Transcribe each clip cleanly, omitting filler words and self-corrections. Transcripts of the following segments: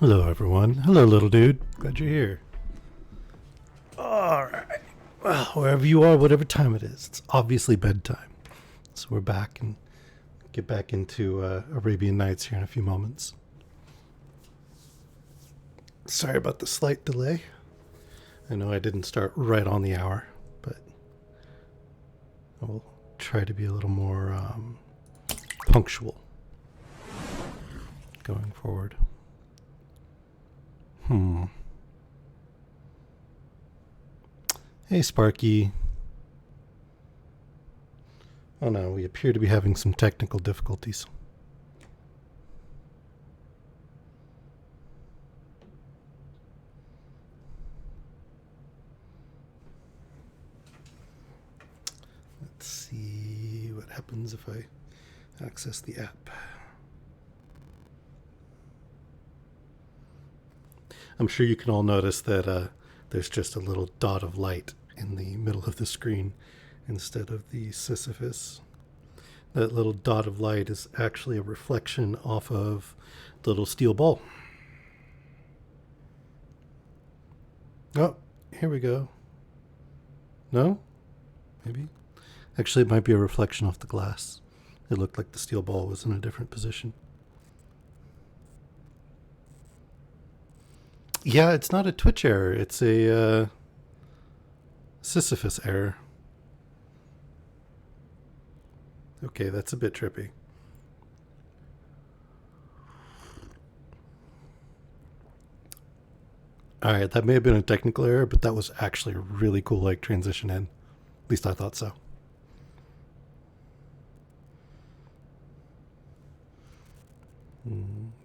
Hello, everyone. Hello, little dude. Glad you're here. All right. Well, wherever you are, whatever time it is, it's obviously bedtime. So we're back and get back into Arabian Nights here in a few moments. Sorry about the slight delay. I know I didn't start right on the hour, but I will try to be a little more punctual going forward. Hey, Sparky. Oh no, we appear to be having some technical difficulties. Let's see what happens if I access the app. I'm sure you can all notice that there's just a little dot of light in the middle of the screen instead of the Sisyphus. That little dot of light is actually a reflection off of the little steel ball. Oh, here we go. No? Maybe? Actually, it might be a reflection off the glass. It looked like the steel ball was in a different position. Yeah, it's not a Twitch error. It's a Sisyphus error. Okay, that's a bit trippy. Alright, that may have been a technical error, but that was actually a really cool transition in. At least I thought so.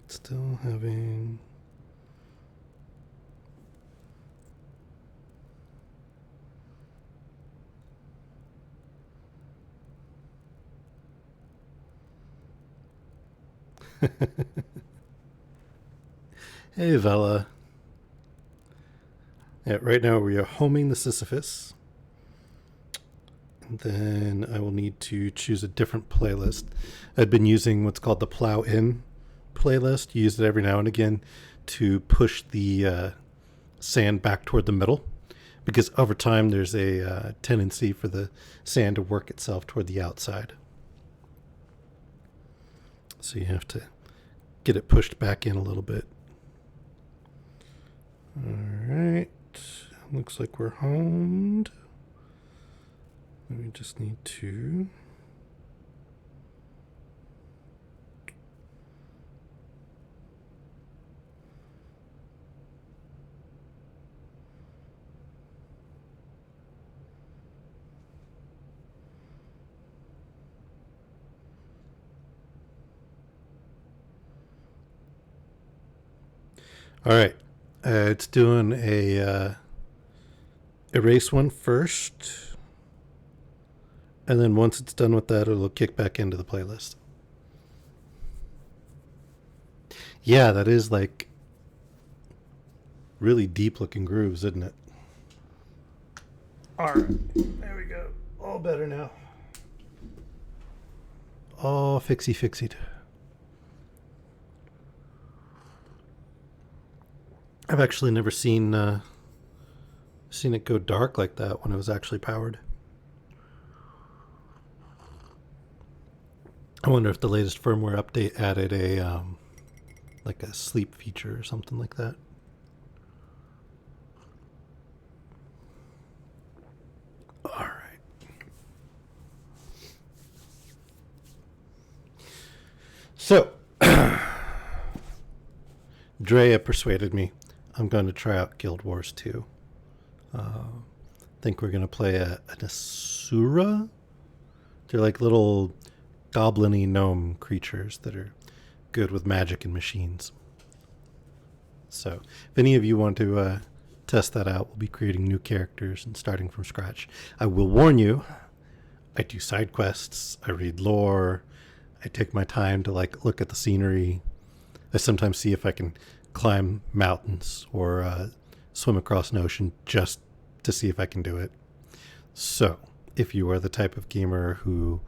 Still having... Hey, Vela. Yeah, right now we are homing the Sisyphus. And then I will need to choose a different playlist. I'd been using what's called the Plow In playlist. Use it every now and again to push the sand back toward the middle. Because over time there's a tendency for the sand to work itself toward the outside. So you have to get it pushed back in a little bit. Alright. Looks like we're homed. We just need to... Alright. It's doing a erase one first. And then once it's done with that, it'll kick back into the playlist. Yeah, that is like really deep looking grooves, isn't it? Alright, there we go. All better now. All fixied. I've actually never seen it go dark like that when it was actually powered. I wonder if the latest firmware update added a like a sleep feature or something like that. All right. So, Drea persuaded me. I'm going to try out Guild Wars 2. I think we're going to play an Asura. They're like little goblin-y gnome creatures that are good with magic and machines. So if any of you want to test that out, we'll be creating new characters and starting from scratch. I will warn you, I do side quests, I read lore, I take my time to look at the scenery. I sometimes see if I can climb mountains or swim across an ocean just to see if I can do it. So if you are the type of gamer who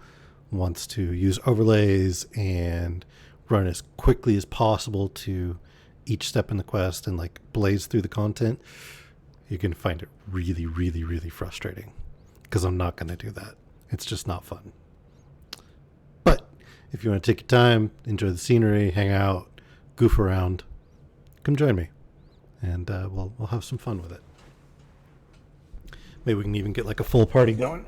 wants to use overlays and run as quickly as possible to each step in the quest and like blaze through the content, you're going to find it really, really, really frustrating, because I'm not going to do that. It's just not fun. But if you want to take your time, enjoy the scenery, hang out, goof around, come join me, and we'll have some fun with it. Maybe we can even get like a full party going.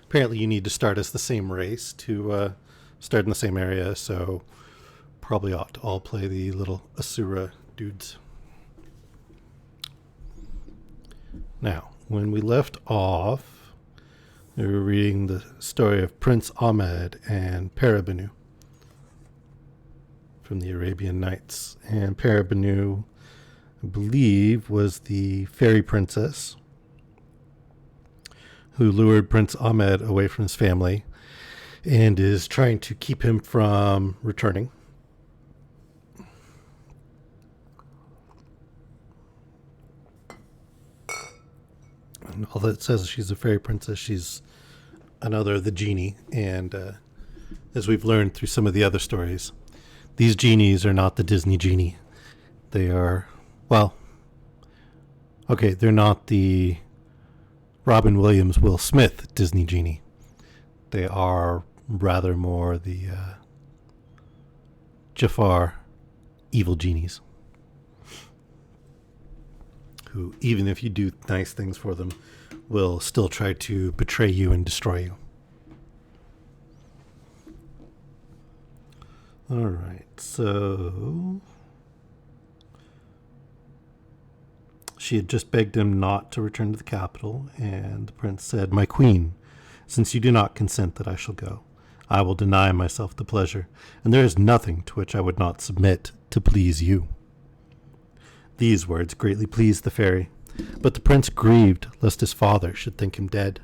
Apparently you need to start as the same race to start in the same area, so probably ought to all play the little Asura dudes. Now, when we left off, we were reading the story of Prince Ahmed and Parabanu from the Arabian Nights. And Parabanu, I believe, was the fairy princess who lured Prince Ahmed away from his family and is trying to keep him from returning. And although it says she's a fairy princess, she's another, the genie. And as we've learned through some of the other stories, these genies are not the Disney genie. They are, well, okay, they're not the Robin Williams, Will Smith Disney genie. They are rather more the Jafar evil genies, who, even if you do nice things for them, will still try to betray you and destroy you. All right, so she had just begged him not to return to the capital, and the prince said, "My queen, since you do not consent that I shall go, I will deny myself the pleasure, and there is nothing to which I would not submit to please you." These words greatly pleased the fairy, but the prince grieved lest his father should think him dead.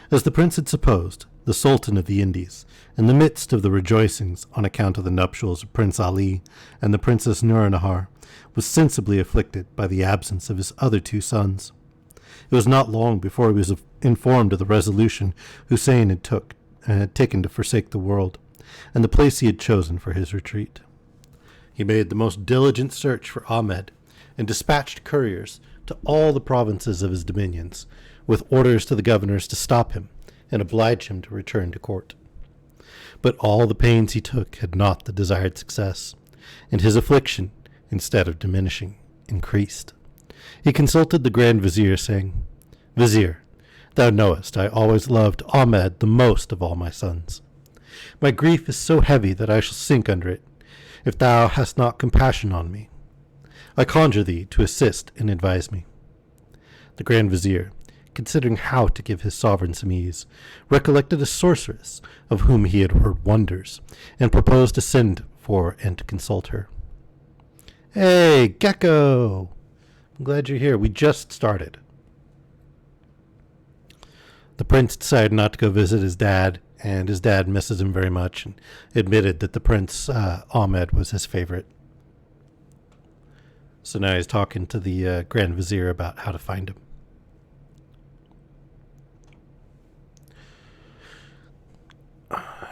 As the prince had supposed, the Sultan of the Indies, in the midst of the rejoicings on account of the nuptials of Prince Ali and the Princess Nuranahar, was sensibly afflicted by the absence of his other two sons. It was not long before he was informed of the resolution Hussein had taken to forsake the world, and the place he had chosen for his retreat. He made the most diligent search for Ahmed, and dispatched couriers to all the provinces of his dominions, with orders to the governors to stop him and oblige him to return to court. But all the pains he took had not the desired success, and his affliction, instead of diminishing, increased. He consulted the Grand Vizier, saying, "Vizier, thou knowest I always loved Ahmed the most of all my sons. My grief is so heavy that I shall sink under it, if thou hast not compassion on me. I conjure thee to assist and advise me." The Grand Vizier, considering how to give his sovereign some ease, recollected a sorceress of whom he had heard wonders, and proposed to send for and to consult her. "Hey, Gecko! I'm glad you're here. We just started." The prince decided not to go visit his dad, and his dad misses him very much, and admitted that the Prince Ahmed was his favorite. So now he's talking to the Grand Vizier about how to find him.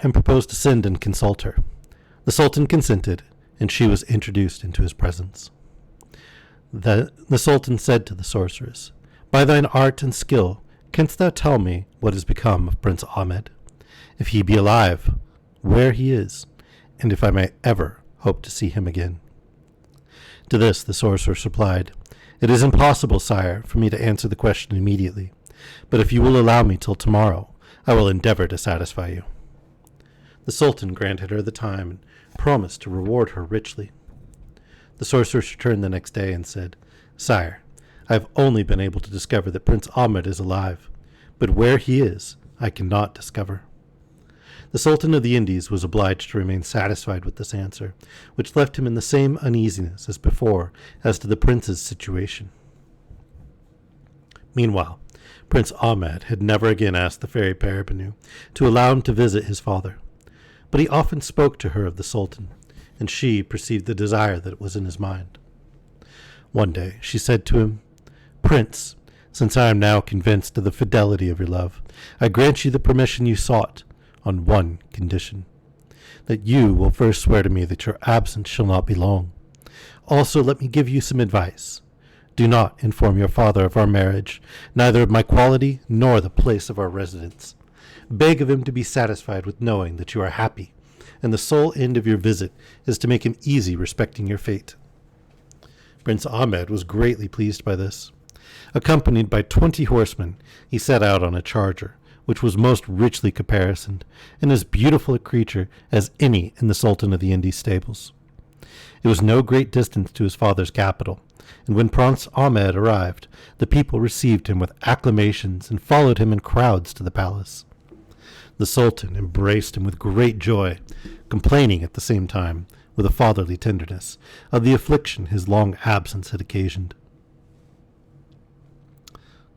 And proposed to send and consult her. The Sultan consented, and she was introduced into his presence. The Sultan said to the sorceress, "By thine art and skill, canst thou tell me what has become of Prince Ahmed? If he be alive, where he is, and if I may ever hope to see him again?" To this the sorceress replied, "It is impossible, sire, for me to answer the question immediately, but if you will allow me till tomorrow, I will endeavor to satisfy you." The Sultan granted her the time and promised to reward her richly. The sorceress returned the next day and said, "Sire, I have only been able to discover that Prince Ahmed is alive, but where he is, I cannot discover." The Sultan of the Indies was obliged to remain satisfied with this answer, which left him in the same uneasiness as before as to the prince's situation. Meanwhile, Prince Ahmed had never again asked the fairy Parabanu to allow him to visit his father, but he often spoke to her of the Sultan, and she perceived the desire that was in his mind. One day she said to him, "Prince, since I am now convinced of the fidelity of your love, I grant you the permission you sought, on one condition. that you will first swear to me that your absence shall not be long. Also, let me give you some advice. Do not inform your father of our marriage, neither of my quality nor the place of our residence. Beg of him to be satisfied with knowing that you are happy, and the sole end of your visit is to make him easy respecting your fate." Prince Ahmed was greatly pleased by this. Accompanied by 20 horsemen, he set out on a charger, which was most richly caparisoned, and as beautiful a creature as any in the Sultan of the Indies stables. It was no great distance to his father's capital, and when Prince Ahmed arrived, the people received him with acclamations and followed him in crowds to the palace. The Sultan embraced him with great joy, complaining at the same time, with a fatherly tenderness, of the affliction his long absence had occasioned.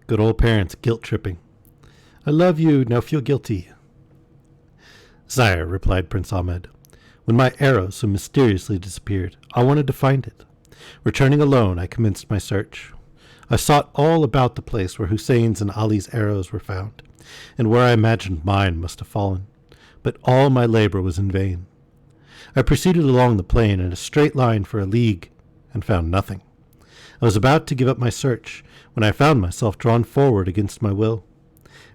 Good old parents guilt-tripping. "I love you, now feel guilty." "Sire," replied Prince Ahmed, "when my arrow so mysteriously disappeared, I wanted to find it. Returning alone, I commenced my search. I sought all about the place where Hussein's and Ali's arrows were found, and where I imagined mine must have fallen, but all my labor was in vain. I proceeded along the plain in a straight line for a league, and found nothing. I was about to give up my search, when I found myself drawn forward against my will.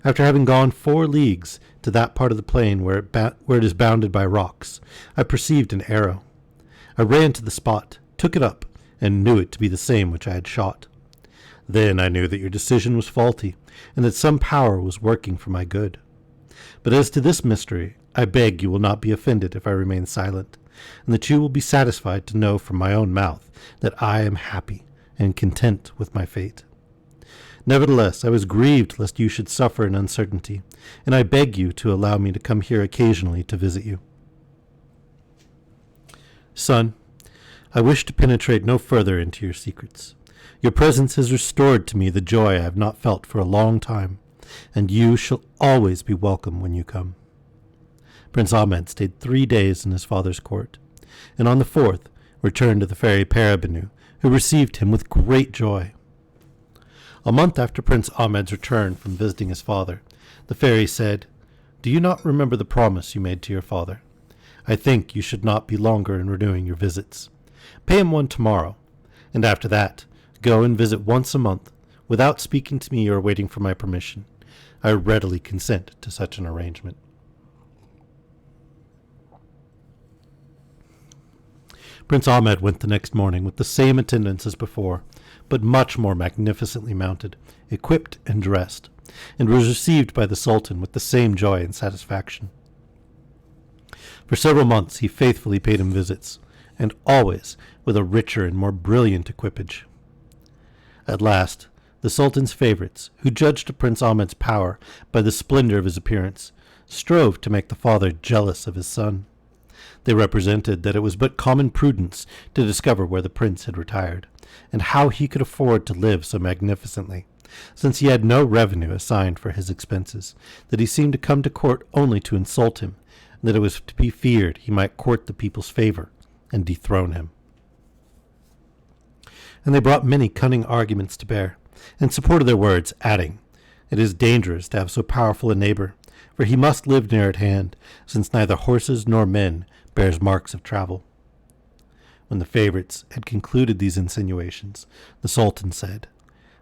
After having gone 4 leagues to that part of the plain where it is bounded by rocks, I perceived an arrow. I ran to the spot, took it up, and knew it to be the same which I had shot. Then I knew that your decision was faulty, and that some power was working for my good. But as to this mystery, I beg you will not be offended if I remain silent, and that you will be satisfied to know from my own mouth that I am happy and content with my fate. Nevertheless, I was grieved lest you should suffer in uncertainty, and I beg you to allow me to come here occasionally to visit you. Son, I wish to penetrate no further into your secrets. Your presence has restored to me the joy I have not felt for a long time, and you shall always be welcome when you come." Prince Ahmed stayed 3 days in his father's court, and on the 4th returned to the fairy Parabenu, who received him with great joy. A month after Prince Ahmed's return from visiting his father, the fairy said, "Do you not remember the promise you made to your father? I think you should not be longer in renewing your visits. Pay him one tomorrow, and after that, go and visit once a month, without speaking to me or waiting for my permission. I readily consent to such an arrangement." Prince Ahmed went the next morning with the same attendants as before, but much more magnificently mounted, equipped and dressed, and was received by the Sultan with the same joy and satisfaction. For several months he faithfully paid him visits, and always with a richer and more brilliant equipage. At last, the Sultan's favorites, who judged Prince Ahmed's power by the splendor of his appearance, strove to make the father jealous of his son. They represented that it was but common prudence to discover where the prince had retired, and how he could afford to live so magnificently, since he had no revenue assigned for his expenses, that he seemed to come to court only to insult him, and that it was to be feared he might court the people's favor and dethrone him. And they brought many cunning arguments to bear, and supported their words, adding, "It is dangerous to have so powerful a neighbor, for he must live near at hand, since neither horses nor men bears marks of travel." When the favorites had concluded these insinuations, the Sultan said,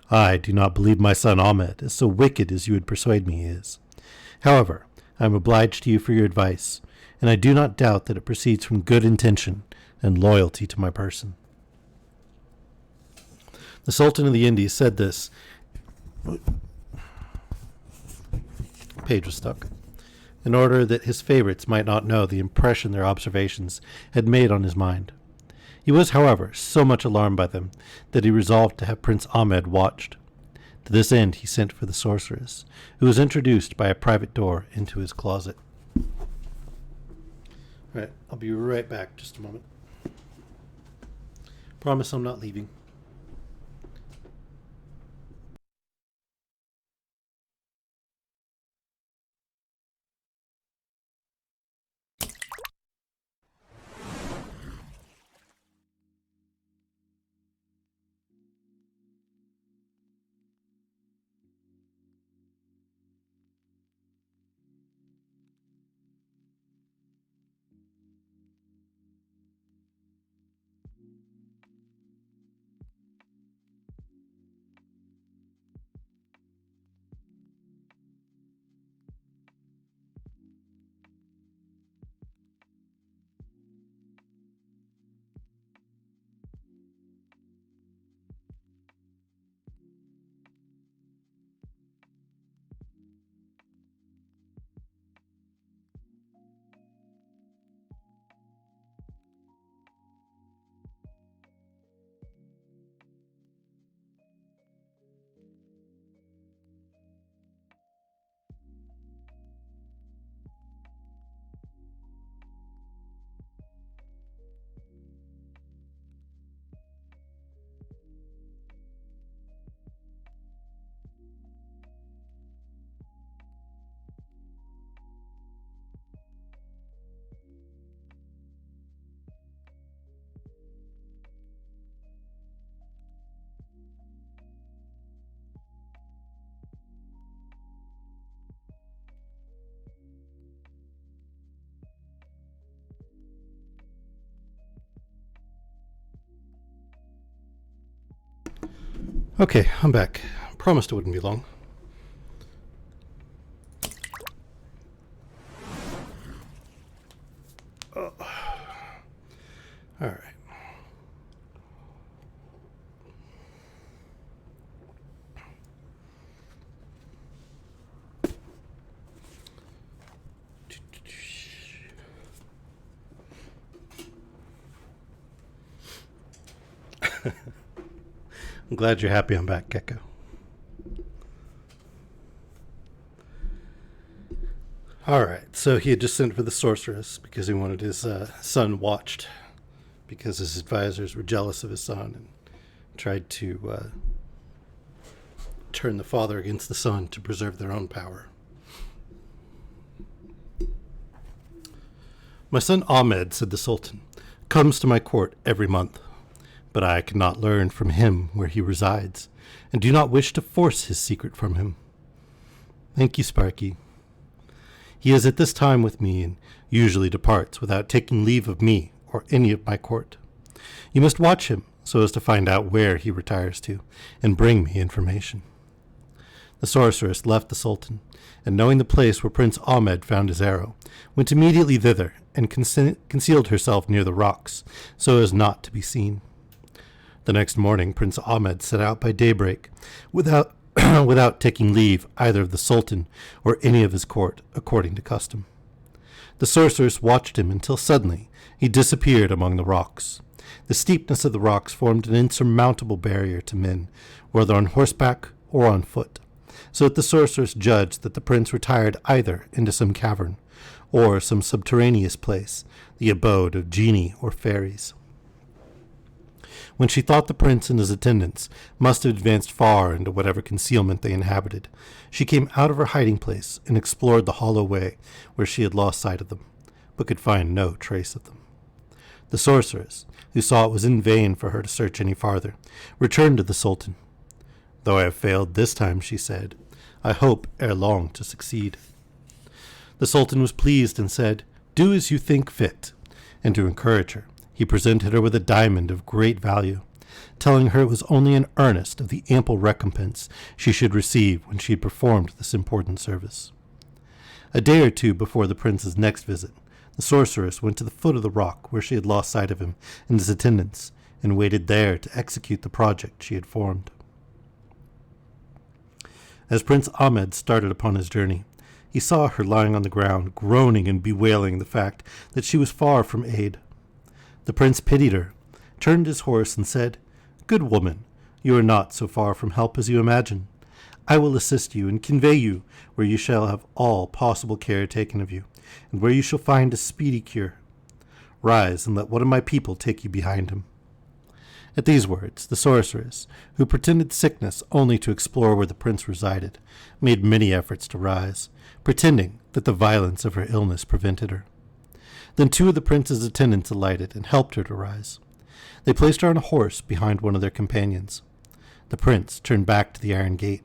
"I do not believe my son Ahmed is so wicked as you would persuade me he is. However, I am obliged to you for your advice, and I do not doubt that it proceeds from good intention and loyalty to my person." The Sultan of the Indies said this. Page was stuck. In order that his favorites might not know the impression their observations had made on his mind. He was, however, so much alarmed by them that he resolved to have Prince Ahmed watched. To this end he sent for the sorceress, who was introduced by a private door into his closet. Right, I'll be right back, just a moment. Promise I'm not leaving. Okay, I'm back. Promised it wouldn't be long. Oh. All right. I'm glad you're happy I'm back, Gecko. All right, so he had just sent for the sorceress because he wanted his son watched because his advisors were jealous of his son and tried to turn the father against the son to preserve their own power. My son Ahmed, said the Sultan, comes to my court every month, but I cannot learn from him where he resides, and do not wish to force his secret from him. Thank you, Sparky. He is at this time with me, and usually departs without taking leave of me or any of my court. You must watch him, so as to find out where he retires to, and bring me information. The sorceress left the Sultan, and knowing the place where Prince Ahmed found his arrow, went immediately thither, and concealed herself near the rocks, so as not to be seen. The next morning Prince Ahmed set out by daybreak, without taking leave either of the Sultan or any of his court, according to custom. The sorceress watched him until suddenly he disappeared among the rocks. The steepness of the rocks formed an insurmountable barrier to men, whether on horseback or on foot, so that the sorceress judged that the prince retired either into some cavern or some subterraneous place, the abode of genii or fairies. When she thought the prince and his attendants must have advanced far into whatever concealment they inhabited, she came out of her hiding place and explored the hollow way where she had lost sight of them, but could find no trace of them. The sorceress, who saw it was in vain for her to search any farther, returned to the Sultan. Though I have failed this time, she said, I hope ere long to succeed. The Sultan was pleased and said, Do as you think fit, and to encourage her, he presented her with a diamond of great value, telling her it was only an earnest of the ample recompense she should receive when she had performed this important service. A day or two before the prince's next visit, the sorceress went to the foot of the rock where she had lost sight of him and his attendants, and waited there to execute the project she had formed. As Prince Ahmed started upon his journey, he saw her lying on the ground, groaning and bewailing the fact that she was far from aid. The prince pitied her, turned his horse, and said, Good woman, you are not so far from help as you imagine. I will assist you and convey you where you shall have all possible care taken of you, and where you shall find a speedy cure. Rise, and let one of my people take you behind him. At these words, the sorceress, who pretended sickness only to explore where the prince resided, made many efforts to rise, pretending that the violence of her illness prevented her. Then two of the prince's attendants alighted and helped her to rise. They placed her on a horse behind one of their companions. The prince turned back to the iron gate,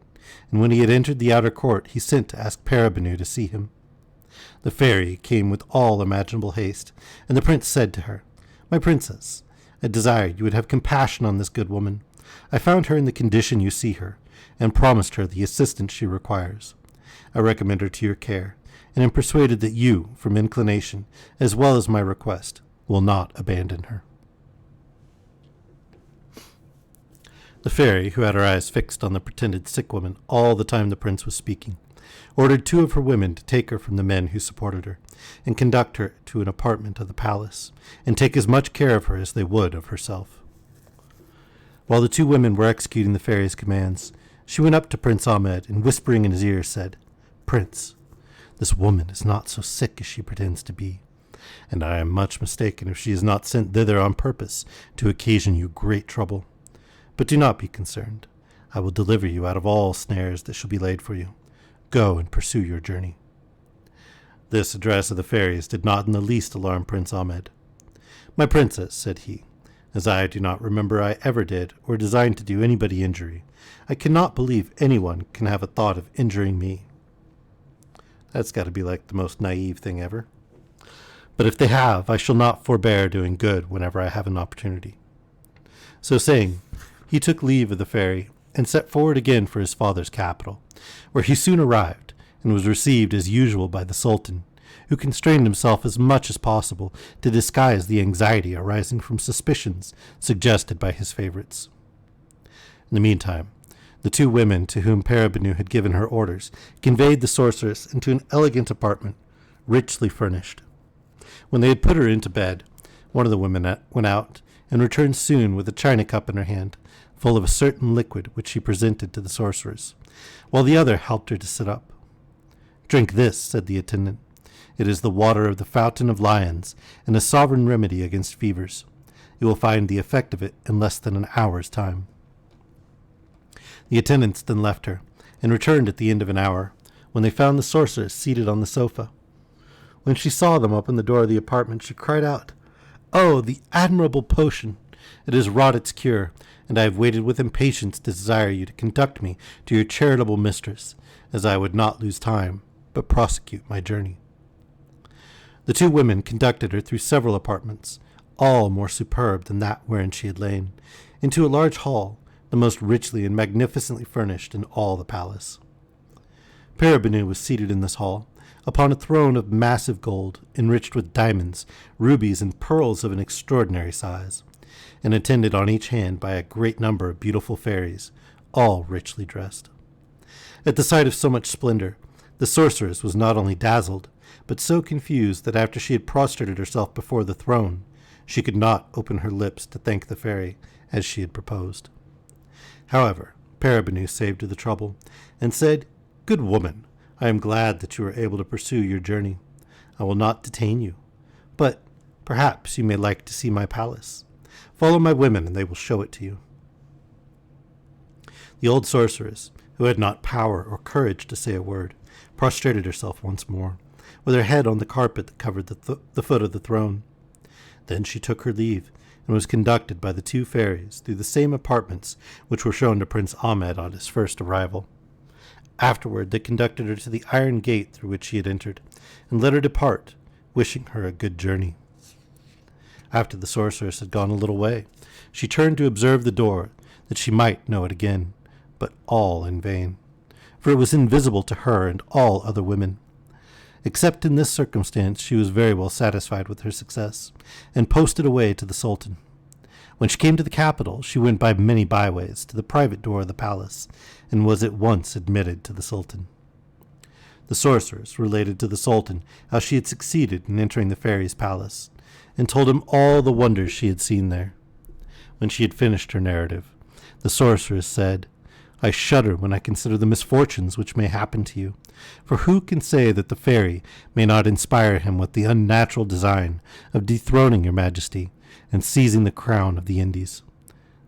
and when he had entered the outer court, he sent to ask Parabenu to see him. The fairy came with all imaginable haste, and the prince said to her, My princess, I desired you would have compassion on this good woman. I found her in the condition you see her, and promised her the assistance she requires. I recommend her to your care, and am persuaded that you, from inclination, as well as my request, will not abandon her. The fairy, who had her eyes fixed on the pretended sick woman all the time the prince was speaking, ordered two of her women to take her from the men who supported her, and conduct her to an apartment of the palace, and take as much care of her as they would of herself. While the two women were executing the fairy's commands, she went up to Prince Ahmed, and whispering in his ear said, Prince, this woman is not so sick as she pretends to be, and I am much mistaken if she is not sent thither on purpose to occasion you great trouble. But do not be concerned. I will deliver you out of all snares that shall be laid for you. Go and pursue your journey. This address of the fairies did not in the least alarm Prince Ahmed. My princess, said he, as I do not remember I ever did or designed to do anybody injury, I cannot believe anyone can have a thought of injuring me. That's got to be like the most naive thing ever. But if they have, I shall not forbear doing good whenever I have an opportunity. So saying, he took leave of the fairy and set forward again for his father's capital, where he soon arrived and was received as usual by the Sultan, who constrained himself as much as possible to disguise the anxiety arising from suspicions suggested by his favorites. In the meantime, the two women to whom Parabenu had given her orders conveyed the sorceress into an elegant apartment, richly furnished. When they had put her into bed, one of the women went out and returned soon with a china cup in her hand, full of a certain liquid which she presented to the sorceress, while the other helped her to sit up. "Drink this," said the attendant. "It is the water of the Fountain of Lions, and a sovereign remedy against fevers. You will find the effect of it in less than an hour's time." The attendants then left her, and returned at the end of an hour, when they found the sorceress seated on the sofa. When she saw them open the door of the apartment, she cried out, "Oh, the admirable potion! It has wrought its cure, and I have waited with impatience to desire you to conduct me to your charitable mistress, as I would not lose time, but prosecute my journey." The two women conducted her through several apartments, all more superb than that wherein she had lain, into a large hall, the most richly and magnificently furnished in all the palace. Parabenu was seated in this hall, upon a throne of massive gold, enriched with diamonds, rubies, and pearls of an extraordinary size, and attended on each hand by a great number of beautiful fairies, all richly dressed. At the sight of so much splendor, the sorceress was not only dazzled, but so confused that after she had prostrated herself before the throne, she could not open her lips to thank the fairy as she had proposed. However, Parabenu saved her the trouble, and said, "Good woman, I am glad that you are able to pursue your journey. I will not detain you, but perhaps you may like to see my palace. Follow my women, and they will show it to you." The old sorceress, who had not power or courage to say a word, prostrated herself once more, with her head on the carpet that covered the foot of the throne. Then she took her leave, and was conducted by the two fairies through the same apartments which were shown to Prince Ahmed on his first arrival. Afterward they conducted her to the iron gate through which she had entered, and let her depart, wishing her a good journey. After the sorceress had gone a little way, she turned to observe the door, that she might know it again, but all in vain, for it was invisible to her and all other women. Except in this circumstance she was very well satisfied with her success, and posted away to the Sultan. When she came to the capital, she went by many byways to the private door of the palace, and was at once admitted to the Sultan. The sorceress related to the Sultan how she had succeeded in entering the fairy's palace, and told him all the wonders she had seen there. When she had finished her narrative, the sorceress said, "I shudder when I consider the misfortunes which may happen to you, for who can say that the fairy may not inspire him with the unnatural design of dethroning your majesty and seizing the crown of the Indies?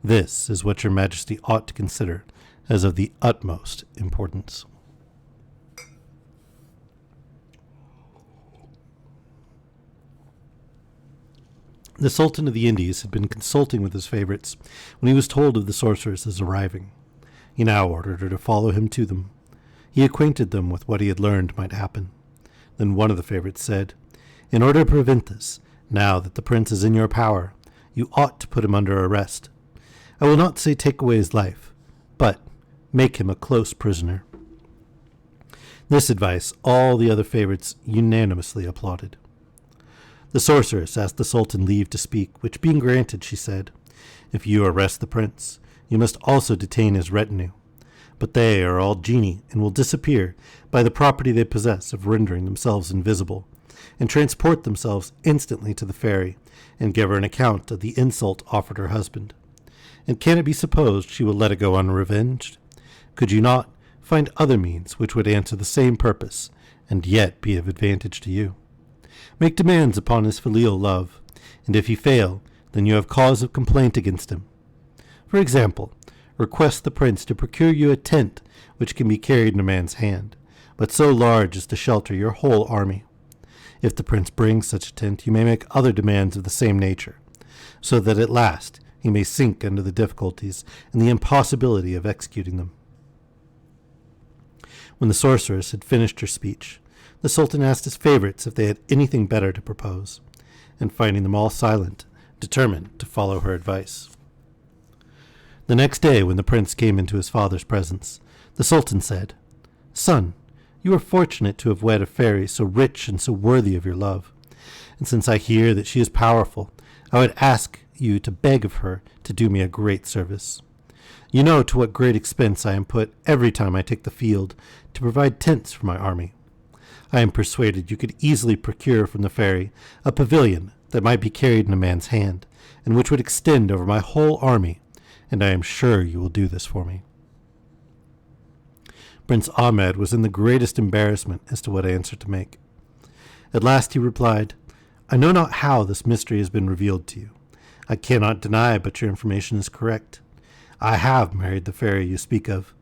This is what your majesty ought to consider as of the utmost importance." The Sultan of the Indies had been consulting with his favorites when he was told of the sorceress's arriving. He now ordered her to follow him to them. He acquainted them with what he had learned might happen. Then one of the favorites said, "In order to prevent this, now that the prince is in your power, you ought to put him under arrest. I will not say take away his life, but make him a close prisoner." This advice all the other favorites unanimously applauded. The sorceress asked the Sultan leave to speak, which being granted, she said, "If you arrest the prince, you must also detain his retinue. But they are all genii, and will disappear by the property they possess of rendering themselves invisible, and transport themselves instantly to the fairy, and give her an account of the insult offered her husband. And can it be supposed she will let it go unrevenged? Could you not find other means which would answer the same purpose, and yet be of advantage to you? Make demands upon his filial love, and if he fail, then you have cause of complaint against him. For example, request the prince to procure you a tent which can be carried in a man's hand, but so large as to shelter your whole army. If the prince brings such a tent, you may make other demands of the same nature, so that at last he may sink under the difficulties and the impossibility of executing them." When the sorceress had finished her speech, the Sultan asked his favorites if they had anything better to propose, and finding them all silent, determined to follow her advice. The next day, when the prince came into his father's presence, the sultan said, "Son, you are fortunate to have wed a fairy so rich and so worthy of your love. And since I hear that she is powerful, I would ask you to beg of her to do me a great service. You know to what great expense I am put every time I take the field to provide tents for my army. I am persuaded you could easily procure from the fairy a pavilion that might be carried in a man's hand, and which would extend over my whole army, and I am sure you will do this for me." Prince Ahmed was in the greatest embarrassment as to what answer to make. At last he replied, "I know not how this mystery has been revealed to you. I cannot deny but your information is correct. I have married the fairy you speak of.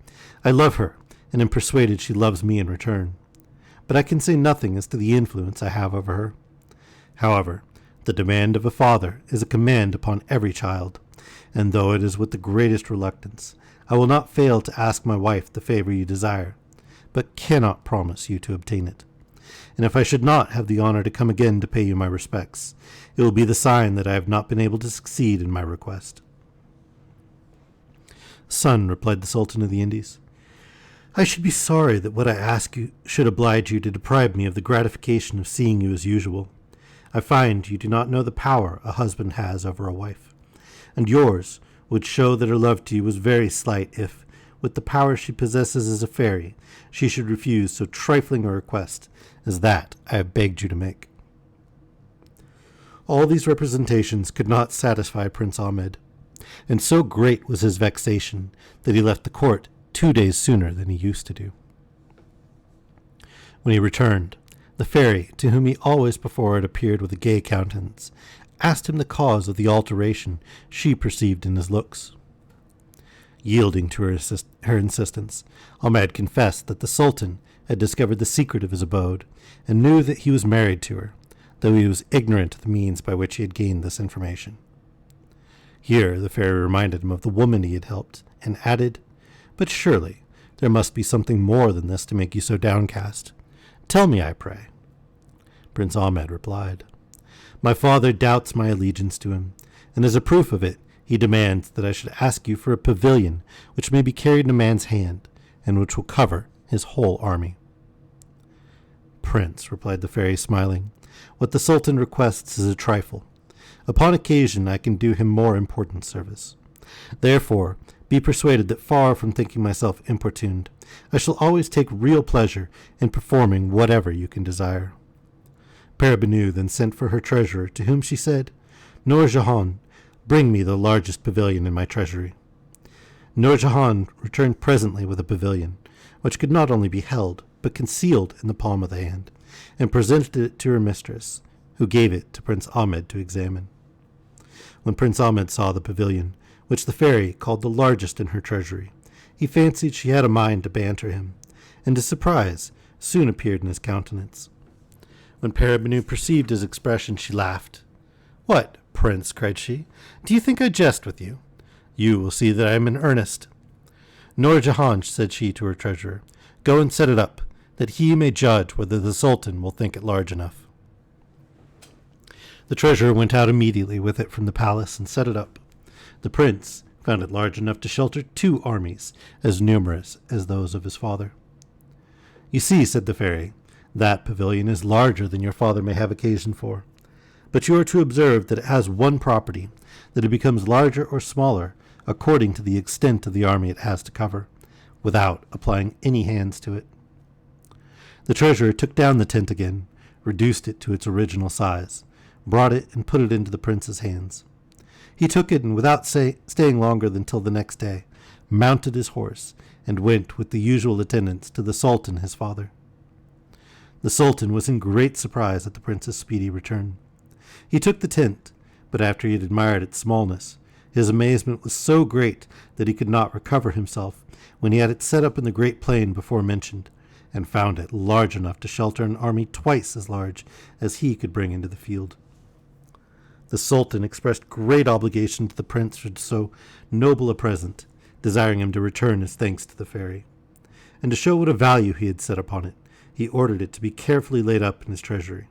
I love her, and am persuaded she loves me in return. But I can say nothing as to the influence I have over her. However, the demand of a father is a command upon every child, and though it is with the greatest reluctance, I will not fail to ask my wife the favor you desire, but cannot promise you to obtain it. And if I should not have the honor to come again to pay you my respects, it will be the sign that I have not been able to succeed in my request." "Son," replied the Sultan of the Indies, "I should be sorry that what I ask you should oblige you to deprive me of the gratification of seeing you as usual. I find you do not know the power a husband has over a wife, and yours would show that her love to you was very slight if, with the power she possesses as a fairy, she should refuse so trifling a request as that I have begged you to make." All these representations could not satisfy Prince Ahmed, and so great was his vexation that he left the court 2 days sooner than he used to do. When he returned, the fairy, to whom he always before had appeared with a gay countenance, asked him the cause of the alteration she perceived in his looks. Yielding to her insistence, Ahmed confessed that the Sultan had discovered the secret of his abode, and knew that he was married to her, though he was ignorant of the means by which he had gained this information. Here the fairy reminded him of the woman he had helped, and added, "But surely there must be something more than this to make you so downcast. Tell me, I pray." Prince Ahmed replied, "My father doubts my allegiance to him, and as a proof of it, he demands that I should ask you for a pavilion which may be carried in a man's hand, and which will cover his whole army." "Prince," replied the fairy, smiling, "what the Sultan requests is a trifle. Upon occasion I can do him more important service. Therefore, be persuaded that far from thinking myself importuned, I shall always take real pleasure in performing whatever you can desire." Parabenu then sent for her treasurer, to whom she said, "Nur Jahan, bring me the largest pavilion in my treasury." Nur Jahan returned presently with a pavilion, which could not only be held, but concealed in the palm of the hand, and presented it to her mistress, who gave it to Prince Ahmed to examine. When Prince Ahmed saw the pavilion, which the fairy called the largest in her treasury, he fancied she had a mind to banter him, and his surprise soon appeared in his countenance. When Parabenu perceived his expression, she laughed. "What, Prince," cried she, "do you think I jest with you? You will see that I am in earnest." "Nur Jahan," said she to her treasurer, "go and set it up, that he may judge whether the Sultan will think it large enough." The treasurer went out immediately with it from the palace and set it up. The prince found it large enough to shelter 2 armies, as numerous as those of his father. "You see," said the fairy, "that pavilion is larger than your father may have occasion for. But you are to observe that it has one property, that it becomes larger or smaller according to the extent of the army it has to cover, without applying any hands to it." The treasurer took down the tent again, reduced it to its original size, brought it and put it into the prince's hands. He took it, and without staying longer than till the next day, mounted his horse, and went with the usual attendants to the Sultan his father. The Sultan was in great surprise at the prince's speedy return. He took the tent, but after he had admired its smallness, his amazement was so great that he could not recover himself when he had it set up in the great plain before mentioned, and found it large enough to shelter an army twice as large as he could bring into the field. The Sultan expressed great obligation to the prince for so noble a present, desiring him to return his thanks to the fairy. And to show what a value he had set upon it, he ordered it to be carefully laid up in his treasury.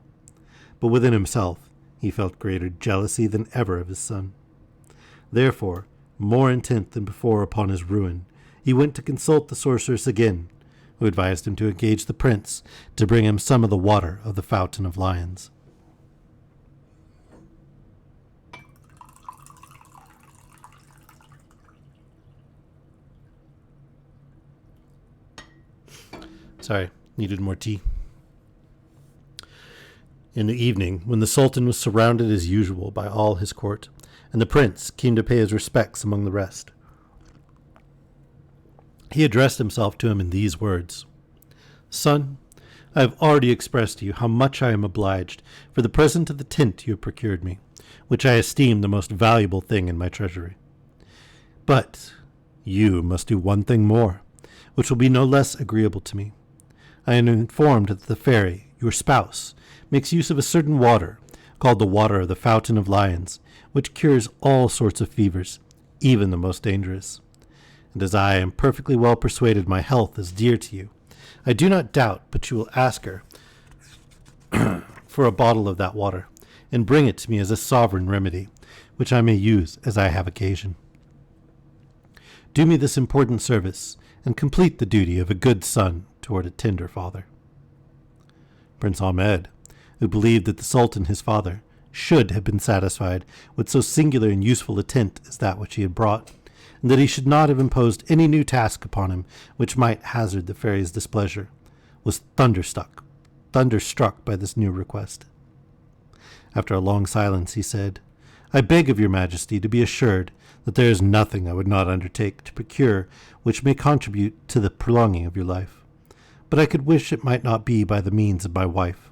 But within himself he felt greater jealousy than ever of his son. Therefore, More intent than before upon his ruin, he went to consult the sorceress again, who advised him to engage the prince to bring him some of the water of the Fountain of Lions. Sorry, needed more tea. In the evening, when the Sultan was surrounded as usual by all his court, and the prince came to pay his respects among the rest, he addressed himself to him in these words: "Son, I have already expressed to you how much I am obliged for the present of the tent you have procured me, which I esteem the most valuable thing in my treasury. But you must do one thing more, which will be no less agreeable to me. I am informed that the fairy, your spouse, makes use of a certain water, called the water of the Fountain of Lions, which cures all sorts of fevers, even the most dangerous. And as I am perfectly well persuaded my health is dear to you, I do not doubt but you will ask her for a bottle of that water, and bring it to me as a sovereign remedy, which I may use as I have occasion. Do me this important service, and complete the duty of a good son toward a tender father." Prince Ahmed, who believed that the Sultan his father should have been satisfied with so singular and useful a tent as that which he had brought, and that he should not have imposed any new task upon him which might hazard the fairy's displeasure, was thunderstruck by this new request. After a long silence he said, "I beg of your majesty to be assured that there is nothing I would not undertake to procure which may contribute to the prolonging of your life. But I could wish it might not be by the means of my wife.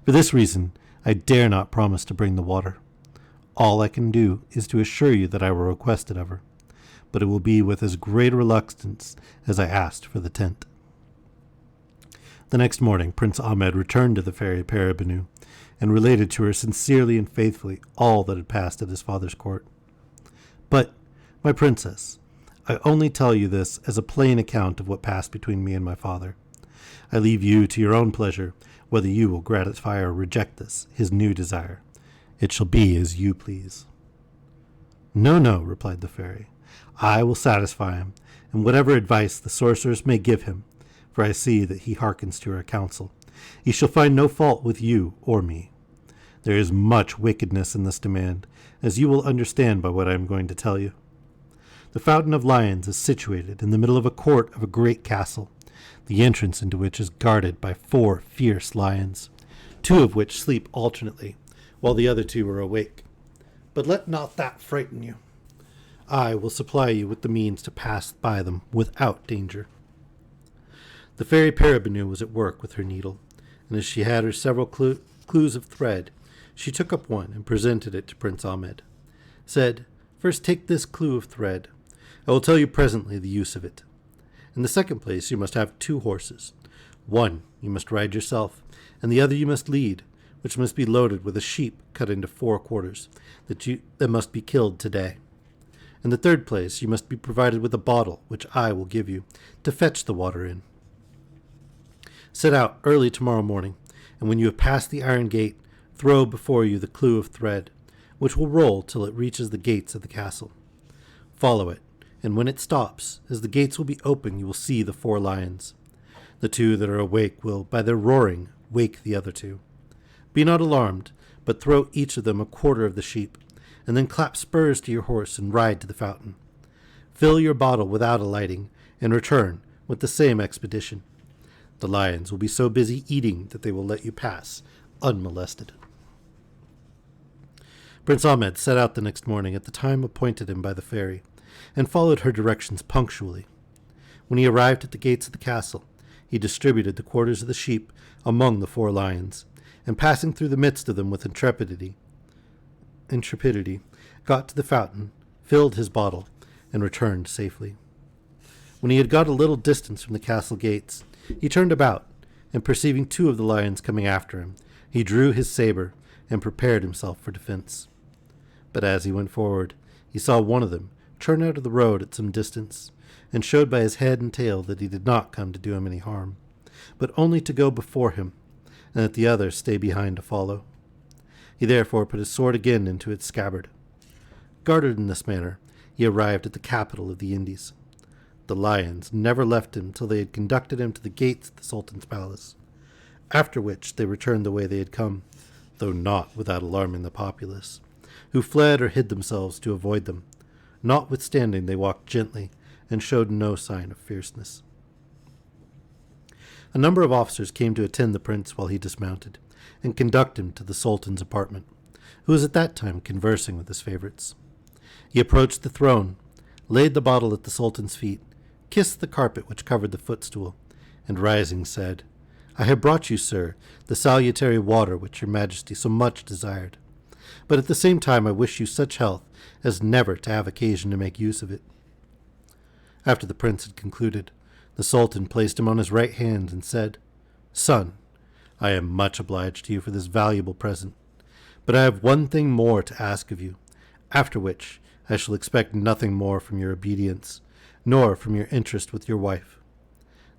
For this reason, I dare not promise to bring the water. All I can do is to assure you that I will request it of her, but it will be with as great a reluctance as I asked for the tent." The next morning, Prince Ahmed returned to the fairy Parabenu, and related to her sincerely and faithfully all that had passed at his father's court. "But, my princess, I only tell you this as a plain account of what passed between me and my father. I leave you to your own pleasure, whether you will gratify or reject this, his new desire. It shall be as you please." "No, no," replied the fairy. "I will satisfy him, and whatever advice the sorceress may give him, for I see that he hearkens to her counsel, he shall find no fault with you or me. There is much wickedness in this demand, as you will understand by what I am going to tell you. The Fountain of Lions is situated in the middle of a court of a great castle, the entrance into which is guarded by 4 fierce lions, 2 of which sleep alternately, while the other 2 are awake. But let not that frighten you. I will supply you with the means to pass by them without danger." The fairy Parabenu was at work with her needle, and as she had her several clues of thread, she took up one and presented it to Prince Ahmed. Said, "First take this clue of thread. I will tell you presently the use of it. In the second place, you must have 2 horses. One you must ride yourself, and the other you must lead, which must be loaded with a sheep cut into 4 quarters, that must be killed today. In the third place, you must be provided with a bottle, which I will give you, to fetch the water in. Set out early tomorrow morning, and when you have passed the iron gate, throw before you the clue of thread, which will roll till it reaches the gates of the castle. Follow it, and when it stops, as the gates will be open, you will see the 4 lions. The 2 that are awake will, by their roaring, wake the other 2. Be not alarmed, but throw each of them a quarter of the sheep, and then clap spurs to your horse and ride to the fountain. Fill your bottle without alighting, and return with the same expedition. The lions will be so busy eating that they will let you pass unmolested." Prince Ahmed set out the next morning at the time appointed him by the fairy, and followed her directions punctually. When he arrived at the gates of the castle, he distributed the quarters of the sheep among the 4 lions, and passing through the midst of them with intrepidity, got to the fountain, filled his bottle, and returned safely. When he had got a little distance from the castle gates, he turned about, and perceiving 2 of the lions coming after him, he drew his saber and prepared himself for defense. But as he went forward, he saw one of them turn out of the road at some distance, and showed by his head and tail that he did not come to do him any harm, but only to go before him, and that the other stay behind to follow. He therefore put his sword again into its scabbard. Guarded in this manner, he arrived at the capital of the Indies. The lions never left him till they had conducted him to the gates of the Sultan's palace, after which they returned the way they had come, though not without alarming the populace, who fled or hid themselves to avoid them. Notwithstanding, they walked gently and showed no sign of fierceness. A number of officers came to attend the prince while he dismounted, and conduct him to the Sultan's apartment, who was at that time conversing with his favorites. He approached the throne, laid the bottle at the Sultan's feet, kissed the carpet which covered the footstool, and rising said, "I have brought you, sir, the salutary water which your majesty so much desired. But at the same time I wish you such health as never to have occasion to make use of it." After the prince had concluded, the Sultan placed him on his right hand and said, "Son, I am much obliged to you for this valuable present, but I have one thing more to ask of you, after which I shall expect nothing more from your obedience, nor from your interest with your wife.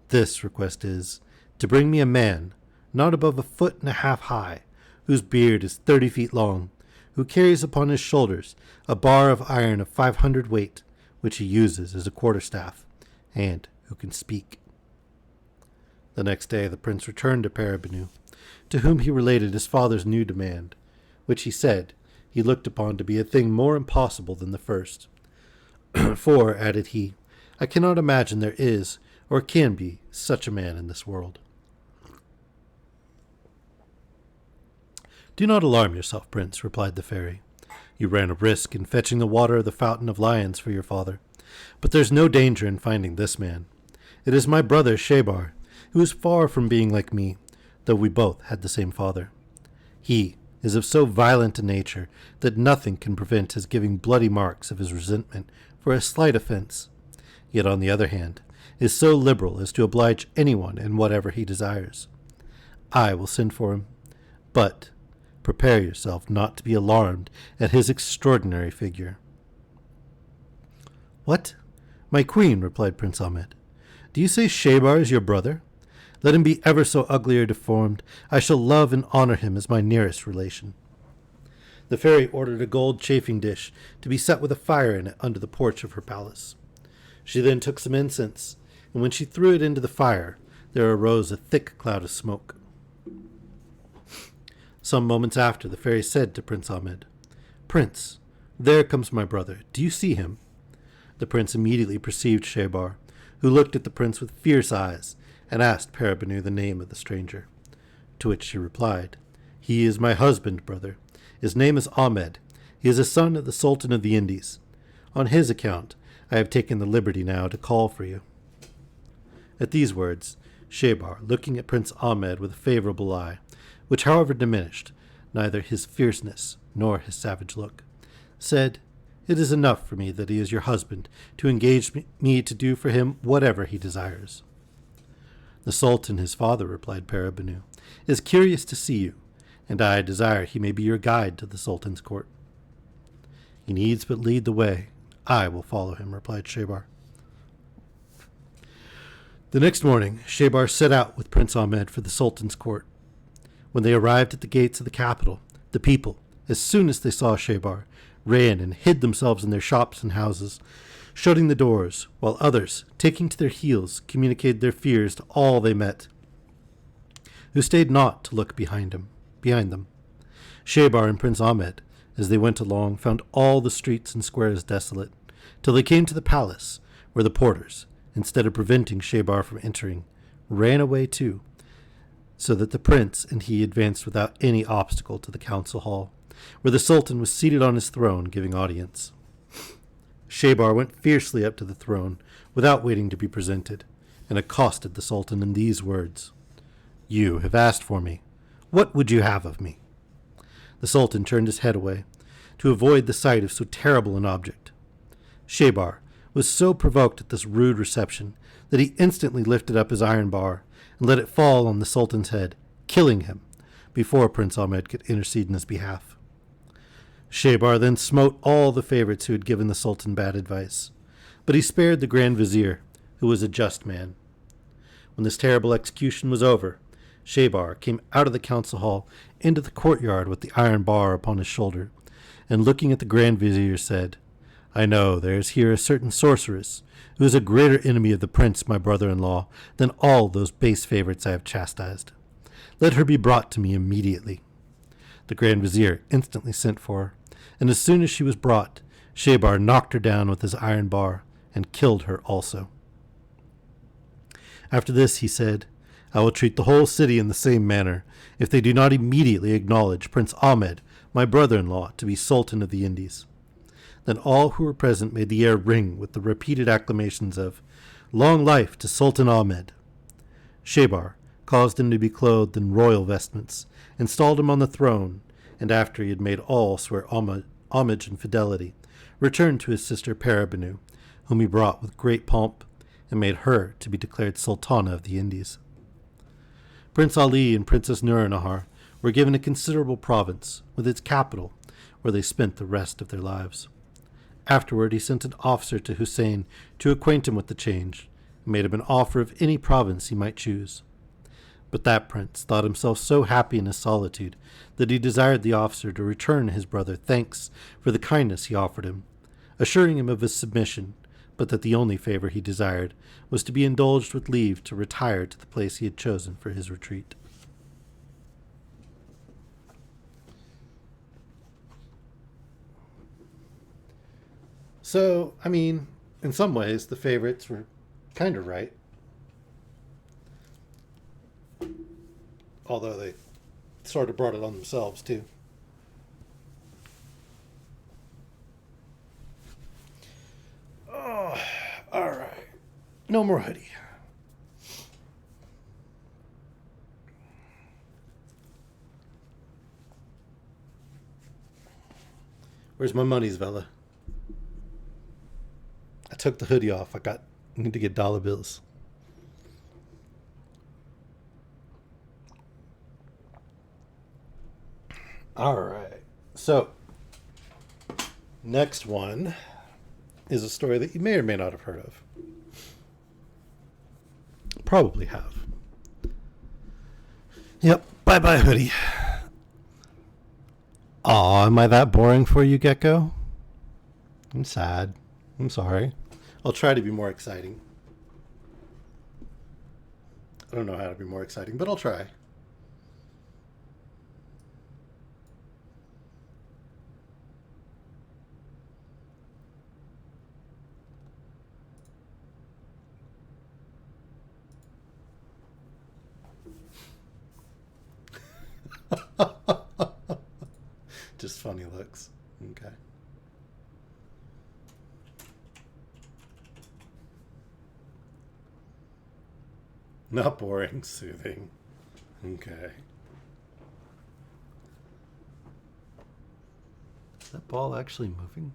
This request is, to bring me a man, not above 1.5 feet high, whose beard is 30 feet long, who carries upon his shoulders a bar of iron of 500 weight, which he uses as a quarterstaff, and who can speak." The next day the prince returned to Parabenu, to whom he related his father's new demand, which he said he looked upon to be a thing more impossible than the first. "For," added he, "I cannot imagine there is or can be such a man in this world." "Do not alarm yourself, prince," replied the fairy. "You ran a risk in fetching the water of the Fountain of Lions for your father, but there's no danger in finding this man. It is my brother Shebar, who is far from being like me, though we both had the same father. He is of so violent a nature that nothing can prevent his giving bloody marks of his resentment for a slight offense, yet on the other hand is so liberal as to oblige anyone in whatever he desires. I will send for him, but prepare yourself not to be alarmed at his extraordinary figure." "What? My queen," replied Prince Ahmed, "do you say Shebar is your brother? Let him be ever so ugly or deformed, I shall love and honor him as my nearest relation." The fairy ordered a gold chafing dish to be set with a fire in it under the porch of her palace. She then took some incense, and when she threw it into the fire, there arose a thick cloud of smoke. Some moments after, the fairy said to Prince Ahmed, "Prince, there comes my brother. Do you see him?" The prince immediately perceived Shebar, who looked at the prince with fierce eyes, and asked Parabenu the name of the stranger. To which she replied, "He is my husband, brother. His name is Ahmed. He is a son of the Sultan of the Indies. On his account, I have taken the liberty now to call for you." At these words, Shebar, looking at Prince Ahmed with a favorable eye, which however diminished neither his fierceness nor his savage look, said, "It is enough for me that he is your husband to engage me to do for him whatever he desires." "The Sultan, his father," replied Parabenu, "is curious to see you, and I desire he may be your guide to the Sultan's court." "He needs but lead the way. I will follow him," replied Shebar. The next morning, Shebar set out with Prince Ahmed for the Sultan's court. When they arrived at the gates of the capital, the people, as soon as they saw Shebar, ran and hid themselves in their shops and houses, shutting the doors, while others, taking to their heels, communicated their fears to all they met, who stayed not to look behind them. Shebar and Prince Ahmed, as they went along, found all the streets and squares desolate, till they came to the palace, where the porters, instead of preventing Shebar from entering, ran away too, so that the prince and he advanced without any obstacle to the council hall, where the Sultan was seated on his throne giving audience. Shebar went fiercely up to the throne, without waiting to be presented, and accosted the Sultan in these words, "You have asked for me. What would you have of me?" The Sultan turned his head away, to avoid the sight of so terrible an object. Shebar was so provoked at this rude reception that he instantly lifted up his iron bar and let it fall on the Sultan's head, killing him, before Prince Ahmed could intercede in his behalf. Shebar then smote all the favorites who had given the Sultan bad advice, but he spared the Grand Vizier, who was a just man. When this terrible execution was over, Shebar came out of the council hall into the courtyard with the iron bar upon his shoulder, and looking at the Grand Vizier said, I know there is here a certain sorceress, who is a greater enemy of the prince, my brother-in-law, than all those base favorites I have chastised. Let her be brought to me immediately. The Grand Vizier instantly sent for her, and as soon as she was brought, Shebar knocked her down with his iron bar, and killed her also. After this he said, I will treat the whole city in the same manner, if they do not immediately acknowledge Prince Ahmed, my brother-in-law, to be Sultan of the Indies. Then all who were present made the air ring with the repeated acclamations of, Long life to Sultan Ahmed. Shebar caused him to be clothed in royal vestments, installed him on the throne, and after he had made all swear homage and fidelity, returned to his sister Parabanu, whom he brought with great pomp, and made her to be declared Sultana of the Indies. Prince Ali and Princess Nur-Nahar were given a considerable province, with its capital, where they spent the rest of their lives. Afterward he sent an officer to Hussein to acquaint him with the change, and made him an offer of any province he might choose. But that prince thought himself so happy in his solitude that he desired the officer to return his brother thanks for the kindness he offered him, assuring him of his submission, but that the only favor he desired was to be indulged with leave to retire to the place he had chosen for his retreat. So, I mean, in some ways, the favorites were kind of right. Although they sort of brought it on themselves, too. Oh, all right. No more hoodie. Where's my monies, Vela? I took the hoodie off. I need to get dollar bills. All right. So, next one is a story that you may or may not have heard of. Probably have. Yep. Bye-bye, hoodie. Aw, am I that boring for you, Gecko? I'm sad. I'm sorry. I'll try to be more exciting. I don't know how to be more exciting, but I'll try. Just funny looks. Okay. Not boring, soothing. Okay. Is that ball actually moving?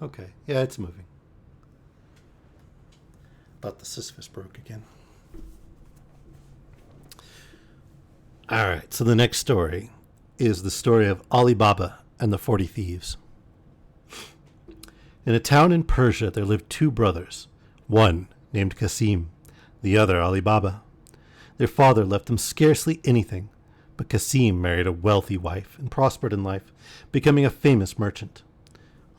Okay. Yeah, it's moving. Thought the Sisyphus broke again. All right, so the next story is the story of Ali Baba and the 40 Thieves. In a town in Persia, there lived two brothers, one named Qasim, the other Ali Baba. Their father left them scarcely anything, but Qasim married a wealthy wife and prospered in life, becoming a famous merchant.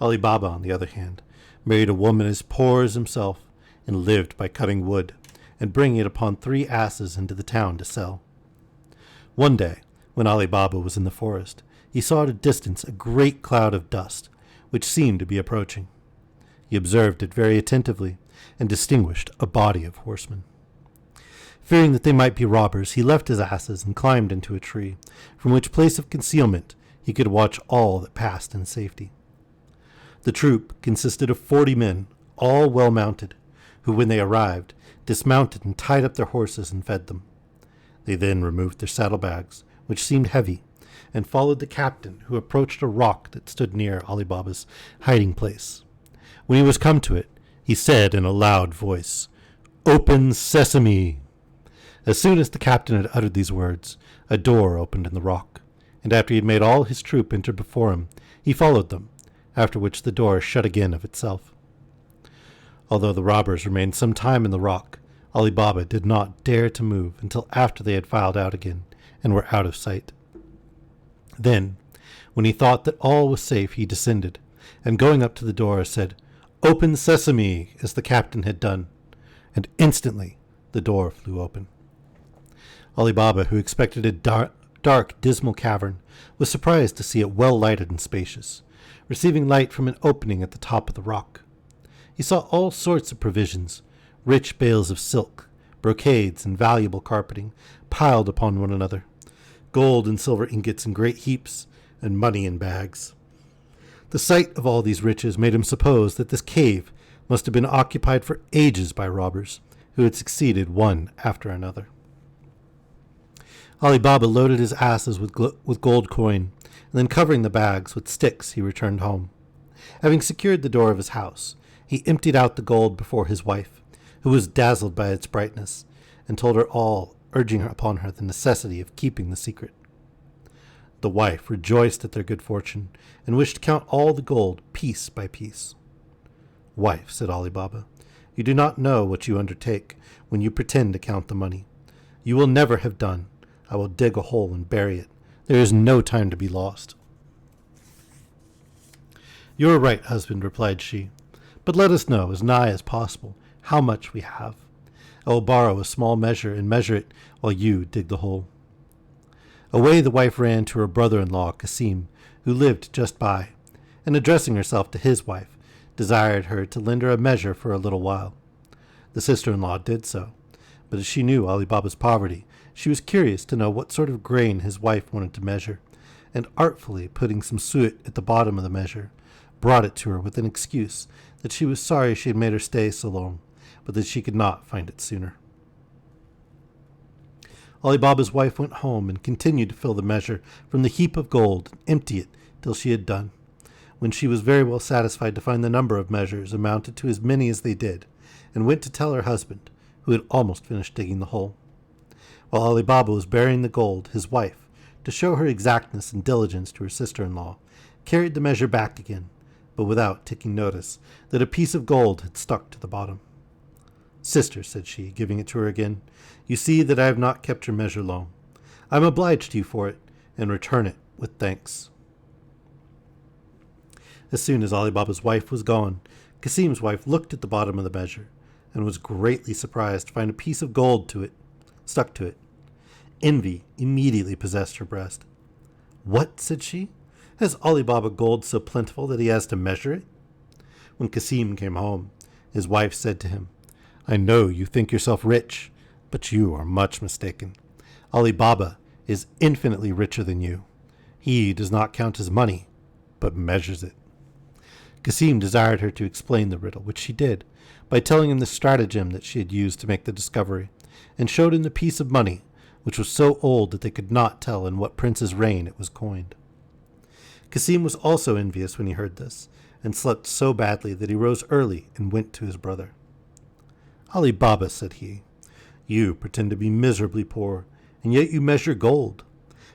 Ali Baba, on the other hand, married a woman as poor as himself and lived by cutting wood and bringing it upon 3 asses into the town to sell. One day, when Ali Baba was in the forest, he saw at a distance a great cloud of dust, which seemed to be approaching. He observed it very attentively and distinguished a body of horsemen. Fearing that they might be robbers, he left his asses and climbed into a tree, from which place of concealment he could watch all that passed in safety. The troop consisted of 40 men, all well mounted, who, when they arrived, dismounted and tied up their horses and fed them. They then removed their saddlebags, which seemed heavy, and followed the captain, who approached a rock that stood near Ali Baba's hiding place. When he was come to it, he said in a loud voice, "Open sesame!" As soon as the captain had uttered these words, a door opened in the rock, and after he had made all his troop enter before him, he followed them, after which the door shut again of itself. Although the robbers remained some time in the rock, Ali Baba did not dare to move until after they had filed out again and were out of sight. Then, when he thought that all was safe, he descended, and going up to the door said, "Open sesame," as the captain had done, and instantly the door flew open. Ali Baba, who expected a dark, dismal cavern, was surprised to see it well lighted and spacious, receiving light from an opening at the top of the rock. He saw all sorts of provisions, rich bales of silk, brocades, and valuable carpeting piled upon one another, gold and silver ingots in great heaps, and money in bags. The sight of all these riches made him suppose that this cave must have been occupied for ages by robbers, who had succeeded one after another. Ali Baba loaded his asses with gold coin, and then covering the bags with sticks, he returned home. Having secured the door of his house, he emptied out the gold before his wife, who was dazzled by its brightness, and told her all, urging upon her the necessity of keeping the secret. The wife rejoiced at their good fortune, and wished to count all the gold piece by piece. "Wife," said Ali Baba, "you do not know what you undertake when you pretend to count the money. You will never have done. I will dig a hole and bury it. There is no time to be lost." "You are right, husband," replied she, "but let us know, as nigh as possible, how much we have. I will borrow a small measure and measure it while you dig the hole." Away the wife ran to her brother-in-law, Kasim, who lived just by, and addressing herself to his wife, desired her to lend her a measure for a little while. The sister-in-law did so, but as she knew Ali Baba's poverty, she was curious to know what sort of grain his wife wanted to measure, and artfully putting some suet at the bottom of the measure, brought it to her with an excuse that she was sorry she had made her stay so long, but that she could not find it sooner. Ali Baba's wife went home and continued to fill the measure from the heap of gold and empty it till she had done, when she was very well satisfied to find the number of measures amounted to as many as they did, and went to tell her husband, who had almost finished digging the hole. While Ali Baba was burying the gold, his wife, to show her exactness and diligence to her sister-in-law, carried the measure back again, but without taking notice that a piece of gold had stuck to the bottom. "Sister," said she, giving it to her again, "you see that I have not kept your measure long. I am obliged to you for it, and return it with thanks." As soon as Ali Baba's wife was gone, Kasim's wife looked at the bottom of the measure, and was greatly surprised to find a piece of gold stuck to it. Envy immediately possessed her breast. "What?" said she. "Has Ali Baba gold so plentiful that he has to measure it?" When Kasim came home, his wife said to him, "I know you think yourself rich, but you are much mistaken. Ali Baba is infinitely richer than you. He does not count his money, but measures it." Kasim desired her to explain the riddle, which she did, by telling him the stratagem that she had used to make the discovery, and showed him the piece of money, which was so old that they could not tell in what prince's reign it was coined. Kasim was also envious when he heard this, and slept so badly that he rose early and went to his brother. "Ali Baba," said he, "you pretend to be miserably poor, and yet you measure gold.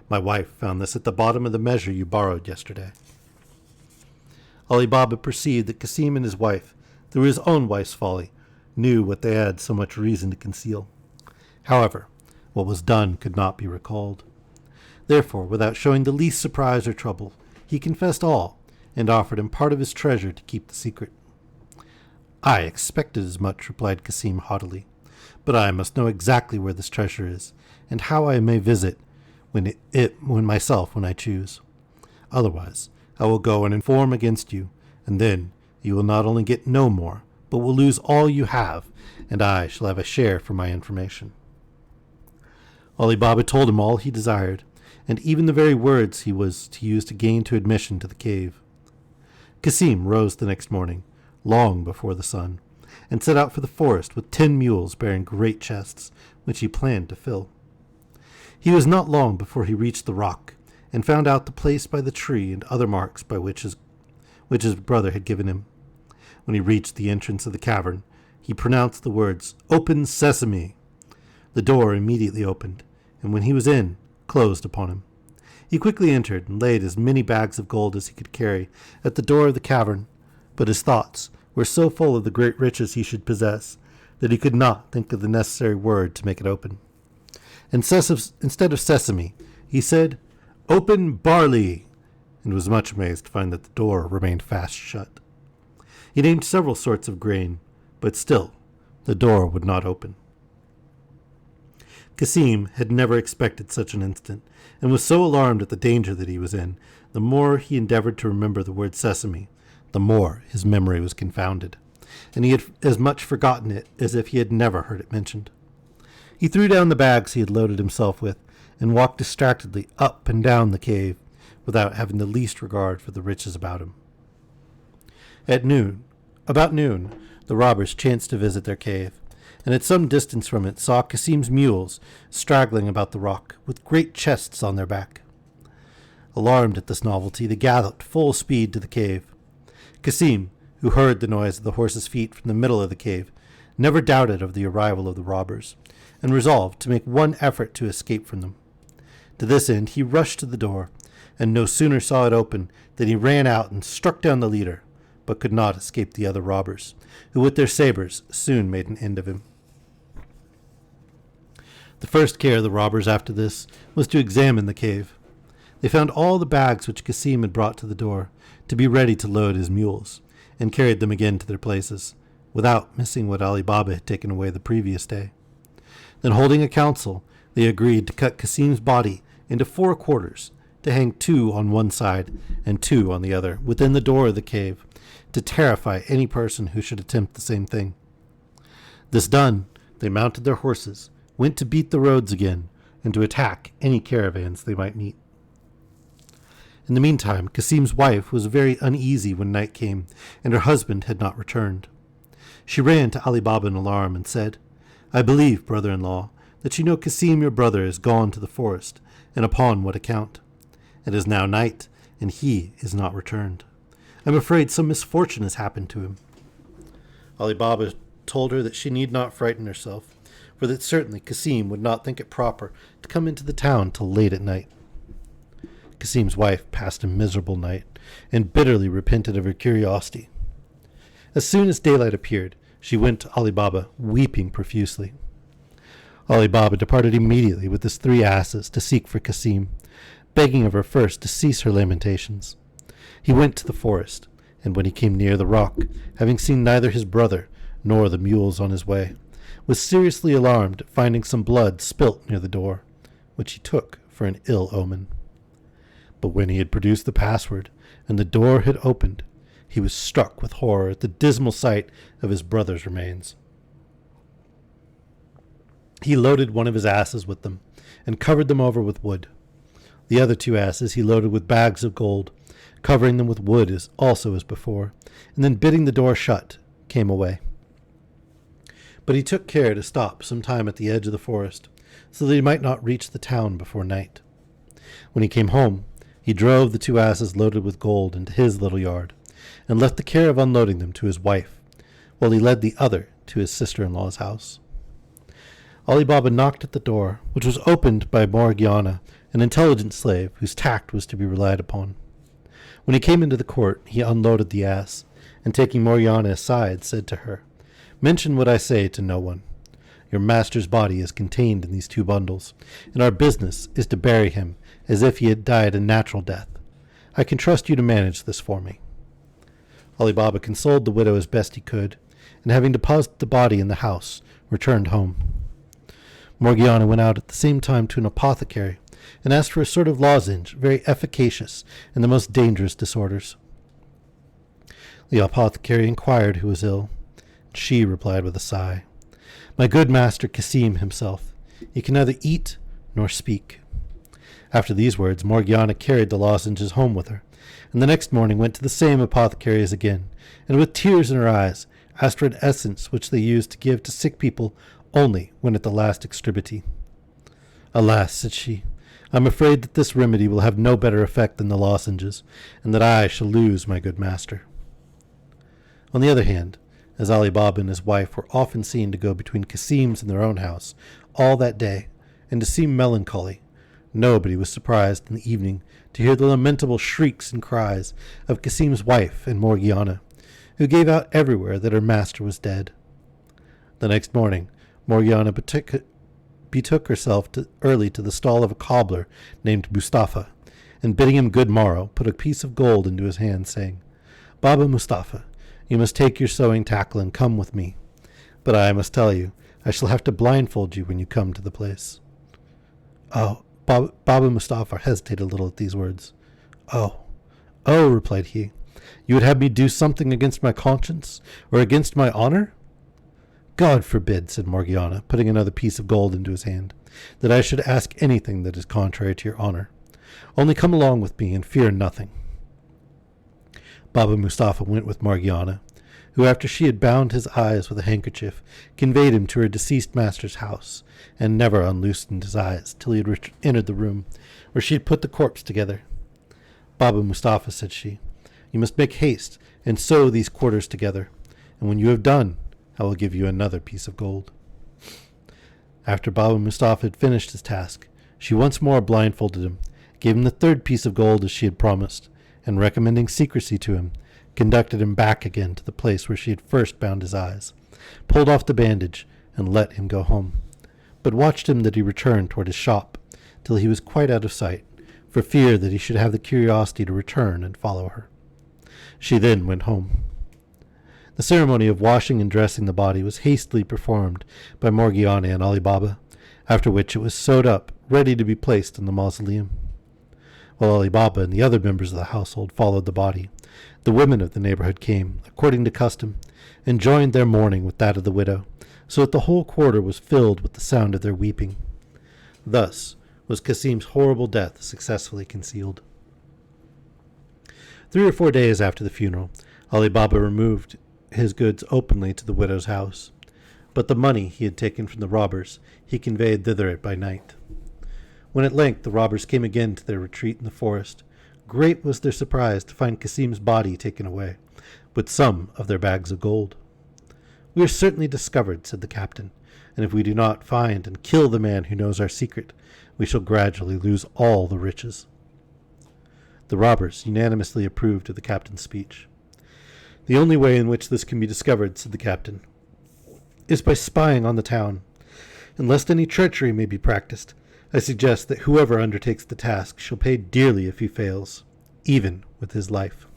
My wife found this at the bottom of the measure you borrowed yesterday." Ali Baba perceived that Kasim and his wife, through his own wife's folly, knew what they had so much reason to conceal. However, what was done could not be recalled. Therefore, without showing the least surprise or trouble, he confessed all, and offered him part of his treasure to keep the secret. "I expected as much," replied Kasim haughtily, "but I must know exactly where this treasure is, and how I may visit when I choose. Otherwise, I will go and inform against you, and then you will not only get no more, but will lose all you have, and I shall have a share for my information." Ali Baba told him all he desired, and even the very words he was to use to gain admission to the cave. Kasim rose the next morning, long before the sun, and set out for the forest with 10 mules bearing great chests, which he planned to fill. He was not long before he reached the rock, and found out the place by the tree and other marks by which his brother had given him. When he reached the entrance of the cavern, he pronounced the words, "Open sesame!" The door immediately opened, and when he was in, closed upon him. He quickly entered and laid as many bags of gold as he could carry at the door of the cavern, but his thoughts were so full of the great riches he should possess that he could not think of the necessary word to make it open. Instead of sesame, he said, "Open barley!" and was much amazed to find that the door remained fast shut. He named several sorts of grain, but still the door would not open. Cassim had never expected such an instant, and was so alarmed at the danger that he was in, the more he endeavored to remember the word sesame, the more his memory was confounded, and he had as much forgotten it as if he had never heard it mentioned. He threw down the bags he had loaded himself with, and walked distractedly up and down the cave, without having the least regard for the riches about him. About noon, the robbers chanced to visit their cave, and at some distance from it saw Cassim's mules straggling about the rock, with great chests on their back. Alarmed at this novelty, they galloped full speed to the cave. Cassim, who heard the noise of the horses' feet from the middle of the cave, never doubted of the arrival of the robbers, and resolved to make one effort to escape from them. To this end he rushed to the door, and no sooner saw it open than he ran out and struck down the leader, but could not escape the other robbers, who with their sabers soon made an end of him. The first care of the robbers after this was to examine the cave. They found all the bags which Cassim had brought to the door to be ready to load his mules, and carried them again to their places, without missing what Ali Baba had taken away the previous day. Then, holding a council, they agreed to cut Cassim's body into 4 quarters, to hang 2 on one side and 2 on the other, within the door of the cave, to terrify any person who should attempt the same thing. This done, they mounted their horses, went to beat the roads again, and to attack any caravans they might meet. In the meantime, Cassim's wife was very uneasy when night came, and her husband had not returned. She ran to Ali Baba in alarm, and said, "I believe, brother-in-law, that you know Cassim your brother is gone to the forest, and upon what account? It is now night, and he is not returned. I am afraid some misfortune has happened to him." Ali Baba told her that she need not frighten herself, for that certainly Cassim would not think it proper to come into the town till late at night. Cassim's wife passed a miserable night, and bitterly repented of her curiosity. As soon as daylight appeared, she went to Ali Baba, weeping profusely. Ali Baba departed immediately with his 3 asses to seek for Cassim, begging of her first to cease her lamentations. He went to the forest, and when he came near the rock, having seen neither his brother nor the mules on his way, was seriously alarmed at finding some blood spilt near the door, which he took for an ill omen. But when he had produced the password, and the door had opened, he was struck with horror at the dismal sight of his brother's remains. He loaded one of his asses with them, and covered them over with wood. The other 2 asses he loaded with bags of gold, covering them with wood also as before, and then bidding the door shut, came away. But he took care to stop some time at the edge of the forest, so that he might not reach the town before night. When he came home, he drove the 2 asses loaded with gold into his little yard, and left the care of unloading them to his wife, while he led the other to his sister-in-law's house. Ali Baba knocked at the door, which was opened by Morgiana, an intelligent slave whose tact was to be relied upon. When he came into the court, he unloaded the ass, and taking Morgiana aside, said to her, "Mention what I say to no one. Your master's body is contained in these 2 bundles, and our business is to bury him as if he had died a natural death. I can trust you to manage this for me." Ali Baba consoled the widow as best he could, and having deposited the body in the house, returned home. Morgiana went out at the same time to an apothecary, and asked for a sort of lozenge very efficacious in the most dangerous disorders. The apothecary inquired who was ill. She replied with a sigh, "My good master Cassim himself. He can neither eat nor speak." After these words, Morgiana carried the lozenges home with her, and the next morning went to the same apothecary's again, and with tears in her eyes asked for an essence which they used to give to sick people only when at the last extremity. "Alas," said she, "I am afraid that this remedy will have no better effect than the lozenges, and that I shall lose my good master." On the other hand, as Ali Baba and his wife were often seen to go between Cassim's and their own house all that day, and to seem melancholy, nobody was surprised in the evening to hear the lamentable shrieks and cries of Cassim's wife and Morgiana, who gave out everywhere that her master was dead. The next morning, Morgiana betook herself early to the stall of a cobbler named Mustafa, and bidding him good morrow, put a piece of gold into his hand, saying, "Baba Mustafa, you must take your sewing tackle and come with me. But I must tell you, I shall have to blindfold you when you come to the place." Oh, Baba Mustafa hesitated a little at these words. Oh, replied he, "you would have me do something against my conscience, or against my honor?" "God forbid," said Morgiana, putting another piece of gold into his hand, "that I should ask anything that is contrary to your honor. Only come along with me and fear nothing." Baba Mustafa went with Morgiana, who, after she had bound his eyes with a handkerchief, conveyed him to her deceased master's house, and never unloosened his eyes till he had entered the room where she had put the corpse together. "Baba Mustafa," said she, "you must make haste and sew these quarters together, and when you have done, I will give you another piece of gold." After Baba Mustafa had finished his task, she once more blindfolded him, gave him the third piece of gold as she had promised, and recommending secrecy to him, conducted him back again to the place where she had first bound his eyes, pulled off the bandage, and let him go home, but watched him that he returned toward his shop, till he was quite out of sight, for fear that he should have the curiosity to return and follow her. She then went home. The ceremony of washing and dressing the body was hastily performed by Morgiana and Ali Baba, after which it was sewed up, ready to be placed in the mausoleum. While Ali Baba and the other members of the household followed the body, the women of the neighborhood came, according to custom, and joined their mourning with that of the widow, so that the whole quarter was filled with the sound of their weeping. Thus was Kasim's horrible death successfully concealed. 3 or 4 days after the funeral, Ali Baba removed his goods openly to the widow's house, but the money he had taken from the robbers he conveyed thither by night. When at length the robbers came again to their retreat in the forest, great was their surprise to find Kasim's body taken away, with some of their bags of gold. "We are certainly discovered," said the captain, "and if we do not find and kill the man who knows our secret, we shall gradually lose all the riches." The robbers unanimously approved of the captain's speech. "The only way in which this can be discovered," said the captain, "is by spying on the town, and lest any treachery may be practiced, I suggest that whoever undertakes the task shall pay dearly if he fails, even with his life."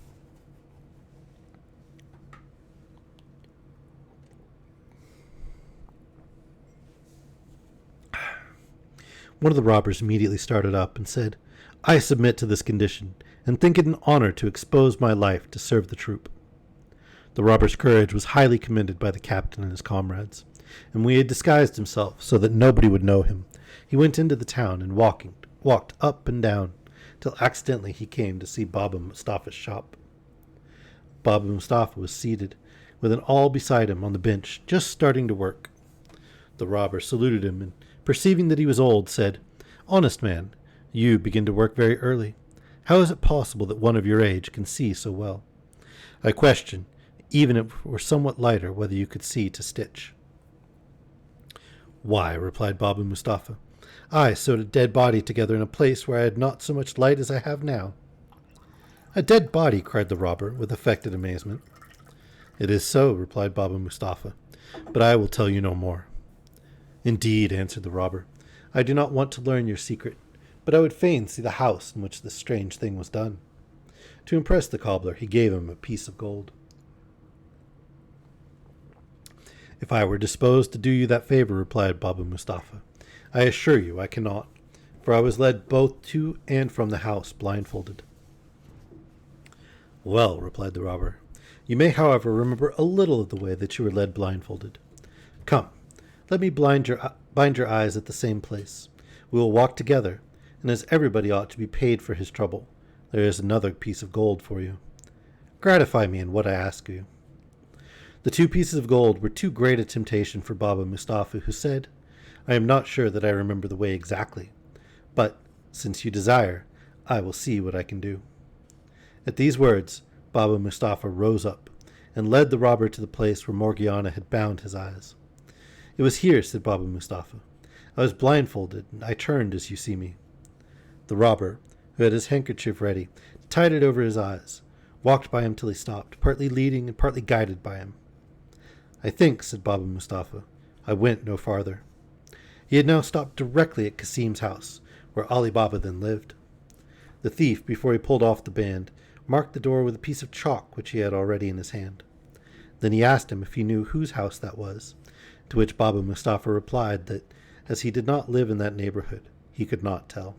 One of the robbers immediately started up and said, "I submit to this condition, and think it an honor to expose my life to serve the troop." The robber's courage was highly commended by the captain and his comrades, and when he had disguised himself so that nobody would know him, he went into the town and walked up and down, till accidentally he came to see Baba Mustafa's shop. Baba Mustafa was seated, with an awl beside him on the bench, just starting to work. The robber saluted him, and perceiving that he was old, said, "Honest man, you begin to work very early. How is it possible that one of your age can see so well? I question, even if it were somewhat lighter, whether you could see to stitch." "Why," replied Baba Mustafa, "I sewed a dead body together in a place where I had not so much light as I have now." "A dead body!" cried the robber, with affected amazement. "It is so," replied Baba Mustafa, "but I will tell you no more." "Indeed," answered the robber, "I do not want to learn your secret, but I would fain see the house in which this strange thing was done." To impress the cobbler, he gave him a piece of gold. "If I were disposed to do you that favor," replied Baba Mustafa, "I assure you I cannot, for I was led both to and from the house blindfolded." "Well," replied the robber, "you may, however, remember a little of the way that you were led blindfolded. Come, let me bind your eyes at the same place. We will walk together, and as everybody ought to be paid for his trouble, there is another piece of gold for you. Gratify me in what I ask you." The 2 pieces of gold were too great a temptation for Baba Mustafa, who said, "I am not sure that I remember the way exactly, but, since you desire, I will see what I can do." At these words, Baba Mustafa rose up, and led the robber to the place where Morgiana had bound his eyes. "It was here," said Baba Mustafa. "I was blindfolded, and I turned as you see me." The robber, who had his handkerchief ready, tied it over his eyes, walked by him till he stopped, partly leading and partly guided by him. "I think," said Baba Mustafa, "I went no farther." He had now stopped directly at Kasim's house, where Ali Baba then lived. The thief, before he pulled off the band, marked the door with a piece of chalk which he had already in his hand. Then he asked him if he knew whose house that was, to which Baba Mustafa replied that, as he did not live in that neighborhood, he could not tell.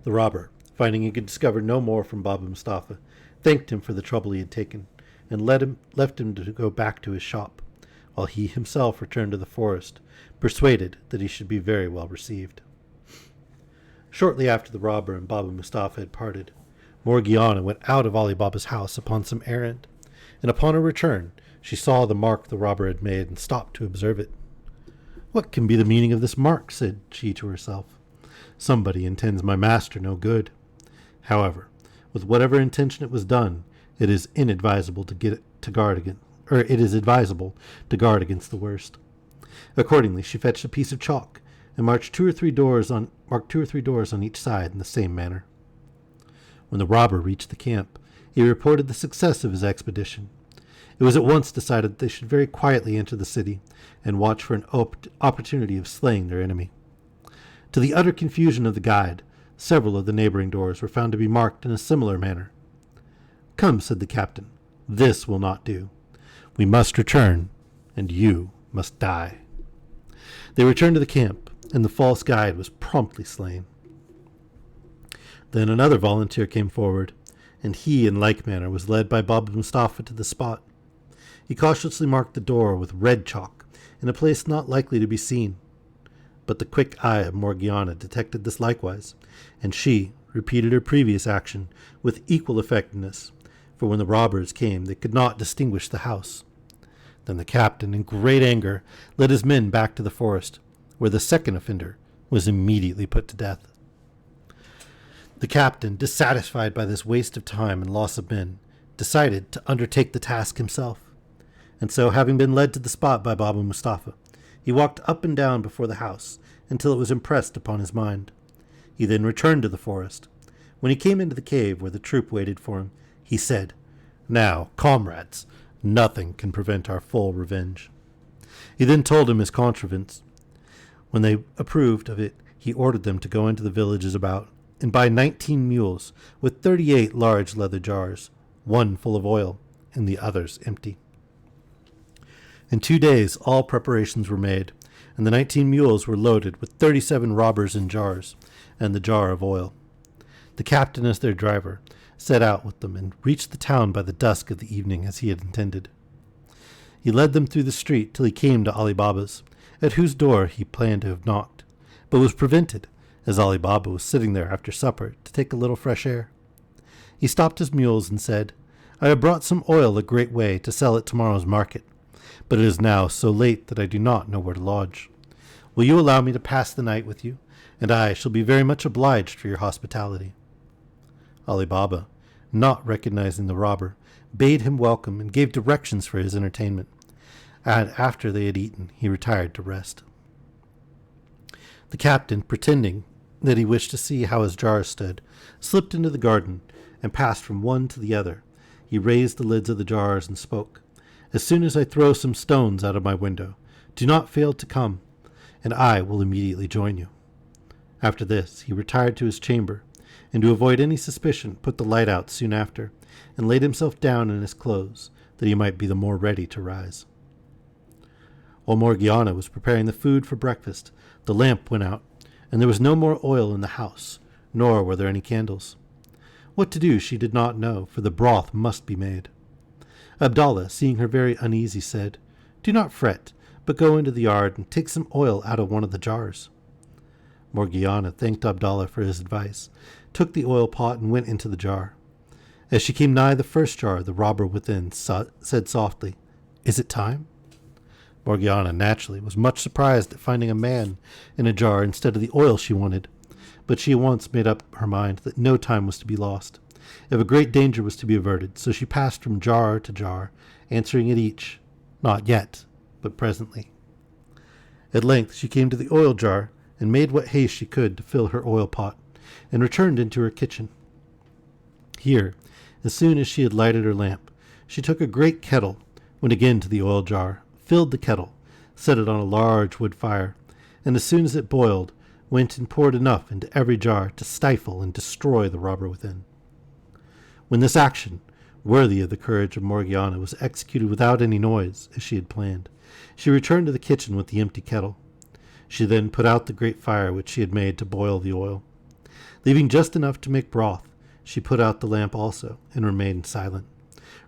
The robber, finding he could discover no more from Baba Mustafa, thanked him for the trouble he had taken, and left him to go back to his shop, while he himself returned to the forest, persuaded that he should be very well received. Shortly after the robber and Baba Mustafa had parted, Morgiana went out of Ali Baba's house upon some errand, and upon her return she saw the mark the robber had made and stopped to observe it. "What can be the meaning of this mark?" said she to herself. "Somebody intends my master no good. However, with whatever intention it was done, it is inadvisable to guard against the worst." Accordingly, she fetched a piece of chalk and marked 2 or 3 doors on each side in the same manner. When the robber reached the camp, he reported the success of his expedition. It was at once decided that they should very quietly enter the city and watch for an opportunity of slaying their enemy. To the utter confusion of the guide, several of the neighboring doors were found to be marked in a similar manner. "Come," said the captain, "this will not do. We must return, and you must die." They returned to the camp, and the false guide was promptly slain. Then another volunteer came forward, and he, in like manner, was led by Baba Mustafa to the spot. He cautiously marked the door with red chalk in a place not likely to be seen. But the quick eye of Morgiana detected this likewise, and she repeated her previous action with equal effectiveness, for when the robbers came they could not distinguish the house. Then the captain, in great anger, led his men back to the forest, where the second offender was immediately put to death. The captain, dissatisfied by this waste of time and loss of men, decided to undertake the task himself. And so, having been led to the spot by Baba Mustafa, he walked up and down before the house until it was impressed upon his mind. He then returned to the forest. When he came into the cave where the troop waited for him, he said, "Now, comrades, nothing can prevent our full revenge." He then told him his contrivance. When they approved of it, he ordered them to go into the villages about and buy 19 mules with 38 large leather jars, one full of oil and the others empty. In 2 days all preparations were made, and the 19 mules were loaded with 37 robbers in jars and the jar of oil. The captain, as their driver, set out with them and reached the town by the dusk of the evening as he had intended. He led them through the street till he came to Ali Baba's, at whose door he planned to have knocked, but was prevented, as Ali Baba was sitting there after supper to take a little fresh air. He stopped his mules and said, "I have brought some oil a great way to sell at tomorrow's market, but it is now so late that I do not know where to lodge. Will you allow me to pass the night with you, and I shall be very much obliged for your hospitality." Ali Baba, not recognizing the robber, bade him welcome and gave directions for his entertainment, and after they had eaten he retired to rest. The captain, pretending that he wished to see how his jars stood, slipped into the garden and passed from one to the other. He raised the lids of the jars and spoke, "As soon as I throw some stones out of my window, do not fail to come, and I will immediately join you." After this he retired to his chamber, and to avoid any suspicion put the light out soon after, and laid himself down in his clothes, that he might be the more ready to rise. While Morgiana was preparing the food for breakfast, the lamp went out, and there was no more oil in the house, nor were there any candles. What to do she did not know, for the broth must be made. Abdallah, seeing her very uneasy, said, "Do not fret, but go into the yard and take some oil out of one of the jars." Morgiana thanked Abdallah for his advice, took the oil pot and went into the jar. As she came nigh the first jar, the robber within said softly, "Is it time?" Morgiana naturally was much surprised at finding a man in a jar instead of the oil she wanted, but she at once made up her mind that no time was to be lost, if a great danger was to be averted, so she passed from jar to jar, answering at each, "Not yet, but presently." At length she came to the oil jar, and made what haste she could to fill her oil pot, and returned into her kitchen. Here, as soon as she had lighted her lamp, she took a great kettle, went again to the oil jar, filled the kettle, set it on a large wood fire, and as soon as it boiled, went and poured enough into every jar to stifle and destroy the robber within. When this action, worthy of the courage of Morgiana, was executed without any noise, as she had planned, she returned to the kitchen with the empty kettle. She then put out the great fire which she had made to boil the oil. Leaving just enough to make broth, she put out the lamp also, and remained silent,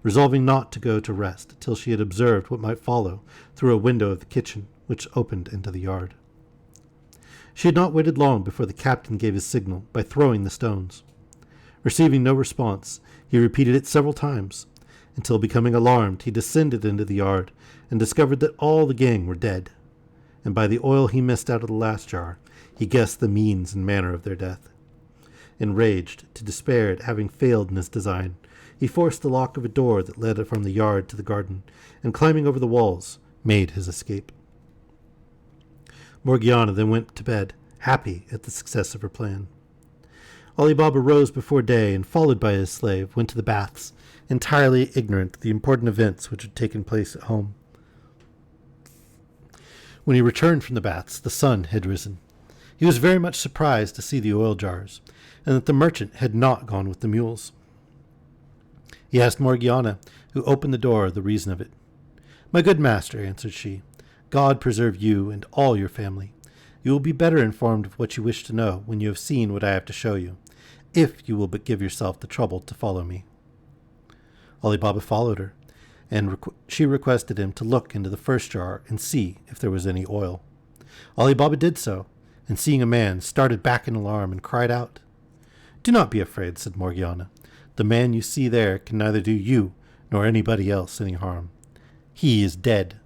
resolving not to go to rest till she had observed what might follow through a window of the kitchen, which opened into the yard. She had not waited long before the captain gave his signal by throwing the stones. Receiving no response, he repeated it several times, until, becoming alarmed, he descended into the yard and discovered that all the gang were dead, and by the oil he missed out of the last jar, he guessed the means and manner of their death. Enraged to despair at having failed in his design, he forced the lock of a door that led from the yard to the garden, and climbing over the walls, made his escape. Morgiana then went to bed, happy at the success of her plan. Ali Baba rose before day and, followed by his slave, went to the baths, entirely ignorant of the important events which had taken place at home. When he returned from the baths, the sun had risen. He was very much surprised to see the oil jars, and that the merchant had not gone with the mules. He asked Morgiana, who opened the door, the reason of it. "My good master," answered she, "God preserve you and all your family. You will be better informed of what you wish to know when you have seen what I have to show you, if you will but give yourself the trouble to follow me." Ali Baba followed her, and she requested him to look into the first jar and see if there was any oil. Ali Baba did so, and seeing a man, started back in alarm and cried out. "Do not be afraid," said Morgiana. "The man you see there can neither do you nor anybody else any harm. He is dead."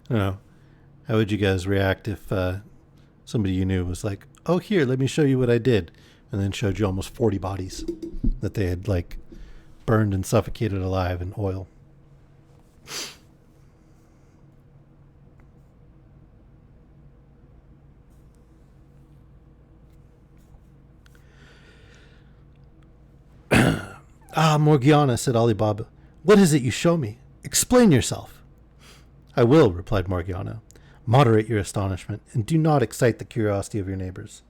I don't know. How would you guys react if somebody you knew was like, "Oh, here, let me show you what I did," and then showed you almost 40 bodies that they had, like, burned and suffocated alive in oil? "Ah, Morgiana," said Ali Baba, "what is it you show me? Explain yourself." "I will," replied Morgiana. "Moderate your astonishment, and do not excite the curiosity of your neighbors.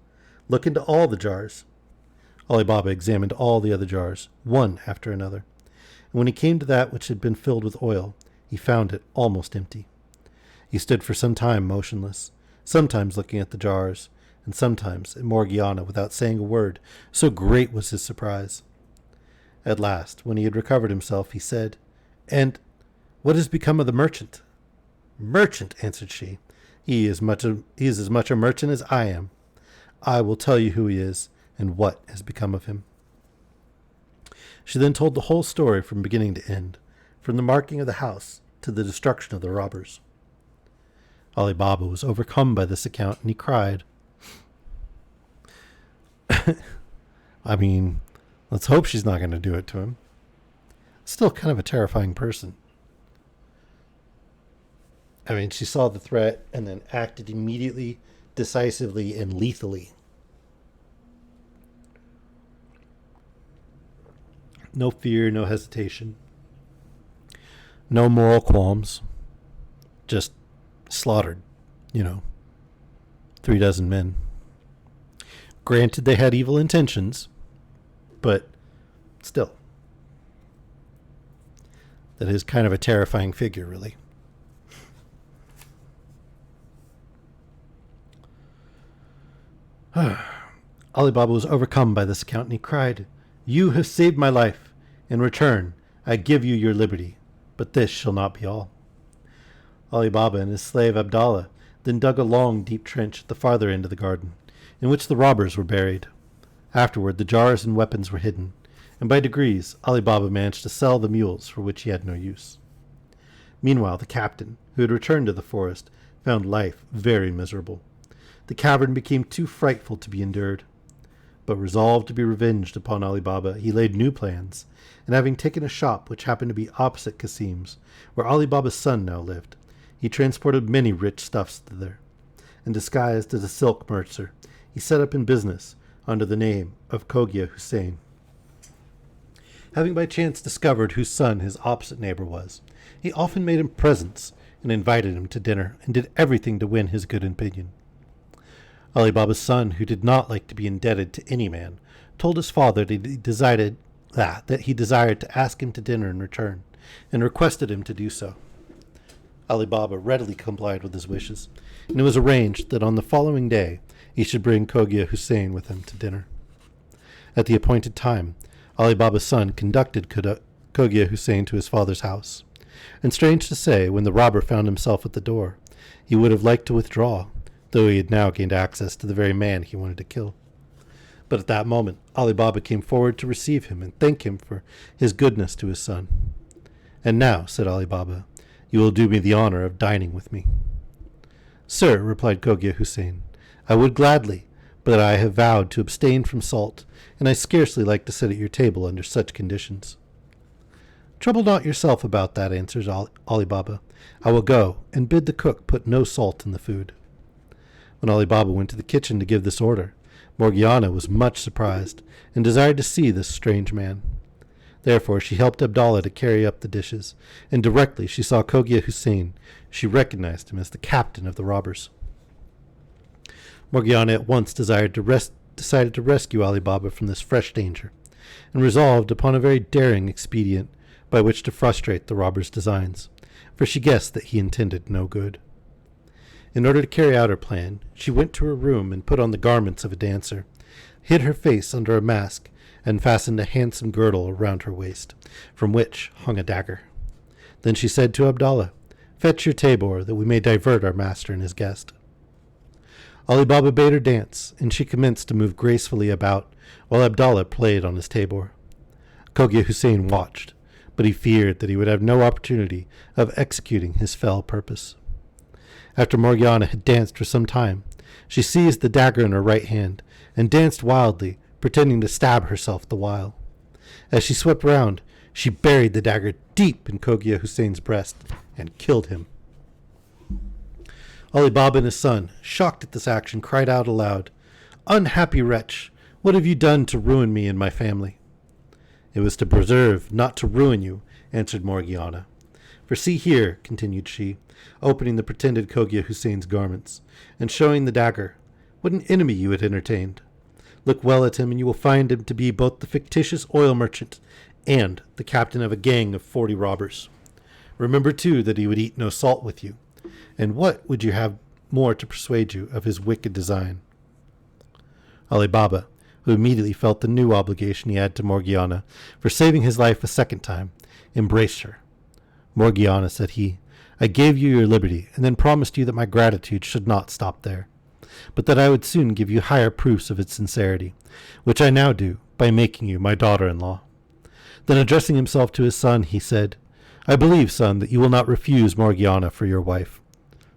Look into all the jars." Ali Baba examined all the other jars, one after another, and when he came to that which had been filled with oil, he found it almost empty. He stood for some time motionless, sometimes looking at the jars, and sometimes at Morgiana without saying a word, so great was his surprise. At last, when he had recovered himself, he said, "And what has become of the merchant?" "Merchant," answered she. He is as much a merchant as I am. I will tell you who he is, and what has become of him." She then told the whole story from beginning to end, from the marking of the house to the destruction of the robbers. Ali Baba was overcome by this account, and he cried. I mean, let's hope she's not going to do it to him. Still kind of a terrifying person. I mean, she saw the threat and then acted immediately, decisively, and lethally. No fear, no hesitation. No moral qualms. Just slaughtered, 36 men. Granted, they had evil intentions, but still. That is kind of a terrifying figure, really. Ali Baba was overcome by this account, and he cried, "You have saved my life. In return, I give you your liberty, but this shall not be all." Ali Baba and his slave Abdallah then dug a long, deep trench at the farther end of the garden, in which the robbers were buried. Afterward, the jars and weapons were hidden, and by degrees Ali Baba managed to sell the mules for which he had no use. Meanwhile, the captain, who had returned to the forest, found life very miserable. The cavern became too frightful to be endured. But resolved to be revenged upon Ali Baba, he laid new plans, and having taken a shop which happened to be opposite Kasim's, where Ali Baba's son now lived, he transported many rich stuffs thither, and disguised as a silk mercer, he set up in business under the name of Cogia Hussein. Having by chance discovered whose son his opposite neighbor was, he often made him presents and invited him to dinner, and did everything to win his good opinion. Ali Baba's son, who did not like to be indebted to any man, told his father that he desired to ask him to dinner in return, and requested him to do so. Ali Baba readily complied with his wishes, and it was arranged that on the following day he should bring Cogia Hussein with him to dinner. At the appointed time, Ali Baba's son conducted Cogia Hussein to his father's house, and strange to say, when the robber found himself at the door, he would have liked to withdraw, though he had now gained access to the very man he wanted to kill. But at that moment, Ali Baba came forward to receive him and thank him for his goodness to his son. "And now," said Ali Baba, "you will do me the honor of dining with me." "Sir," replied Cogia Hussein, "I would gladly, but I have vowed to abstain from salt, and I scarcely like to sit at your table under such conditions." "Trouble not yourself about that," answers Ali Baba. "I will go and bid the cook put no salt in the food." When Ali Baba went to the kitchen to give this order, Morgiana was much surprised and desired to see this strange man. Therefore she helped Abdallah to carry up the dishes, and directly she saw Cogia Hussein, she recognized him as the captain of the robbers. Morgiana at once decided to rescue Ali Baba from this fresh danger, and resolved upon a very daring expedient by which to frustrate the robber's designs, for she guessed that he intended no good. In order to carry out her plan, she went to her room and put on the garments of a dancer, hid her face under a mask, and fastened a handsome girdle around her waist, from which hung a dagger. Then she said to Abdallah, "Fetch your tabor, that we may divert our master and his guest." Ali Baba bade her dance, and she commenced to move gracefully about, while Abdallah played on his tabor. Cogia Hussein watched, but he feared that he would have no opportunity of executing his fell purpose. After Morgiana had danced for some time, she seized the dagger in her right hand and danced wildly, pretending to stab herself the while. As she swept round, she buried the dagger deep in Cogia Hussein's breast and killed him. Ali Baba and his son, shocked at this action, cried out aloud, "Unhappy wretch, what have you done to ruin me and my family?" "It was to preserve, not to ruin you," answered Morgiana. "For see here," continued she, opening the pretended Cogia Hussein's garments, and showing the dagger, "what an enemy you had entertained. Look well at him, and you will find him to be both the fictitious oil merchant and the captain of a gang of 40 robbers. Remember, too, that he would eat no salt with you. And what would you have more to persuade you of his wicked design?" Ali Baba, who immediately felt the new obligation he had to Morgiana for saving his life a second time, embraced her. "Morgiana," said he, "I gave you your liberty, and then promised you that my gratitude should not stop there, but that I would soon give you higher proofs of its sincerity, which I now do by making you my daughter-in-law." Then addressing himself to his son, he said, "I believe, son, that you will not refuse Morgiana for your wife."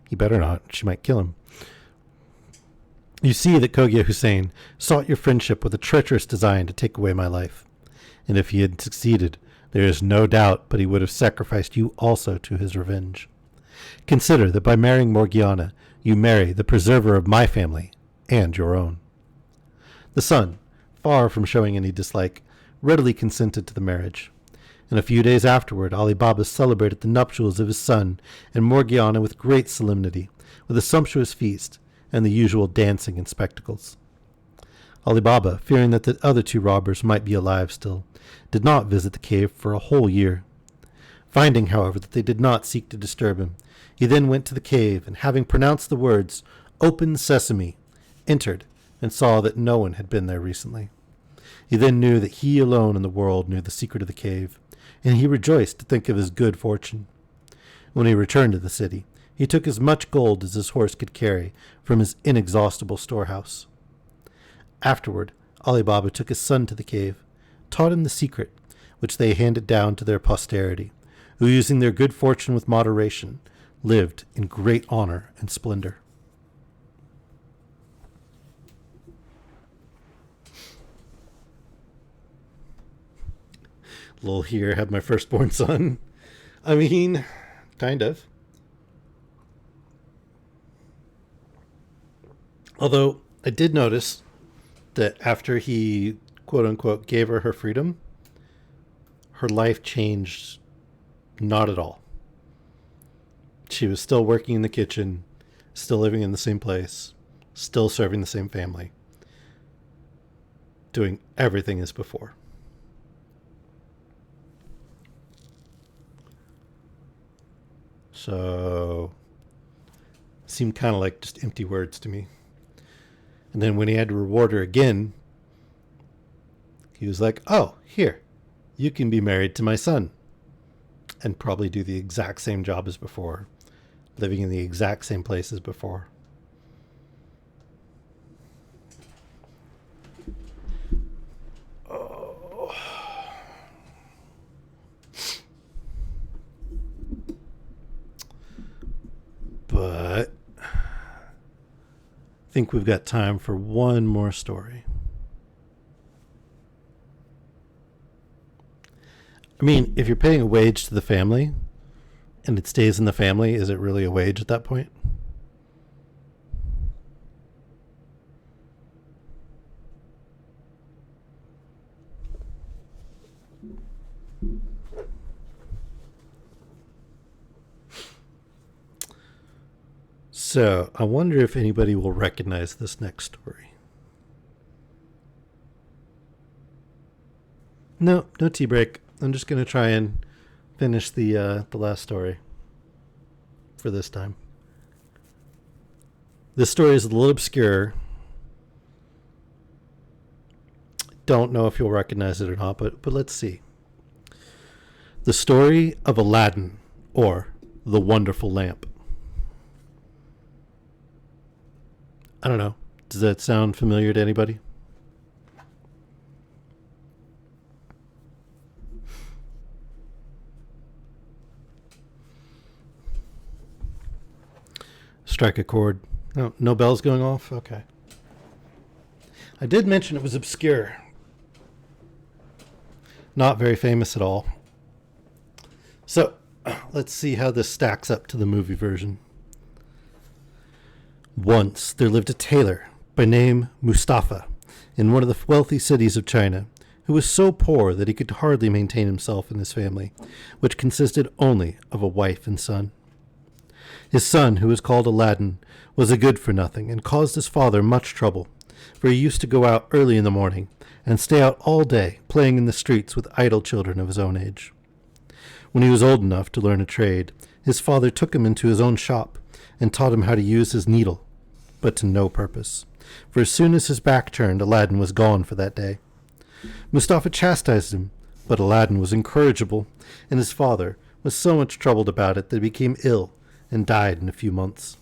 "He better not, she might kill him." "You see that Cogia Hussein sought your friendship with a treacherous design to take away my life, and if he had succeeded, there is no doubt but he would have sacrificed you also to his revenge. Consider that by marrying Morgiana, you marry the preserver of my family and your own." The son, far from showing any dislike, readily consented to the marriage, and a few days afterward Ali Baba celebrated the nuptials of his son and Morgiana with great solemnity, with a sumptuous feast and the usual dancing and spectacles. Ali Baba, fearing that the other 2 robbers might be alive still, did not visit the cave for a whole year. Finding, however, that they did not seek to disturb him, he then went to the cave, and having pronounced the words, "Open Sesame," entered, and saw that no one had been there recently. He then knew that he alone in the world knew the secret of the cave, and he rejoiced to think of his good fortune. When he returned to the city, he took as much gold as his horse could carry from his inexhaustible storehouse. Afterward, Ali Baba took his son to the cave, taught him the secret, which they handed down to their posterity, who, using their good fortune with moderation, lived in great honor and splendor. Lol, here, have my firstborn son. I mean, kind of. Although, I did notice that after he, quote-unquote, gave her freedom, her life changed not at all. She was still working in the kitchen, still living in the same place, still serving the same family, doing everything as before. So, seemed kind of like just empty words to me. And then when he had to reward her again, he was like, oh, here, you can be married to my son. And probably do the exact same job as before, living in the exact same place as before. Oh. But I think we've got time for one more story. I mean, if you're paying a wage to the family and it stays in the family, is it really a wage at that point? So, I wonder if anybody will recognize this next story. No tea break. I'm just going to try and finish the last story for this time. This story is a little obscure. Don't know if you'll recognize it or not, but let's see. The story of Aladdin, or the Wonderful Lamp. I don't know. Does that sound familiar to anybody? Strike a chord. No bells going off? Okay. I did mention it was obscure. Not very famous at all. So, let's see how this stacks up to the movie version. Once there lived a tailor by name Mustafa in one of the wealthy cities of China, who was so poor that he could hardly maintain himself and his family, which consisted only of a wife and son. His son, who was called Aladdin, was a good-for-nothing and caused his father much trouble, for he used to go out early in the morning and stay out all day playing in the streets with idle children of his own age. When he was old enough to learn a trade, his father took him into his own shop and taught him how to use his needle, but to no purpose, for as soon as his back turned, Aladdin was gone for that day. Mustafa chastised him, but Aladdin was incorrigible, and his father was so much troubled about it that he became ill and died in a few months.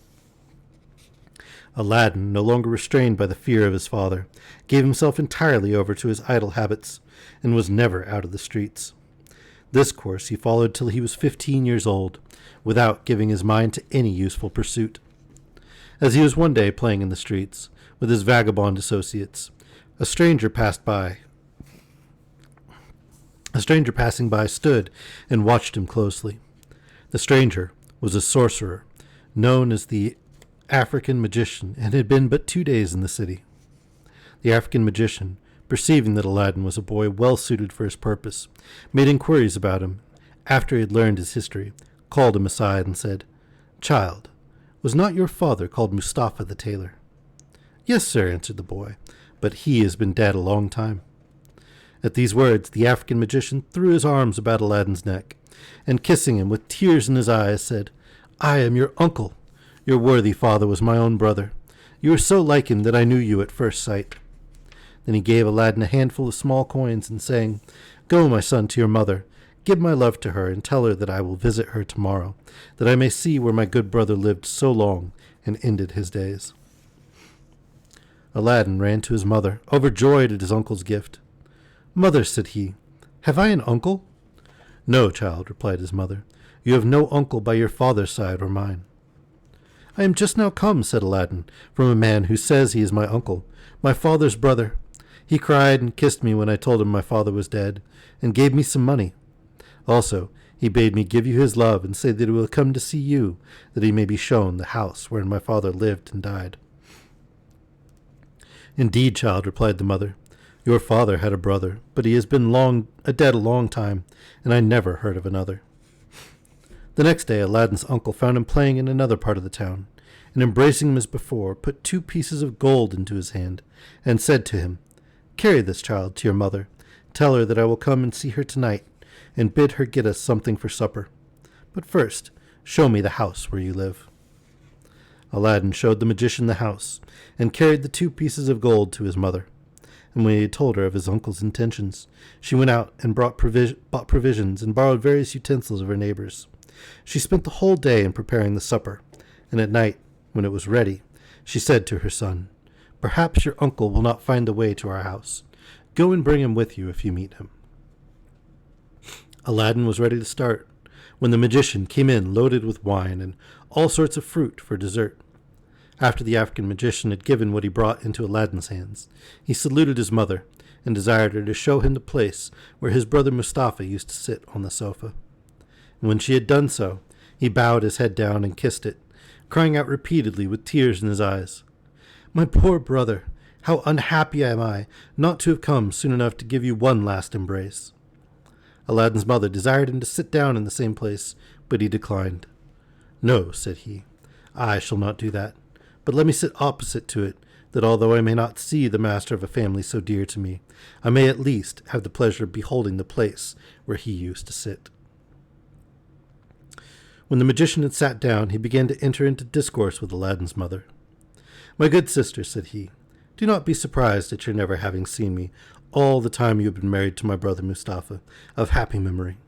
Aladdin, no longer restrained by the fear of his father, gave himself entirely over to his idle habits, and was never out of the streets. This course he followed till he was 15 years old, without giving his mind to any useful pursuit. As he was one day playing in the streets, with his vagabond associates, a stranger passing by stood and watched him closely. The stranger was a sorcerer, known as the African magician, and had been but 2 days in the city. The African magician, perceiving that Aladdin was a boy well suited for his purpose, made inquiries about him. After he had learned his history, called him aside and said, "Child, was not your father called Mustafa the tailor?" "Yes, sir," answered the boy, "but he has been dead a long time." At these words, the African magician threw his arms about Aladdin's neck, and kissing him with tears in his eyes, said, "I am your uncle. Your worthy father was my own brother. You are so like him that I knew you at first sight." Then he gave Aladdin a handful of small coins, and saying, "Go, my son, to your mother. Give my love to her, and tell her that I will visit her tomorrow, that I may see where my good brother lived so long and ended his days." Aladdin ran to his mother, overjoyed at his uncle's gift. "Mother," said he, "have I an uncle?" "No, child," replied his mother. "You have no uncle by your father's side or mine." "I am just now come," said Aladdin, "from a man who says he is my uncle, my father's brother. He cried and kissed me when I told him my father was dead, and gave me some money. Also, he bade me give you his love and say that he will come to see you, that he may be shown the house wherein my father lived and died." "Indeed, child," replied the mother, "your father had a brother, but he has been dead a long time, and I never heard of another." The next day Aladdin's uncle found him playing in another part of the town. and embracing him as before, put 2 pieces of gold into his hand, and said to him, "Carry this child to your mother. Tell her that I will come and see her tonight, and bid her get us something for supper. But first, show me the house where you live." Aladdin showed the magician the house, and carried the 2 pieces of gold to his mother. And when he had told her of his uncle's intentions, she went out and bought provisions and borrowed various utensils of her neighbors. She spent the whole day in preparing the supper, and at night, when it was ready, she said to her son, "Perhaps your uncle will not find the way to our house. Go and bring him with you if you meet him." Aladdin was ready to start, when the magician came in loaded with wine and all sorts of fruit for dessert. After the African magician had given what he brought into Aladdin's hands, he saluted his mother and desired her to show him the place where his brother Mustafa used to sit on the sofa. And when she had done so, he bowed his head down and kissed it, crying out repeatedly with tears in his eyes, "My poor brother, how unhappy am I not to have come soon enough to give you one last embrace." Aladdin's mother desired him to sit down in the same place, but he declined. "No," said he, "I shall not do that. But let me sit opposite to it, that although I may not see the master of a family so dear to me, I may at least have the pleasure of beholding the place where he used to sit." When the magician had sat down, he began to enter into discourse with Aladdin's mother. "My good sister," said he, "do not be surprised at your never having seen me all the time you have been married to my brother Mustafa, of happy memory.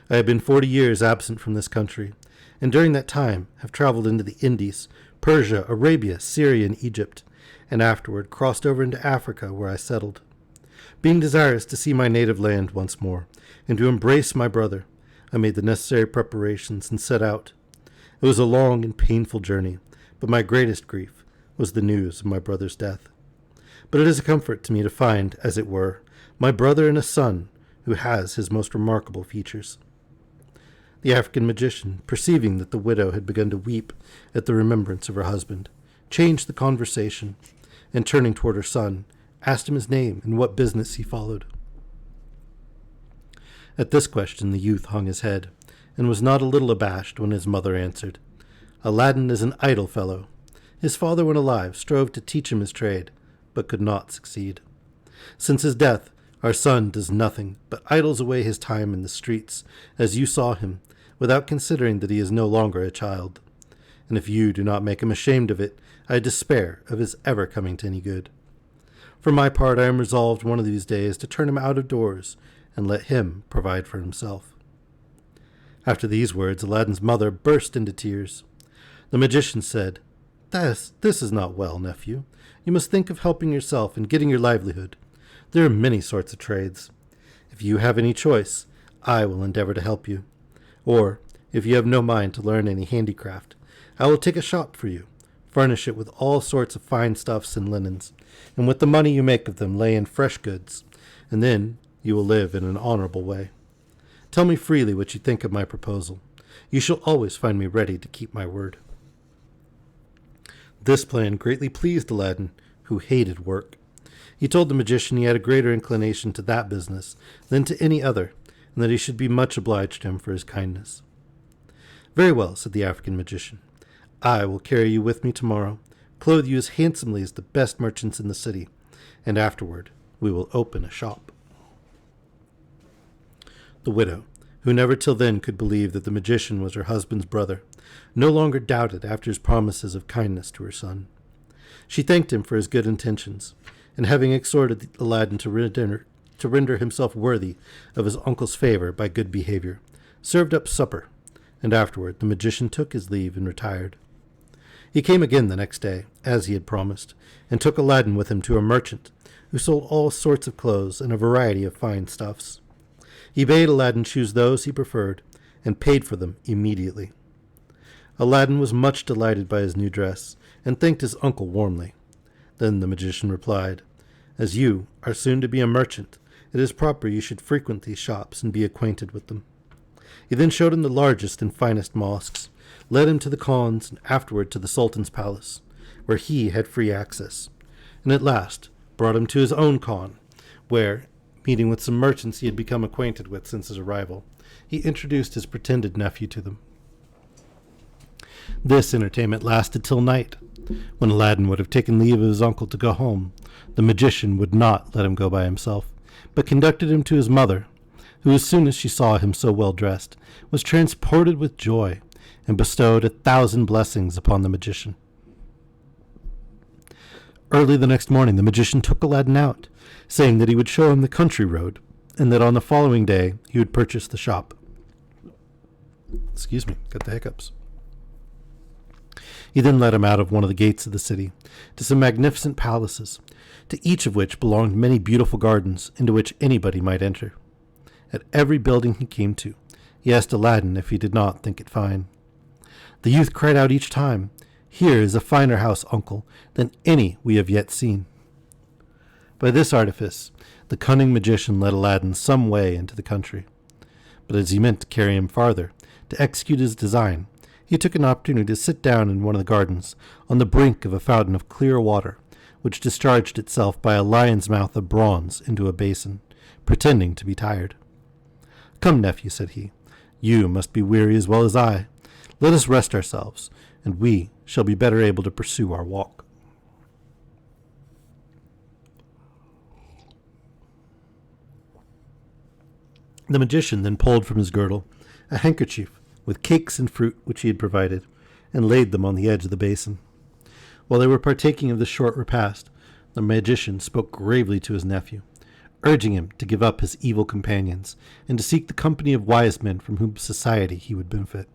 I have been 40 years absent from this country, and during that time have traveled into the Indies, Persia, Arabia, Syria, and Egypt, and afterward crossed over into Africa, where I settled. Being desirous to see my native land once more, and to embrace my brother, I made the necessary preparations and set out. It was a long and painful journey, but my greatest grief was the news of my brother's death. But it is a comfort to me to find, as it were, my brother and a son who has his most remarkable features." The African magician, perceiving that the widow had begun to weep at the remembrance of her husband, changed the conversation, and turning toward her son, asked him his name and what business he followed. At this question the youth hung his head, and was not a little abashed when his mother answered, "Aladdin is an idle fellow. His father, when alive, strove to teach him his trade, but could not succeed. Since his death, our son does nothing but idles away his time in the streets, as you saw him, without considering that he is no longer a child. And if you do not make him ashamed of it, I despair of his ever coming to any good. For my part, I am resolved one of these days to turn him out of doors, and let him provide for himself." After these words, Aladdin's mother burst into tears. The magician said, This is not well, nephew. You must think of helping yourself and getting your livelihood. There are many sorts of trades. If you have any choice, I will endeavor to help you. Or, if you have no mind to learn any handicraft, I will take a shop for you, furnish it with all sorts of fine stuffs and linens, and with the money you make of them lay in fresh goods, and then you will live in an honorable way. Tell me freely what you think of my proposal. You shall always find me ready to keep my word." This plan greatly pleased Aladdin, who hated work. He told the magician he had a greater inclination to that business than to any other, and that he should be much obliged to him for his kindness. "Very well," said the African magician. "I will carry you with me tomorrow, clothe you as handsomely as the best merchants in the city, and afterward we will open a shop." The widow, who never till then could believe that the magician was her husband's brother, no longer doubted after his promises of kindness to her son. She thanked him for his good intentions, and having exhorted Aladdin to render himself worthy of his uncle's favor by good behavior, served up supper, and afterward the magician took his leave and retired. He came again the next day, as he had promised, and took Aladdin with him to a merchant, who sold all sorts of clothes and a variety of fine stuffs. He bade Aladdin choose those he preferred, and paid for them immediately. Aladdin was much delighted by his new dress, and thanked his uncle warmly. Then the magician replied, "As you are soon to be a merchant, it is proper you should frequent these shops and be acquainted with them." He then showed him the largest and finest mosques, led him to the khans, and afterward to the sultan's palace, where he had free access, and at last brought him to his own khan, where, meeting with some merchants he had become acquainted with since his arrival, he introduced his pretended nephew to them. This entertainment lasted till night. When Aladdin would have taken leave of his uncle to go home, the magician would not let him go by himself, but conducted him to his mother, who, as soon as she saw him so well dressed, was transported with joy, and bestowed 1,000 blessings upon the magician. Early the next morning the magician took Aladdin out, saying that he would show him the country road, and that on the following day he would purchase the shop. Excuse me, got the hiccups. He then led him out of one of the gates of the city to some magnificent palaces, to each of which belonged many beautiful gardens into which anybody might enter. At every building he came to, he asked Aladdin if he did not think it fine. The youth cried out each time, "Here is a finer house, uncle, than any we have yet seen." By this artifice, the cunning magician led Aladdin some way into the country. But as he meant to carry him farther, to execute his design, he took an opportunity to sit down in one of the gardens, on the brink of a fountain of clear water, which discharged itself by a lion's mouth of bronze into a basin, pretending to be tired. "Come, nephew," said he, "you must be weary as well as I. Let us rest ourselves, and we shall be better able to pursue our walk." The magician then pulled from his girdle a handkerchief with cakes and fruit which he had provided, and laid them on the edge of the basin. While they were partaking of this short repast, the magician spoke gravely to his nephew, urging him to give up his evil companions, and to seek the company of wise men from whose society he would benefit.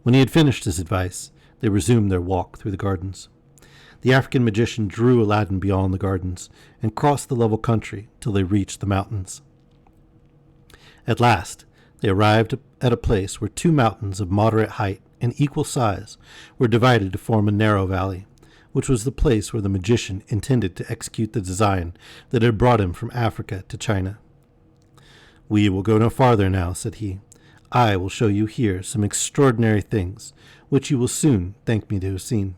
When he had finished his advice, they resumed their walk through the gardens. The African magician drew Aladdin beyond the gardens, and crossed the level country till they reached the mountains. At last, they arrived at a place where 2 mountains of moderate height and equal size were divided to form a narrow valley, which was the place where the magician intended to execute the design that had brought him from Africa to China. "We will go no farther now," said he. "I will show you here some extraordinary things, which you will soon thank me to have seen.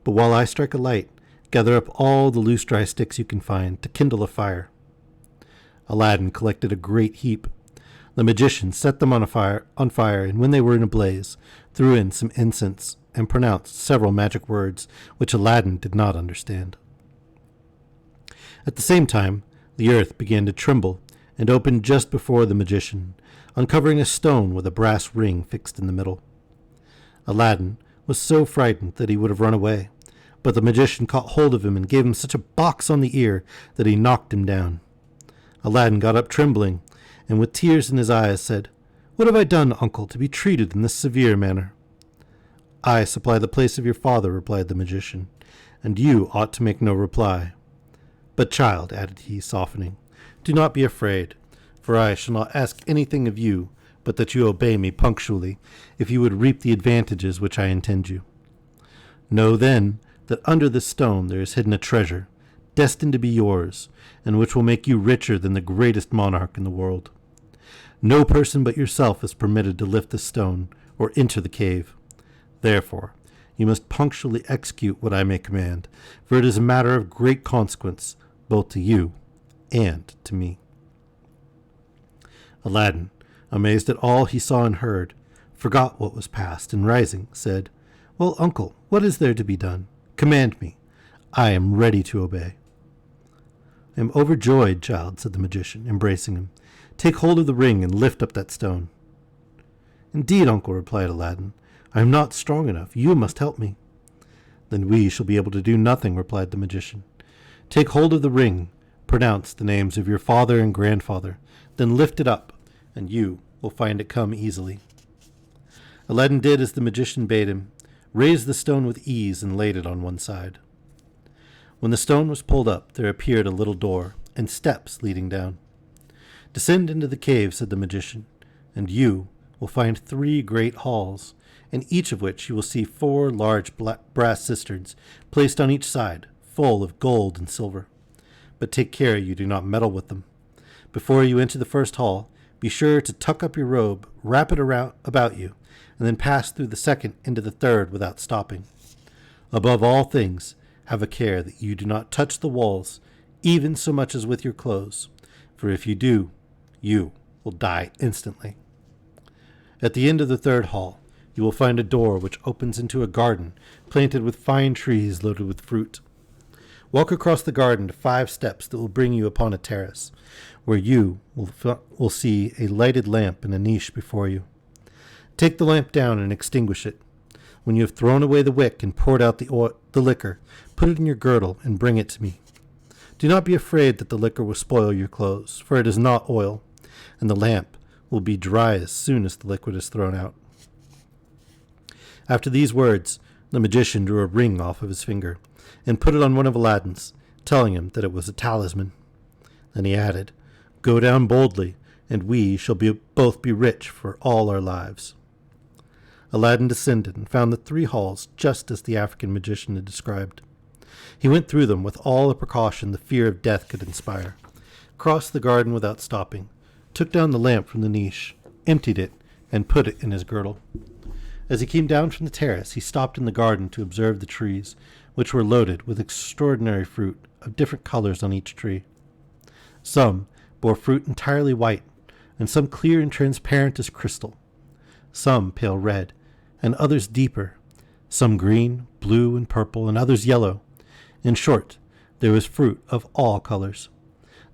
But while I strike a light, gather up all the loose dry sticks you can find to kindle a fire." Aladdin collected a great heap. The magician set them on fire, and when they were in a blaze, threw in some incense and pronounced several magic words which Aladdin did not understand. At the same time, the earth began to tremble and opened just before the magician, uncovering a stone with a brass ring fixed in the middle. Aladdin was so frightened that he would have run away, but the magician caught hold of him and gave him such a box on the ear that he knocked him down. Aladdin got up trembling, and with tears in his eyes said, "What have I done, uncle, to be treated in this severe manner?" "I supply the place of your father," replied the magician, "and you ought to make no reply. But, child," added he, softening, "do not be afraid, for I shall not ask anything of you but that you obey me punctually, if you would reap the advantages which I intend you. Know, then, that under this stone there is hidden a treasure, destined to be yours, and which will make you richer than the greatest monarch in the world. No person but yourself is permitted to lift this stone or enter the cave. Therefore, you must punctually execute what I may command, for it is a matter of great consequence both to you and to me." Aladdin, amazed at all he saw and heard, forgot what was past, and rising, said, "Well, uncle, what is there to be done? Command me. I am ready to obey." "I am overjoyed, child," said the magician, embracing him. "Take hold of the ring and lift up that stone." "Indeed, uncle," replied Aladdin, "I am not strong enough. You must help me." "Then we shall be able to do nothing," replied the magician. "Take hold of the ring, pronounce the names of your father and grandfather, then lift it up, and you will find it come easily." Aladdin did as the magician bade him, raised the stone with ease, and laid it on one side. When the stone was pulled up, there appeared a little door and steps leading down. "Descend into the cave," said the magician, "and you will find 3 great halls, in each of which you will see 4 large brass cisterns placed on each side, full of gold and silver. But take care you do not meddle with them. Before you enter the first hall, be sure to tuck up your robe, wrap it around about you, and then pass through the second into the third without stopping. Above all things, have a care that you do not touch the walls, even so much as with your clothes, for if you do, you will die instantly. At the end of the third hall, You will find a door which opens into a garden planted with fine trees loaded with fruit. Walk across the garden to 5 steps that will bring you upon a terrace, where you will see a lighted lamp in a niche before you. Take the lamp down and extinguish it. When you have thrown away the wick and poured out the liquor, put it in your girdle and bring it to me. Do not be afraid that the liquor will spoil your clothes, for it is not oil, and the lamp will be dry as soon as the liquid is thrown out." After these words, the magician drew a ring off of his finger and put it on one of Aladdin's, telling him that it was a talisman. Then he added, "Go down boldly, and we shall both be rich for all our lives." Aladdin descended and found the 3 halls just as the African magician had described. He went through them with all the precaution the fear of death could inspire, crossed the garden without stopping, took down the lamp from the niche, emptied it, and put it in his girdle. As he came down from the terrace, he stopped in the garden to observe the trees, which were loaded with extraordinary fruit of different colors on each tree. Some bore fruit entirely white, and some clear and transparent as crystal, some pale red, and others deeper, some green, blue, and purple, and others yellow. In short, there was fruit of all colors.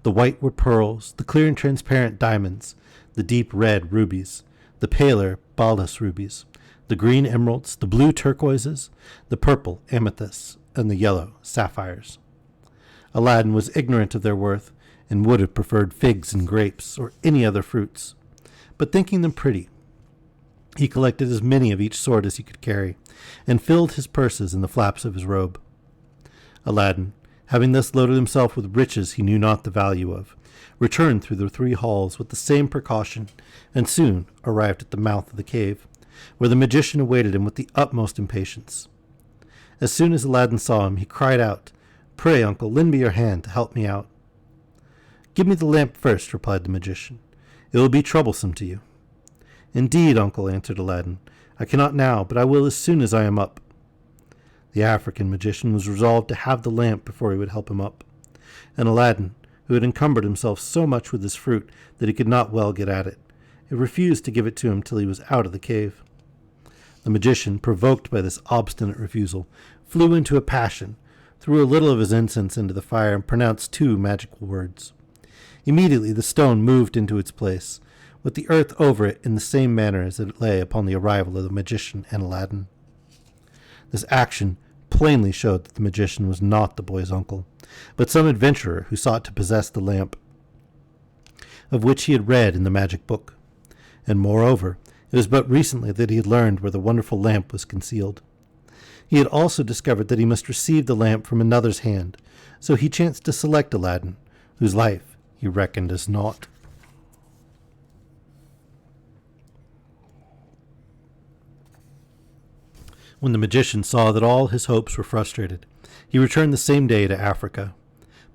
The white were pearls, the clear and transparent diamonds, the deep red rubies, the paler balas rubies, the green emeralds, the blue turquoises, the purple amethysts, and the yellow sapphires. Aladdin was ignorant of their worth, and would have preferred figs and grapes, or any other fruits. But thinking them pretty, he collected as many of each sort as he could carry, and filled his purses in the flaps of his robe. Aladdin, having thus loaded himself with riches he knew not the value of, returned through the 3 halls with the same precaution, and soon arrived at the mouth of the cave, where the magician awaited him with the utmost impatience. As soon as Aladdin saw him, he cried out, "Pray, uncle, lend me your hand to help me out." "Give me the lamp first," replied the magician. "It will be troublesome to you." "Indeed, uncle," answered Aladdin, "I cannot now, but I will as soon as I am up." The African magician was resolved to have the lamp before he would help him up, and Aladdin, who had encumbered himself so much with his fruit that he could not well get at it, refused to give it to him till he was out of the cave. The magician, provoked by this obstinate refusal, flew into a passion, threw a little of his incense into the fire, and pronounced 2 magical words. Immediately the stone moved into its place, with the earth over it in the same manner as it lay upon the arrival of the magician and Aladdin. This action plainly showed that the magician was not the boy's uncle, but some adventurer who sought to possess the lamp, of which he had read in the magic book. And moreover, it was but recently that he had learned where the wonderful lamp was concealed. He had also discovered that he must receive the lamp from another's hand, so he chanced to select Aladdin, whose life he reckoned as naught. When the magician saw that all his hopes were frustrated, he returned the same day to Africa.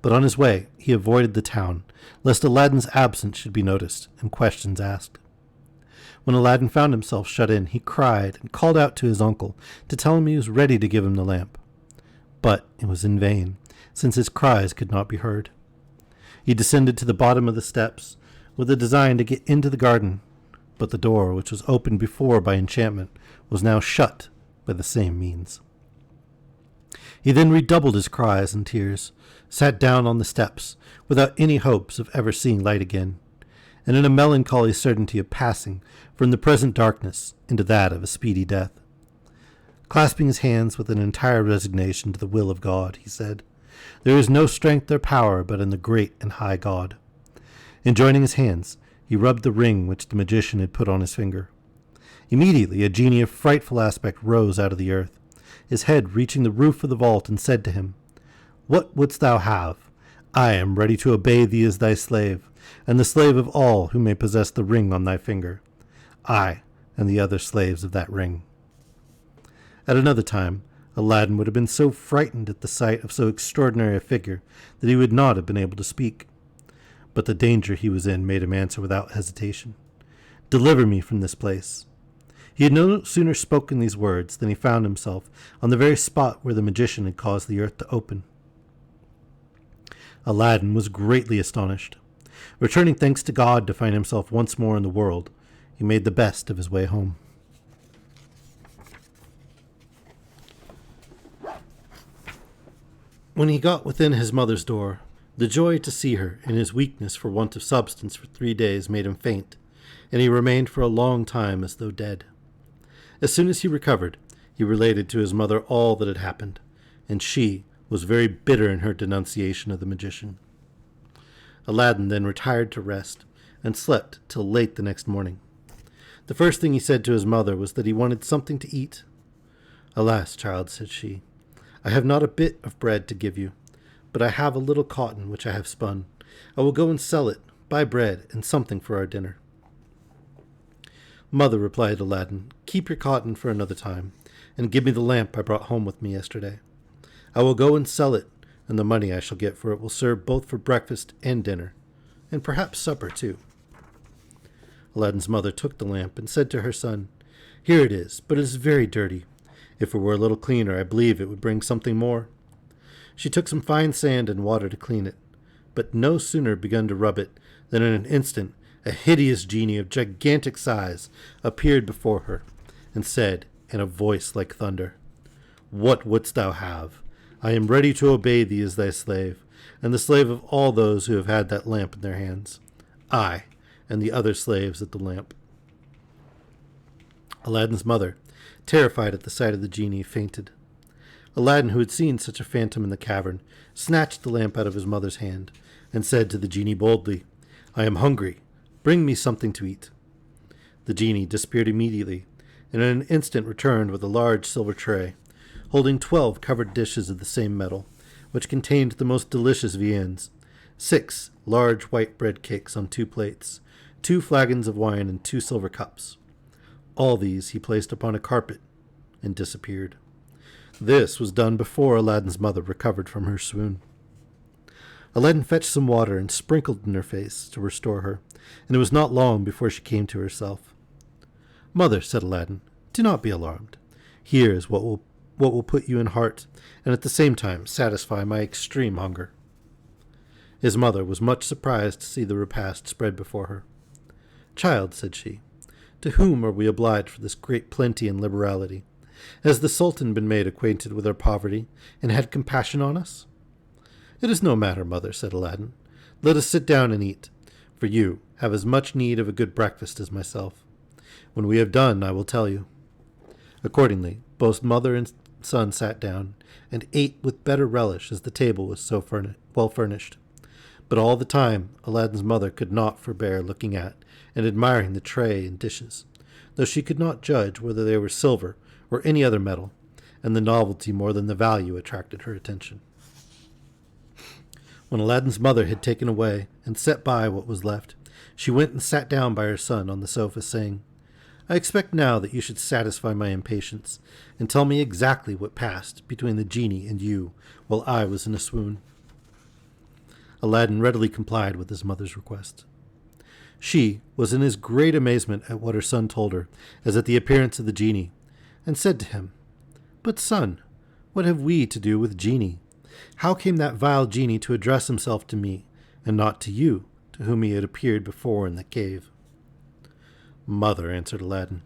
But on his way he avoided the town, lest Aladdin's absence should be noticed and questions asked. When Aladdin found himself shut in, he cried and called out to his uncle to tell him he was ready to give him the lamp. But it was in vain, since his cries could not be heard. He descended to the bottom of the steps, with a design to get into the garden, but the door, which was opened before by enchantment, was now shut by the same means. He then redoubled his cries and tears, sat down on the steps, without any hopes of ever seeing light again, and in a melancholy certainty of passing from the present darkness into that of a speedy death. Clasping his hands with an entire resignation to the will of God, he said, "There is no strength or power but in the great and high God." And joining his hands, he rubbed the ring which the magician had put on his finger. Immediately a genie of frightful aspect rose out of the earth, his head reaching the roof of the vault, and said to him, "What wouldst thou have? I am ready to obey thee as thy slave, and the slave of all who may possess the ring on thy finger. I and the other slaves of that ring." At another time, Aladdin would have been so frightened at the sight of so extraordinary a figure that he would not have been able to speak. But the danger he was in made him answer without hesitation, "Deliver me from this place." He had no sooner spoken these words than he found himself on the very spot where the magician had caused the earth to open. Aladdin was greatly astonished. Returning thanks to God to find himself once more in the world, he made the best of his way home. When he got within his mother's door, the joy to see her in his weakness for want of substance for 3 days made him faint, and he remained for a long time as though dead. As soon as he recovered, he related to his mother all that had happened, and she was very bitter in her denunciation of the magician. Aladdin then retired to rest, and slept till late the next morning. The first thing he said to his mother was that he wanted something to eat. "Alas, child," said she, "I have not a bit of bread to give you, but I have a little cotton which I have spun. I will go and sell it, buy bread and something for our dinner." "Mother," replied Aladdin, "keep your cotton for another time, and give me the lamp I brought home with me yesterday. I will go and sell it, and the money I shall get for it will serve both for breakfast and dinner, and perhaps supper too." Aladdin's mother took the lamp and said to her son, "Here it is, but it is very dirty. If it were a little cleaner, I believe it would bring something more." She took some fine sand and water to clean it, but no sooner begun to rub it than in an instant a hideous genie of gigantic size appeared before her, and said in a voice like thunder, "What wouldst thou have? I am ready to obey thee as thy slave, and the slave of all those who have had that lamp in their hands. I, and the other slaves at the lamp." Aladdin's mother, terrified at the sight of the genie, fainted. Aladdin, who had seen such a phantom in the cavern, snatched the lamp out of his mother's hand, and said to the genie boldly, "I am hungry. Bring me something to eat." The genie disappeared immediately, and in an instant returned with a large silver tray, holding 12 covered dishes of the same metal, which contained the most delicious viands, 6 large white bread cakes on 2 plates, 2 flagons of wine, and 2 silver cups. All these he placed upon a carpet and disappeared. This was done before Aladdin's mother recovered from her swoon. Aladdin fetched some water and sprinkled in her face to restore her, and it was not long before she came to herself. "Mother," said Aladdin, "do not be alarmed. Here is what will put you in heart, and at the same time satisfy my extreme hunger." His mother was much surprised to see the repast spread before her. "Child," said she, "to whom are we obliged for this great plenty and liberality? Has the Sultan been made acquainted with our poverty, and had compassion on us?" "It is no matter, mother," said Aladdin. "Let us sit down and eat, for you have as much need of a good breakfast as myself. When we have done, I will tell you." Accordingly, both mother and son sat down, and ate with better relish as the table was so well furnished. But all the time Aladdin's mother could not forbear looking at and admiring the tray and dishes, though she could not judge whether they were silver or any other metal, and the novelty more than the value attracted her attention. When Aladdin's mother had taken away and set by what was left, she went and sat down by her son on the sofa, saying, "I expect now that you should satisfy my impatience, and tell me exactly what passed between the genie and you while I was in a swoon." Aladdin readily complied with his mother's request. She was in as great amazement at what her son told her as at the appearance of the genie, and said to him, "But, son, what have we to do with genie? How came that vile genie to address himself to me, and not to you, to whom he had appeared before in the cave?" "Mother," answered Aladdin,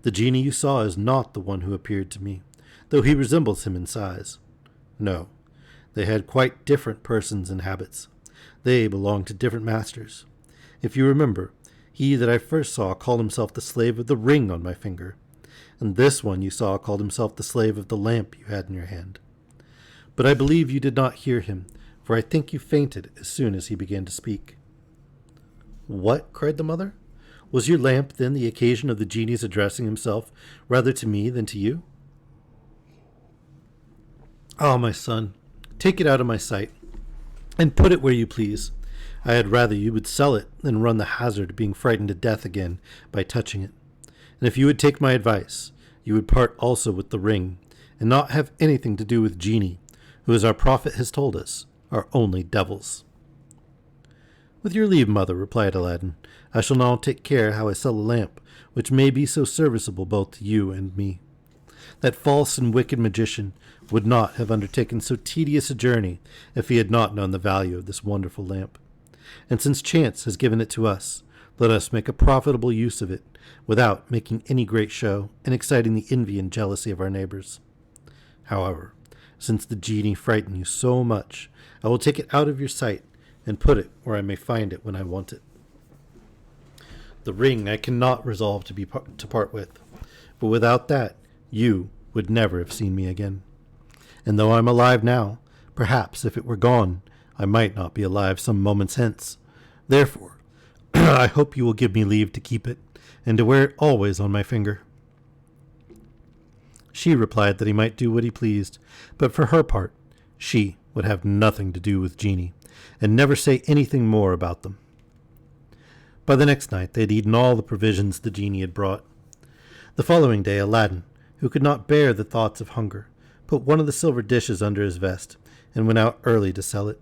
"the genie you saw is not the one who appeared to me, though he resembles him in size. No, they had quite different persons and habits. They belonged to different masters. If you remember, he that I first saw called himself the slave of the ring on my finger, and this one you saw called himself the slave of the lamp you had in your hand. But I believe you did not hear him, for I think you fainted as soon as he began to speak." "What?" cried the mother. "Was your lamp then the occasion of the genie's addressing himself rather to me than to you?" "Ah, my son, take it out of my sight, and put it where you please. I had rather you would sell it than run the hazard of being frightened to death again by touching it. And if you would take my advice, you would part also with the ring, and not have anything to do with genie, who, as our prophet has told us, are only devils." "With your leave, mother," replied Aladdin, "I shall now take care how I sell a lamp, which may be so serviceable both to you and me. That false and wicked magician would not have undertaken so tedious a journey if he had not known the value of this wonderful lamp. And since chance has given it to us, let us make a profitable use of it, without making any great show and exciting the envy and jealousy of our neighbors. However, since the genie frightened you so much, I will take it out of your sight and put it where I may find it when I want it. The ring I cannot resolve to part with, but without that, you would never have seen me again. And though I'm alive now, perhaps if it were gone, I might not be alive some moments hence. Therefore, I hope you will give me leave to keep it, and to wear it always on my finger." She replied that he might do what he pleased, but for her part, she would have nothing to do with genie, and never say anything more about them. By the next night they had eaten all the provisions the genie had brought. The following day Aladdin, who could not bear the thoughts of hunger, put one of the silver dishes under his vest, and went out early to sell it.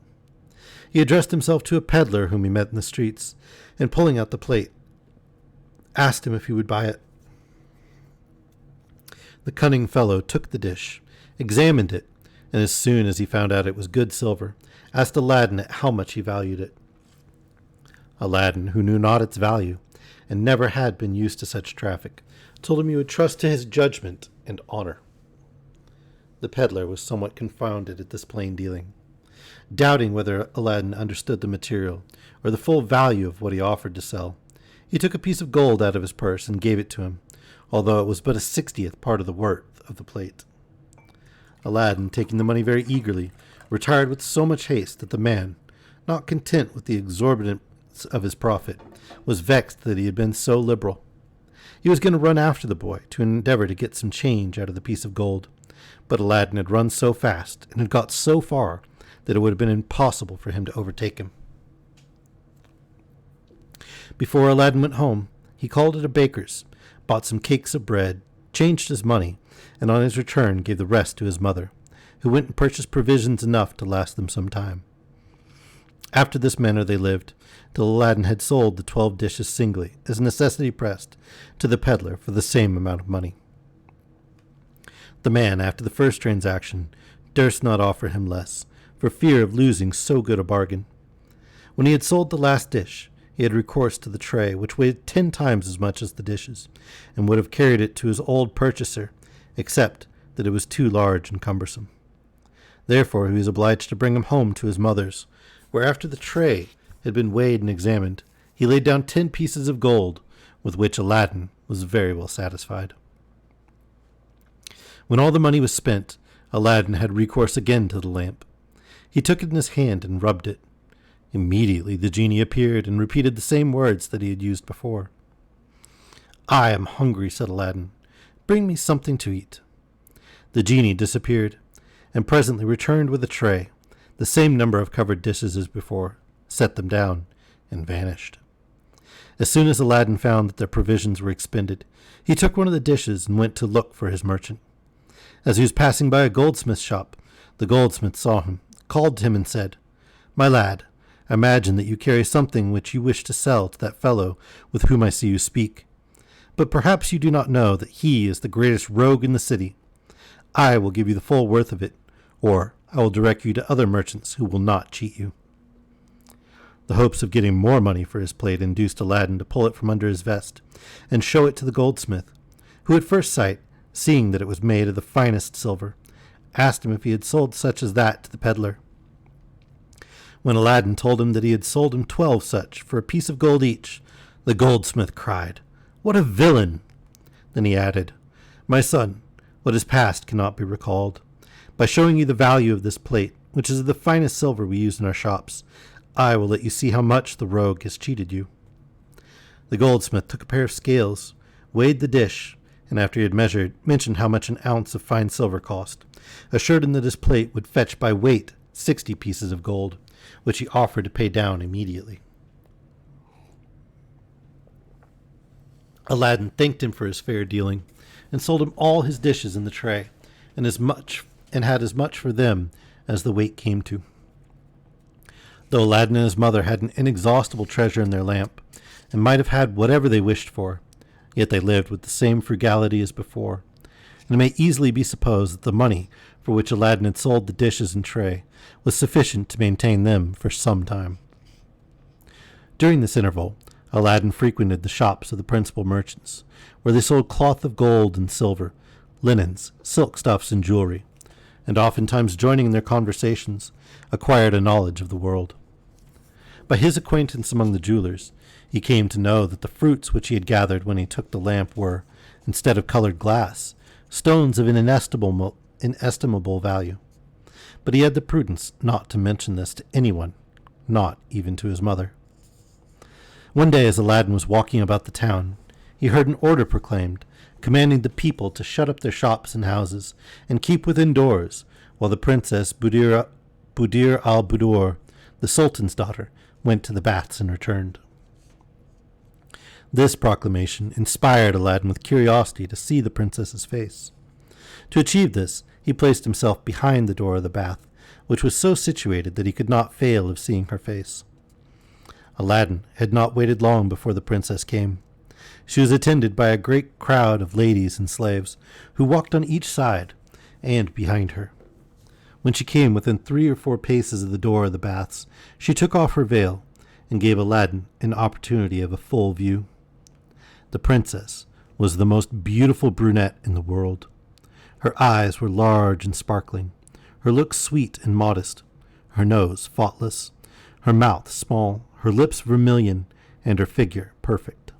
He addressed himself to a peddler whom he met in the streets, and pulling out the plate, asked him if he would buy it. The cunning fellow took the dish, examined it, and as soon as he found out it was good silver, asked Aladdin at how much he valued it. Aladdin, who knew not its value, and never had been used to such traffic, told him he would trust to his judgment and honor. The peddler was somewhat confounded at this plain dealing. Doubting whether Aladdin understood the material, or the full value of what he offered to sell, he took a piece of gold out of his purse and gave it to him, although it was but a 60th part of the worth of the plate. Aladdin, taking the money very eagerly, retired with so much haste that the man, not content with the exorbitance of his profit, was vexed that he had been so liberal. He was going to run after the boy to endeavor to get some change out of the piece of gold, but Aladdin had run so fast and had got so far that it would have been impossible for him to overtake him. Before Aladdin went home, he called at a baker's, bought some cakes of bread, changed his money, and on his return gave the rest to his mother, who went and purchased provisions enough to last them some time. After this manner they lived, till Aladdin had sold the 12 dishes singly, as necessity pressed, to the peddler for the same amount of money. The man, after the first transaction, durst not offer him less, for fear of losing so good a bargain. When he had sold the last dish, he had recourse to the tray, which weighed 10 times as much as the dishes, and would have carried it to his old purchaser, except that it was too large and cumbersome. Therefore he was obliged to bring him home to his mother's, where after the tray had been weighed and examined, he laid down 10 pieces of gold, with which Aladdin was very well satisfied. When all the money was spent, Aladdin had recourse again to the lamp. He took it in his hand and rubbed it. Immediately the genie appeared and repeated the same words that he had used before. "I am hungry," said Aladdin. "Bring me something to eat." The genie disappeared, and presently returned with a tray, the same number of covered dishes as before, set them down, and vanished. As soon as Aladdin found that their provisions were expended, he took one of the dishes and went to look for his merchant. As he was passing by a goldsmith's shop, the goldsmith saw him, called to him, and said, "My lad, I imagine that you carry something which you wish to sell to that fellow with whom I see you speak. But perhaps you do not know that he is the greatest rogue in the city. I will give you the full worth of it, or I will direct you to other merchants who will not cheat you." The hopes of getting more money for his plate induced Aladdin to pull it from under his vest and show it to the goldsmith, who at first sight, seeing that it was made of the finest silver, asked him if he had sold such as that to the peddler. When Aladdin told him that he had sold him 12 such for a piece of gold each, the goldsmith cried, "What a villain!" Then he added, "My son, what is past cannot be recalled. By showing you the value of this plate, which is of the finest silver we use in our shops, I will let you see how much the rogue has cheated you." The goldsmith took a pair of scales, weighed the dish, and after he had mentioned how much an ounce of fine silver cost, assured him that his plate would fetch by weight 60 pieces of gold, which he offered to pay down immediately. Aladdin thanked him for his fair dealing, and sold him all his dishes in the tray, and had as much for them as the weight came to. Though Aladdin and his mother had an inexhaustible treasure in their lamp, and might have had whatever they wished for, yet they lived with the same frugality as before, and it may easily be supposed that the money for which Aladdin had sold the dishes and tray was sufficient to maintain them for some time. During this interval, Aladdin frequented the shops of the principal merchants, where they sold cloth of gold and silver, linens, silk stuffs, and jewelry, and oftentimes joining in their conversations, acquired a knowledge of the world. By his acquaintance among the jewelers, he came to know that the fruits which he had gathered when he took the lamp were, instead of colored glass, stones of an inestimable value. But he had the prudence not to mention this to anyone, not even to his mother. One day, as Aladdin was walking about the town, he heard an order proclaimed, commanding the people to shut up their shops and houses, and keep within doors, while the Princess Budir al-Budur, the Sultan's daughter, went to the baths and returned. This proclamation inspired Aladdin with curiosity to see the princess's face. To achieve this, he placed himself behind the door of the bath, which was so situated that he could not fail of seeing her face. Aladdin had not waited long before the princess came. She was attended by a great crowd of ladies and slaves, who walked on each side and behind her. When she came within 3 or 4 paces of the door of the baths, she took off her veil and gave Aladdin an opportunity of a full view. The princess was the most beautiful brunette in the world. Her eyes were large and sparkling, her looks sweet and modest, her nose faultless, her mouth small, her lips vermilion, and her figure perfect.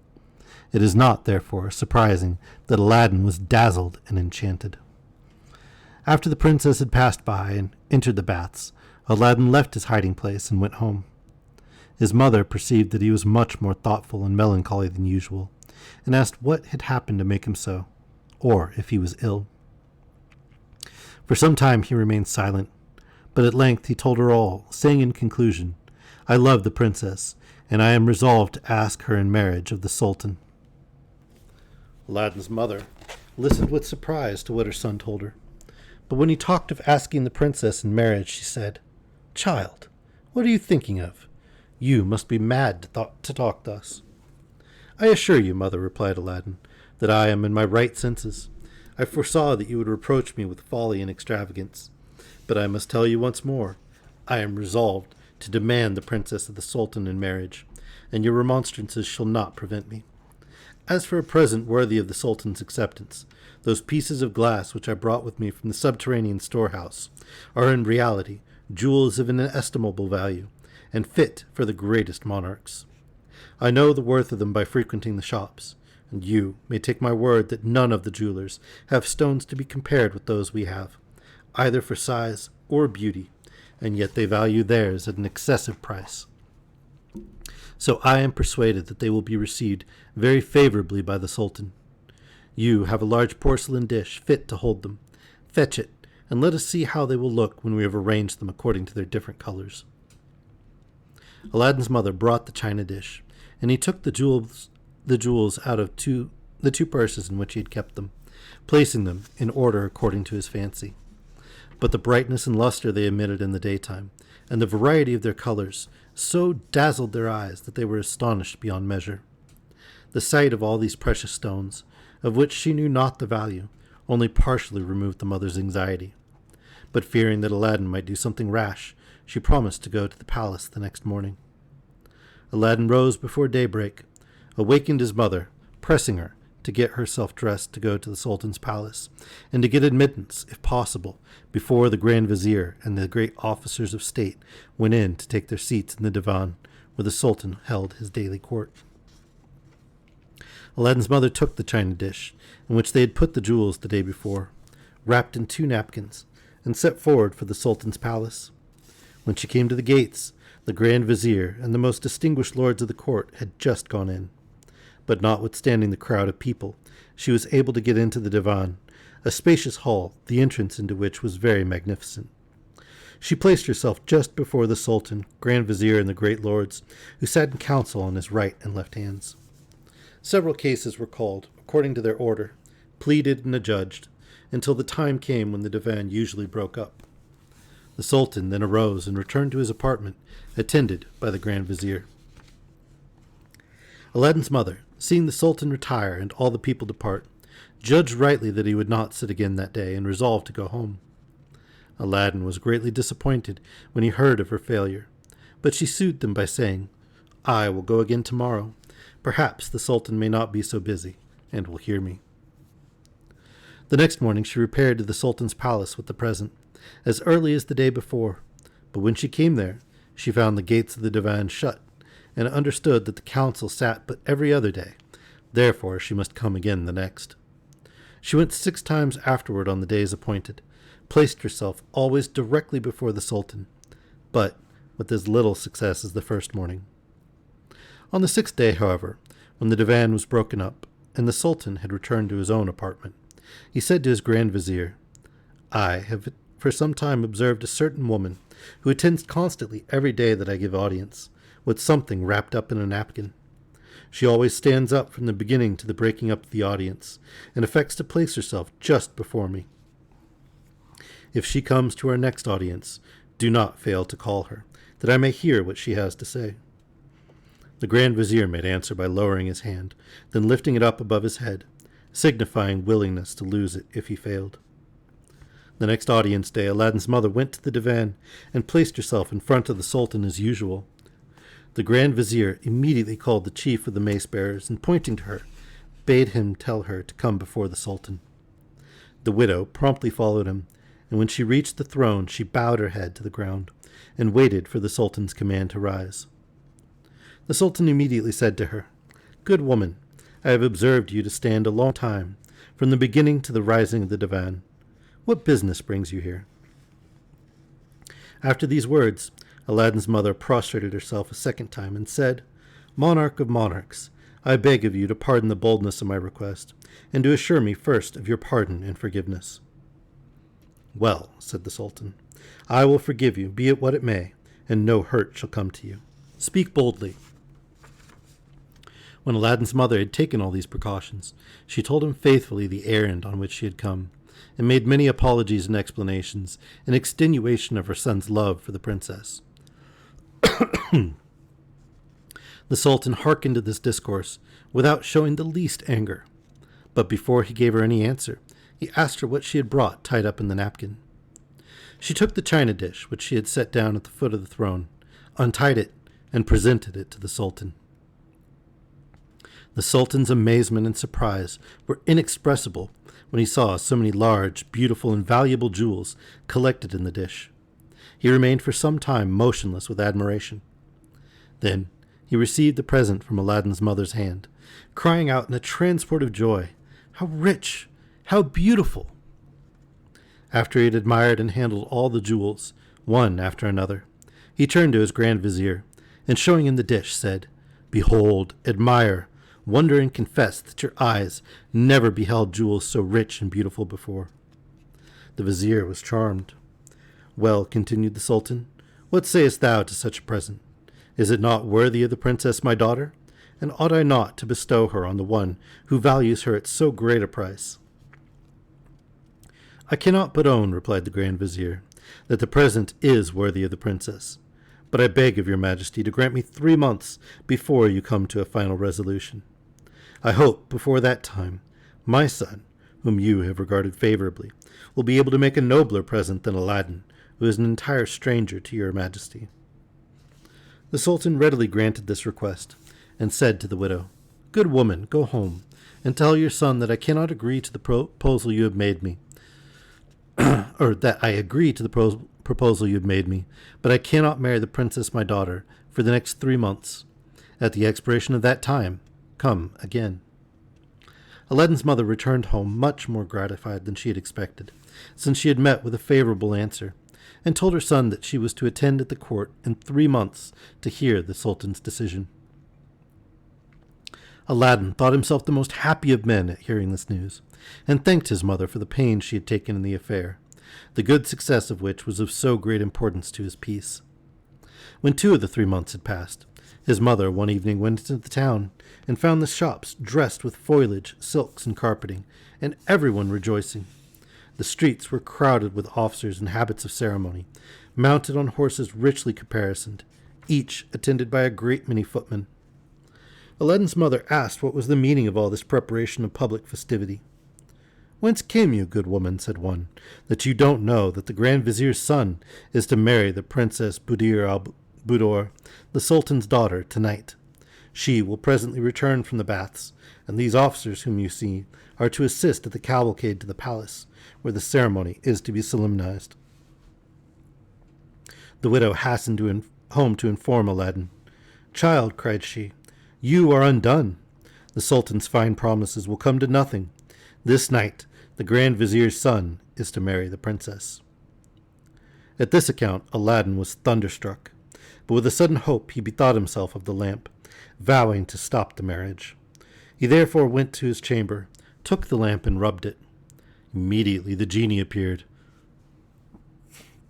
It is not, therefore, surprising that Aladdin was dazzled and enchanted. After the princess had passed by and entered the baths, Aladdin left his hiding place and went home. His mother perceived that he was much more thoughtful and melancholy than usual, and asked what had happened to make him so, or if he was ill. For some time he remained silent, but at length he told her all, saying in conclusion, "I love the princess, and I am resolved to ask her in marriage of the Sultan." Aladdin's mother listened with surprise to what her son told her, but when he talked of asking the princess in marriage, she said, "Child, what are you thinking of? You must be mad to talk thus." "I assure you, mother," replied Aladdin, "that I am in my right senses. I foresaw that you would reproach me with folly and extravagance. But I must tell you once more, I am resolved to demand the princess of the Sultan in marriage, and your remonstrances shall not prevent me. As for a present worthy of the Sultan's acceptance, those pieces of glass which I brought with me from the subterranean storehouse are in reality jewels of an inestimable value, and fit for the greatest monarchs. I know the worth of them by frequenting the shops, and you may take my word that none of the jewelers have stones to be compared with those we have, either for size or beauty, and yet they value theirs at an excessive price. So I am persuaded that they will be received very favorably by the Sultan. You have a large porcelain dish fit to hold them. Fetch it, and let us see how they will look when we have arranged them according to their different colors." Aladdin's mother brought the china dish, and he took the jewels out of the two purses in which he had kept them, placing them in order according to his fancy. But the brightness and luster they emitted in the daytime, and the variety of their colors, so dazzled their eyes that they were astonished beyond measure. The sight of all these precious stones, of which she knew not the value, only partially removed the mother's anxiety. But fearing that Aladdin might do something rash, she promised to go to the palace the next morning. Aladdin rose before daybreak, awakened his mother, pressing her to get herself dressed to go to the Sultan's palace, and to get admittance, if possible, before the Grand Vizier and the great officers of state went in to take their seats in the divan, where the Sultan held his daily court. Aladdin's mother took the china dish, in which they had put the jewels the day before, wrapped in 2 napkins, and set forward for the Sultan's palace. When she came to the gates, the Grand Vizier and the most distinguished lords of the court had just gone in. But notwithstanding the crowd of people, she was able to get into the divan, a spacious hall, the entrance into which was very magnificent. She placed herself just before the Sultan, Grand Vizier, and the great lords, who sat in council on his right and left hands. Several cases were called, according to their order, pleaded and adjudged, until the time came when the divan usually broke up. The Sultan then arose and returned to his apartment, attended by the Grand Vizier. Aladdin's mother, seeing the Sultan retire and all the people depart, judged rightly that he would not sit again that day, and resolved to go home. Aladdin was greatly disappointed when he heard of her failure, but she soothed him by saying, "I will go again tomorrow. Perhaps the Sultan may not be so busy, and will hear me." The next morning she repaired to the Sultan's palace with the present, as early as the day before, but when she came there, she found the gates of the divan shut, and understood that the council sat but every other day. Therefore she must come again the next. She went 6 times afterward on the days appointed, placed herself always directly before the Sultan, but with as little success as the first morning. On the 6th day, however, when the divan was broken up, and the Sultan had returned to his own apartment, he said to his Grand Vizier, "I have for some time observed a certain woman who attends constantly every day that I give audience, with something wrapped up in a napkin. She always stands up from the beginning to the breaking up of the audience, and affects to place herself just before me. If she comes to our next audience, do not fail to call her, that I may hear what she has to say." The Grand Vizier made answer by lowering his hand, then lifting it up above his head, signifying willingness to lose it if he failed. The next audience day, Aladdin's mother went to the divan and placed herself in front of the Sultan as usual. The Grand Vizier immediately called the chief of the mace-bearers, and pointing to her, bade him tell her to come before the Sultan. The widow promptly followed him, and when she reached the throne, she bowed her head to the ground, and waited for the Sultan's command to rise. The Sultan immediately said to her, "Good woman, I have observed you to stand a long time, from the beginning to the rising of the divan. What business brings you here?" After these words, Aladdin's mother prostrated herself a second time and said, "Monarch of monarchs, I beg of you to pardon the boldness of my request, and to assure me first of your pardon and forgiveness." "Well," said the Sultan, "I will forgive you, be it what it may, and no hurt shall come to you. Speak boldly." When Aladdin's mother had taken all these precautions, she told him faithfully the errand on which she had come, and made many apologies and explanations in extenuation of her son's love for the princess. The Sultan hearkened to this discourse without showing the least anger, but before he gave her any answer, he asked her what she had brought tied up in the napkin. She took the china dish which she had set down at the foot of the throne, untied it, and presented it to the Sultan. The Sultan's amazement and surprise were inexpressible when he saw so many large, beautiful, and valuable jewels collected in the dish. He remained for some time motionless with admiration. Then he received the present from Aladdin's mother's hand, crying out in a transport of joy, "How rich! How beautiful!" After he had admired and handled all the jewels, one after another, he turned to his Grand Vizier, and showing him the dish, said, "Behold, admire, wonder, and confess that your eyes never beheld jewels so rich and beautiful before." The Vizier was charmed. "Well," continued the Sultan, "what sayest thou to such a present? Is it not worthy of the princess my daughter? And ought I not to bestow her on the one who values her at so great a price?" "I cannot but own," replied the Grand Vizier, "that the present is worthy of the princess. But I beg of your majesty to grant me 3 months before you come to a final resolution. I hope, before that time, my son, whom you have regarded favorably, will be able to make a nobler present than Aladdin, who is an entire stranger to your majesty." The Sultan readily granted this request, and said to the widow, "Good woman, go home, and tell your son that I cannot agree to the proposal you have made me, or that I agree to the proposal you have made me, but I cannot marry the princess my daughter for the next 3 months. At the expiration of that time, come again." Aladdin's mother returned home much more gratified than she had expected, since she had met with a favorable answer, and told her son that she was to attend at the court in 3 months to hear the Sultan's decision. Aladdin thought himself the most happy of men at hearing this news, and thanked his mother for the pains she had taken in the affair, the good success of which was of so great importance to his peace. When 2 of the 3 months had passed, his mother one evening went into the town and found the shops dressed with foliage, silks, and carpeting, and everyone rejoicing. The streets were crowded with officers in habits of ceremony, mounted on horses richly caparisoned, each attended by a great many footmen. Aladdin's mother asked what was the meaning of all this preparation of public festivity. "Whence came you, good woman," said one, "that you don't know that the Grand Vizier's son is to marry the Princess Buddir al-Budoor, the Sultan's daughter, tonight? She will presently return from the baths, and these officers whom you see are to assist at the cavalcade to the palace, where the ceremony is to be solemnized." The widow hastened home to inform Aladdin. "Child," cried she, "you are undone. The Sultan's fine promises will come to nothing. This night the Grand Vizier's son is to marry the princess." At this account Aladdin was thunderstruck, but with a sudden hope he bethought himself of the lamp, vowing to stop the marriage. He therefore went to his chamber, took the lamp and rubbed it. Immediately the genie appeared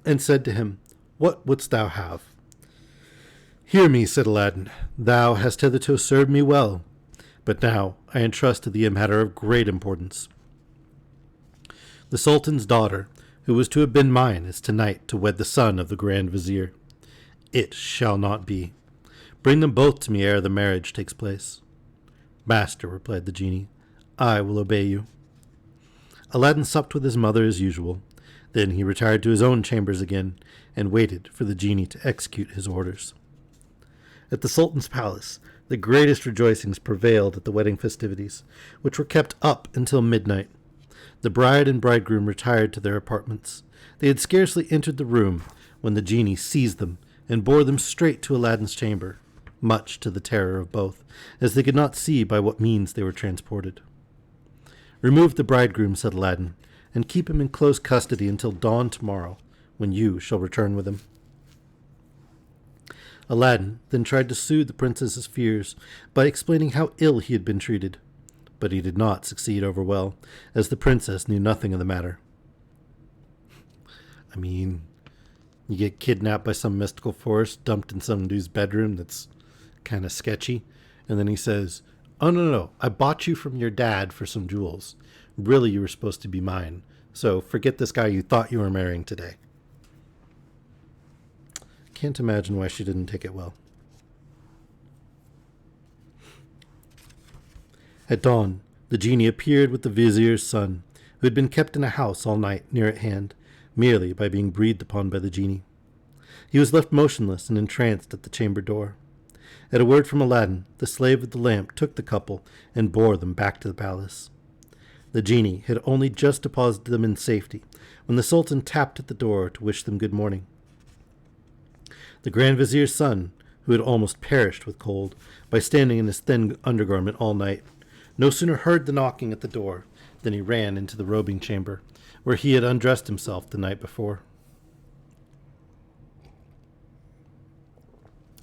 and said to him, "What wouldst thou have?" "Hear me," said Aladdin. "Thou hast hitherto served me well, but now I entrust to thee a matter of great importance. The Sultan's daughter, who was to have been mine, is tonight to wed the son of the Grand Vizier. It shall not be. Bring them both to me ere the marriage takes place." "Master," replied the genie, "I will obey you." Aladdin supped with his mother as usual. Then he retired to his own chambers again, and waited for the genie to execute his orders. At the Sultan's palace, the greatest rejoicings prevailed at the wedding festivities, which were kept up until midnight. The bride and bridegroom retired to their apartments. They had scarcely entered the room when the genie seized them and bore them straight to Aladdin's chamber, much to the terror of both, as they could not see by what means they were transported. "Remove the bridegroom," said Aladdin, "and keep him in close custody until dawn tomorrow, when you shall return with him." Aladdin then tried to soothe the princess's fears by explaining how ill he had been treated, but he did not succeed over well, as the princess knew nothing of the matter. I mean, you get kidnapped by some mystical force, dumped in some dude's bedroom that's kind of sketchy, and then he says, "Oh, no, I bought you from your dad for some jewels. Really, you were supposed to be mine, so forget this guy you thought you were marrying today." Can't imagine why she didn't take it well. At dawn, the genie appeared with the vizier's son, who had been kept in a house all night near at hand, merely by being breathed upon by the genie. He was left motionless and entranced at the chamber door. At a word from Aladdin, the slave of the lamp took the couple and bore them back to the palace. The genie had only just deposited them in safety when the Sultan tapped at the door to wish them good morning. The Grand Vizier's son, who had almost perished with cold by standing in his thin undergarment all night, no sooner heard the knocking at the door than he ran into the robing chamber, where he had undressed himself the night before.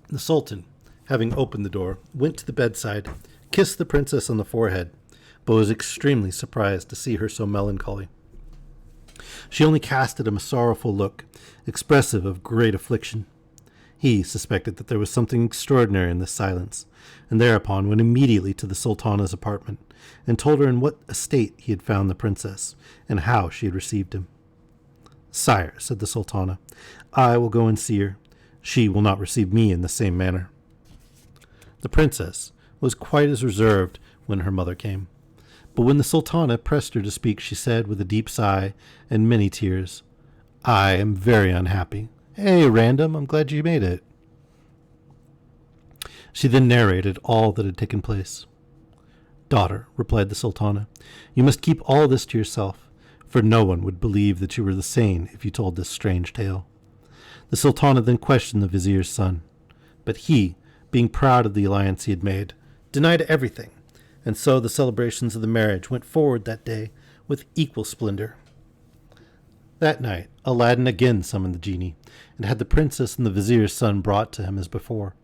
The Sultan, having opened the door, went to the bedside, kissed the princess on the forehead, but was extremely surprised to see her so melancholy. She only cast at him a sorrowful look, expressive of great affliction. He suspected that there was something extraordinary in this silence, and thereupon went immediately to the Sultana's apartment, and told her in what estate he had found the princess, and how she had received him. "Sire," said the Sultana, "I will go and see her. She will not receive me in the same manner." The princess was quite as reserved when her mother came, but when the Sultana pressed her to speak, she said, with a deep sigh and many tears, "I am very unhappy. Hey, Random, I'm glad you made it." She then narrated all that had taken place. "Daughter," replied the Sultana, "you must keep all this to yourself, for no one would believe that you were the sane if you told this strange tale." The Sultana then questioned the vizier's son, but he, being proud of the alliance he had made, denied everything, and so the celebrations of the marriage went forward that day with equal splendor. That night Aladdin again summoned the genie, and had the princess and the vizier's son brought to him as before.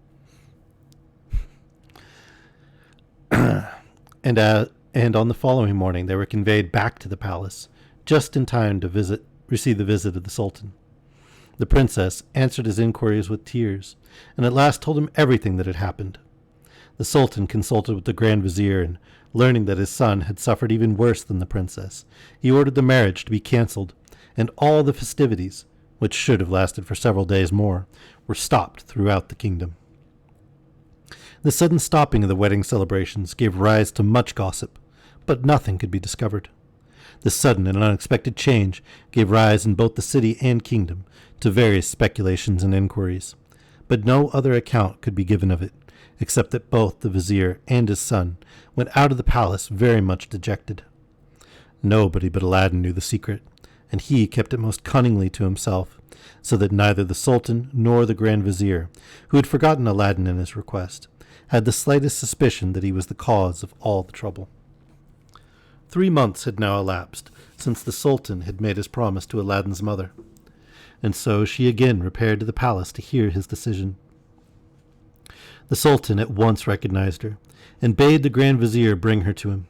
And on the following morning they were conveyed back to the palace, just in time to receive the visit of the Sultan. The princess answered his inquiries with tears, and at last told him everything that had happened. The Sultan consulted with the Grand Vizier, and learning that his son had suffered even worse than the princess, he ordered the marriage to be cancelled, and all the festivities, which should have lasted for several days more, were stopped throughout the kingdom. The sudden stopping of the wedding celebrations gave rise to much gossip, but nothing could be discovered. This sudden and unexpected change gave rise in both the city and kingdom to various speculations and inquiries, but no other account could be given of it, except that both the vizier and his son went out of the palace very much dejected. Nobody but Aladdin knew the secret, and he kept it most cunningly to himself, so that neither the Sultan nor the Grand Vizier, who had forgotten Aladdin and his request, had the slightest suspicion that he was the cause of all the trouble. 3 months had now elapsed since the Sultan had made his promise to Aladdin's mother, and so she again repaired to the palace to hear his decision. The Sultan at once recognized her, and bade the Grand Vizier bring her to him.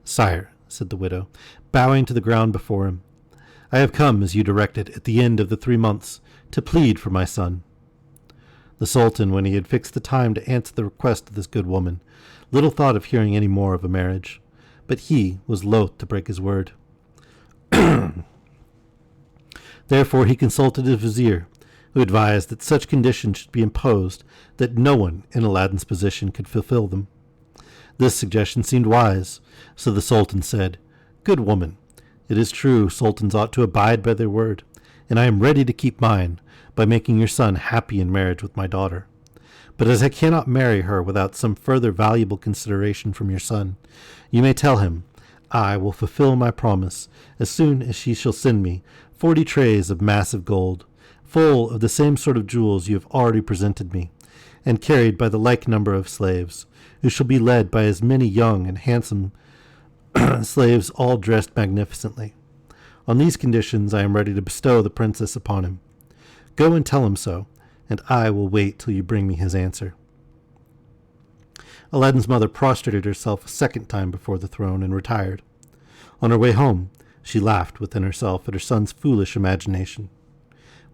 "Sire," said the widow, bowing to the ground before him, "I have come, as you directed, at the end of the 3 months, to plead for my son." The Sultan, when he had fixed the time to answer the request of this good woman, little thought of hearing any more of a marriage, but he was loath to break his word. Therefore he consulted his vizier, who advised that such conditions should be imposed that no one in Aladdin's position could fulfill them. This suggestion seemed wise, so the Sultan said, "Good woman, it is true sultans ought to abide by their word, and I am ready to keep mine by making your son happy in marriage with my daughter. But as I cannot marry her without some further valuable consideration from your son, you may tell him I will fulfill my promise as soon as she shall send me 40 trays of massive gold, full of the same sort of jewels you have already presented me, and carried by the like number of slaves, who shall be led by as many young and handsome slaves, all dressed magnificently. On these conditions I am ready to bestow the princess upon him. Go and tell him so, and I will wait till you bring me his answer." Aladdin's mother prostrated herself a second time before the throne and retired. On her way home, she laughed within herself at her son's foolish imagination.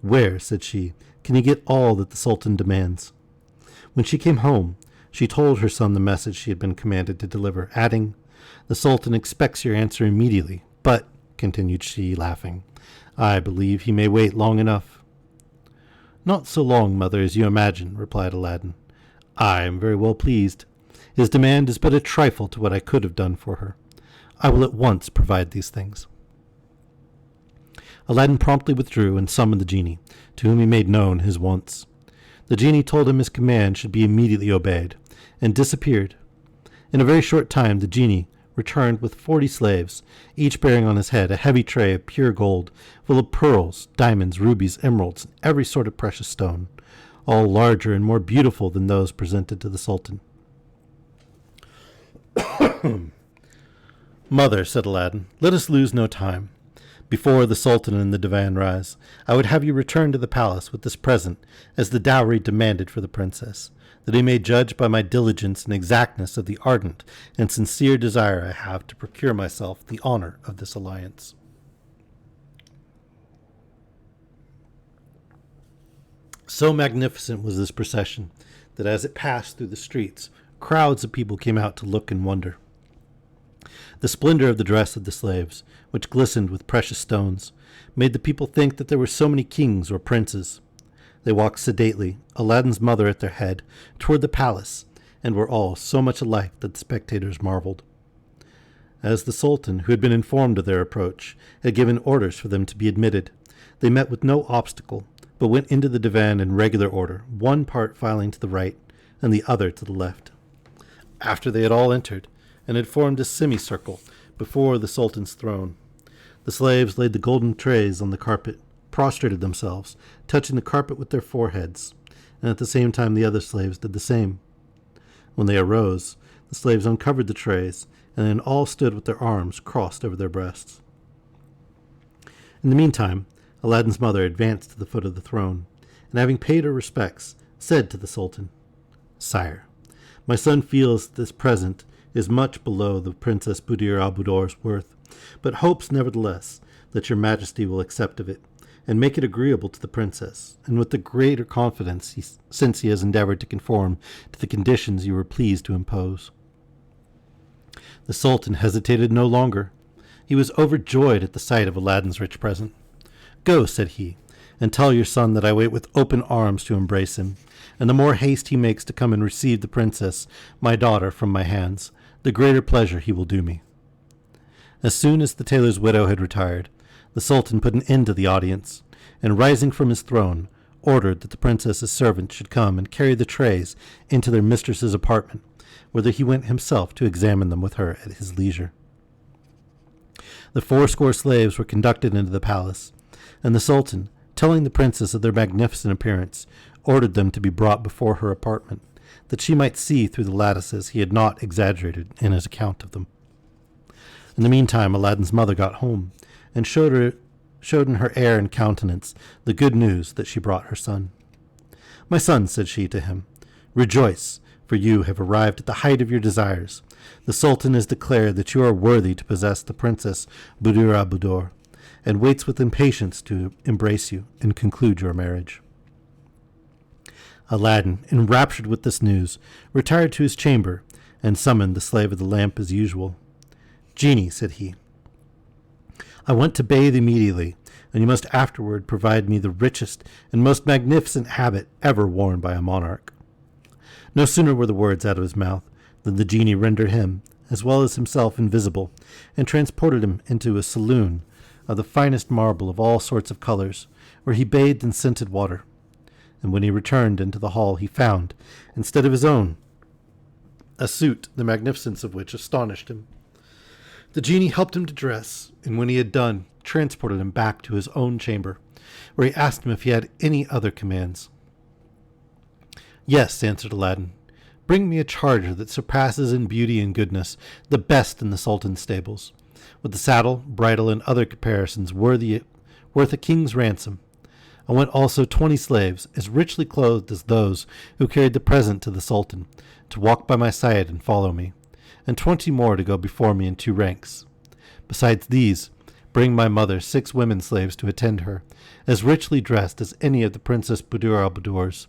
"Where," said she, "can he get all that the Sultan demands?" When she came home, she told her son the message she had been commanded to deliver, adding, "The Sultan expects your answer immediately, but," continued she, laughing, "I believe he may wait long enough." "Not so long, mother, as you imagine," replied Aladdin. "I am very well pleased. His demand is but a trifle to what I could have done for her. I will at once provide these things." Aladdin promptly withdrew and summoned the genie, to whom he made known his wants. The genie told him his command should be immediately obeyed, and disappeared. In a very short time the genie returned with 40 slaves, each bearing on his head a heavy tray of pure gold, full of pearls, diamonds, rubies, emeralds, and every sort of precious stone, all larger and more beautiful than those presented to the Sultan. "Mother," said Aladdin, "let us lose no time. Before the Sultan and the divan rise, I would have you return to the palace with this present as the dowry demanded for the princess, that he may judge by my diligence and exactness of the ardent and sincere desire I have to procure myself the honor of this alliance." So magnificent was this procession that as it passed through the streets, crowds of people came out to look and wonder. The splendor of the dress of the slaves, which glistened with precious stones, made the people think that there were so many kings or princes. They walked sedately, Aladdin's mother at their head, toward the palace, and were all so much alike that the spectators marveled. As the Sultan, who had been informed of their approach, had given orders for them to be admitted, they met with no obstacle, but went into the divan in regular order, one part filing to the right and the other to the left. After they had all entered, and had formed a semicircle before the Sultan's throne, the slaves laid the golden trays on the carpet, prostrated themselves, touching the carpet with their foreheads, and at the same time the other slaves did the same. When they arose, the slaves uncovered the trays, and then all stood with their arms crossed over their breasts. In the meantime, Aladdin's mother advanced to the foot of the throne, and having paid her respects, said to the Sultan, "Sire, my son feels this present is much below the Princess Buddir al-Buddoor's worth, but hopes nevertheless that your majesty will accept of it, and make it agreeable to the princess, and with the greater confidence since he has endeavored to conform to the conditions you were pleased to impose." The Sultan hesitated no longer. He was overjoyed at the sight of Aladdin's rich present. "Go," said he, "and tell your son that I wait with open arms to embrace him, and the more haste he makes to come and receive the princess, my daughter, from my hands, the greater pleasure he will do me." As soon as the tailor's widow had retired, the Sultan put an end to the audience, and rising from his throne, ordered that the princess's servant should come and carry the trays into their mistress's apartment, whither he went himself to examine them with her at his leisure. The 80 slaves were conducted into the palace, and the Sultan, telling the princess of their magnificent appearance, ordered them to be brought before her apartment, that she might see through the lattices he had not exaggerated in his account of them. In the meantime, Aladdin's mother got home, and showed in her air and countenance the good news that she brought her son. "My son," said she to him, "rejoice, for you have arrived at the height of your desires. The Sultan has declared that you are worthy to possess the Princess Buddir and waits with impatience to embrace you and conclude your marriage." Aladdin, enraptured with this news, retired to his chamber and summoned the slave of the lamp as usual. "Genie," said he, "I want to bathe immediately, and you must afterward provide me the richest and most magnificent habit ever worn by a monarch." No sooner were the words out of his mouth than the genie rendered him, as well as himself, invisible, and transported him into a saloon of the finest marble of all sorts of colors, where he bathed in scented water. And when he returned into the hall, he found, instead of his own, a suit, the magnificence of which astonished him. The genie helped him to dress, and when he had done, transported him back to his own chamber, where he asked him if he had any other commands. "Yes," answered Aladdin. "Bring me a charger that surpasses in beauty and goodness the best in the Sultan's stables, with the saddle, bridle, and other caparisons worth a king's ransom. I want also 20 slaves, as richly clothed as those who carried the present to the Sultan, to walk by my side and follow me, and 20 more to go before me in 2 ranks. Besides these, bring my mother 6 women slaves to attend her, as richly dressed as any of the Princess Buddir's,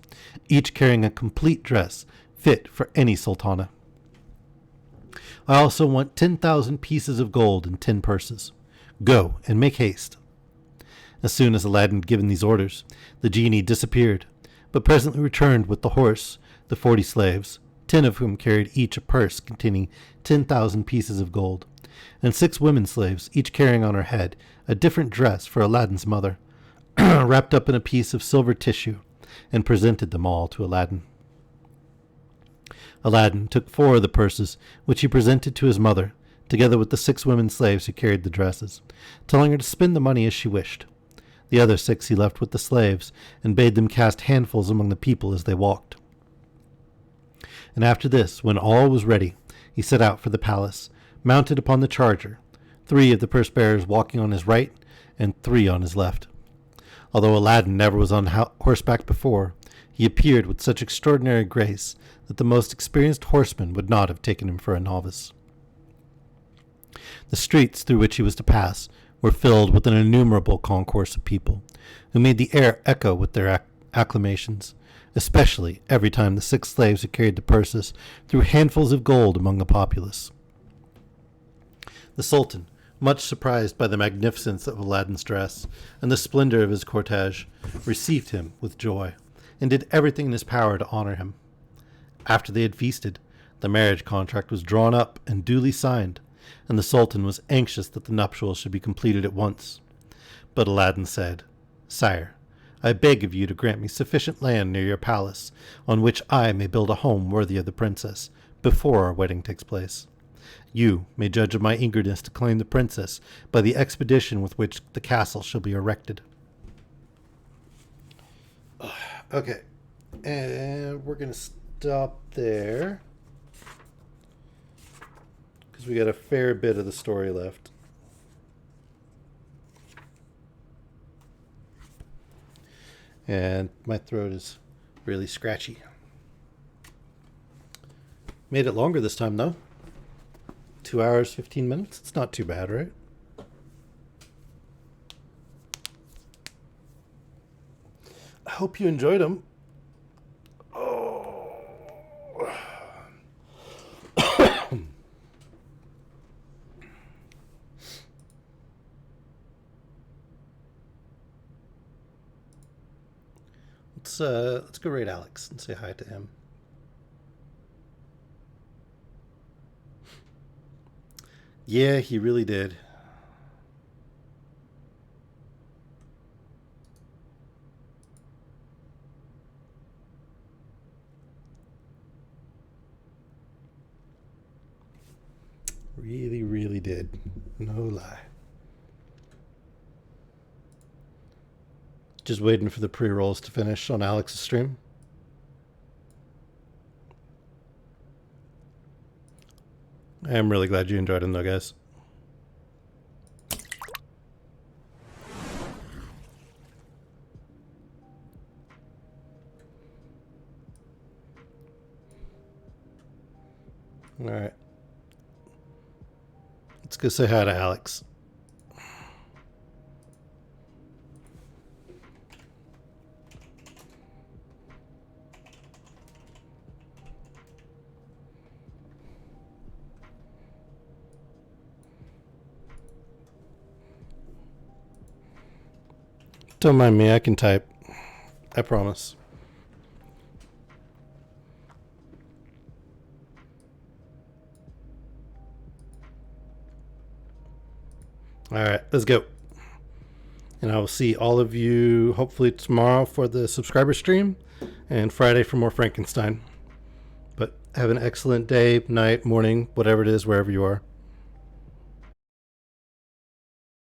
each carrying a complete dress fit for any sultana. I also want 10,000 pieces of gold in 10 purses. Go, and make haste." As soon as Aladdin had given these orders, the genie disappeared, but presently returned with the horse, the 40 slaves, 10 of whom carried each a purse containing 10,000 pieces of gold, and 6 women slaves, each carrying on her head a different dress for Aladdin's mother, wrapped up in a piece of silver tissue, and presented them all to Aladdin. Aladdin took 4 of the purses, which he presented to his mother, together with the 6 women slaves who carried the dresses, telling her to spend the money as she wished. The other 6 he left with the slaves, and bade them cast handfuls among the people as they walked. And after this, when all was ready, he set out for the palace, mounted upon the charger, 3 of the purse-bearers walking on his right, and 3 on his left. Although Aladdin never was on horseback before, he appeared with such extraordinary grace that the most experienced horseman would not have taken him for a novice. The streets through which he was to pass were filled with an innumerable concourse of people, who made the air echo with their acclamations, especially every time the 6 slaves who carried the purses threw handfuls of gold among the populace. The Sultan, much surprised by the magnificence of Aladdin's dress and the splendor of his cortege, received him with joy, and did everything in his power to honor him. After they had feasted, the marriage contract was drawn up and duly signed, and the Sultan was anxious that the nuptials should be completed at once. But Aladdin said, "Sire, I beg of you to grant me sufficient land near your palace, on which I may build a home worthy of the princess, before our wedding takes place. You may judge of my eagerness to claim the princess by the expedition with which the castle shall be erected." Okay, and we're going to stop there, because we got a fair bit of the story left. And my throat is really scratchy. Made it longer this time, though. 2 hours, 15 minutes. It's not too bad, right? I hope you enjoyed them. Oh. Let's go raid Alex and say hi to him. Yeah, he really did. Really, really did. No lie. Just waiting for the pre-rolls to finish on Alex's stream. I am really glad you enjoyed them though, guys. All right. Let's go say hi to Alex. Don't mind me, I can type. I promise. All right, let's go. And I will see all of you hopefully tomorrow for the subscriber stream and Friday for more Frankenstein. But have an excellent day, night, morning, whatever it is, wherever you are.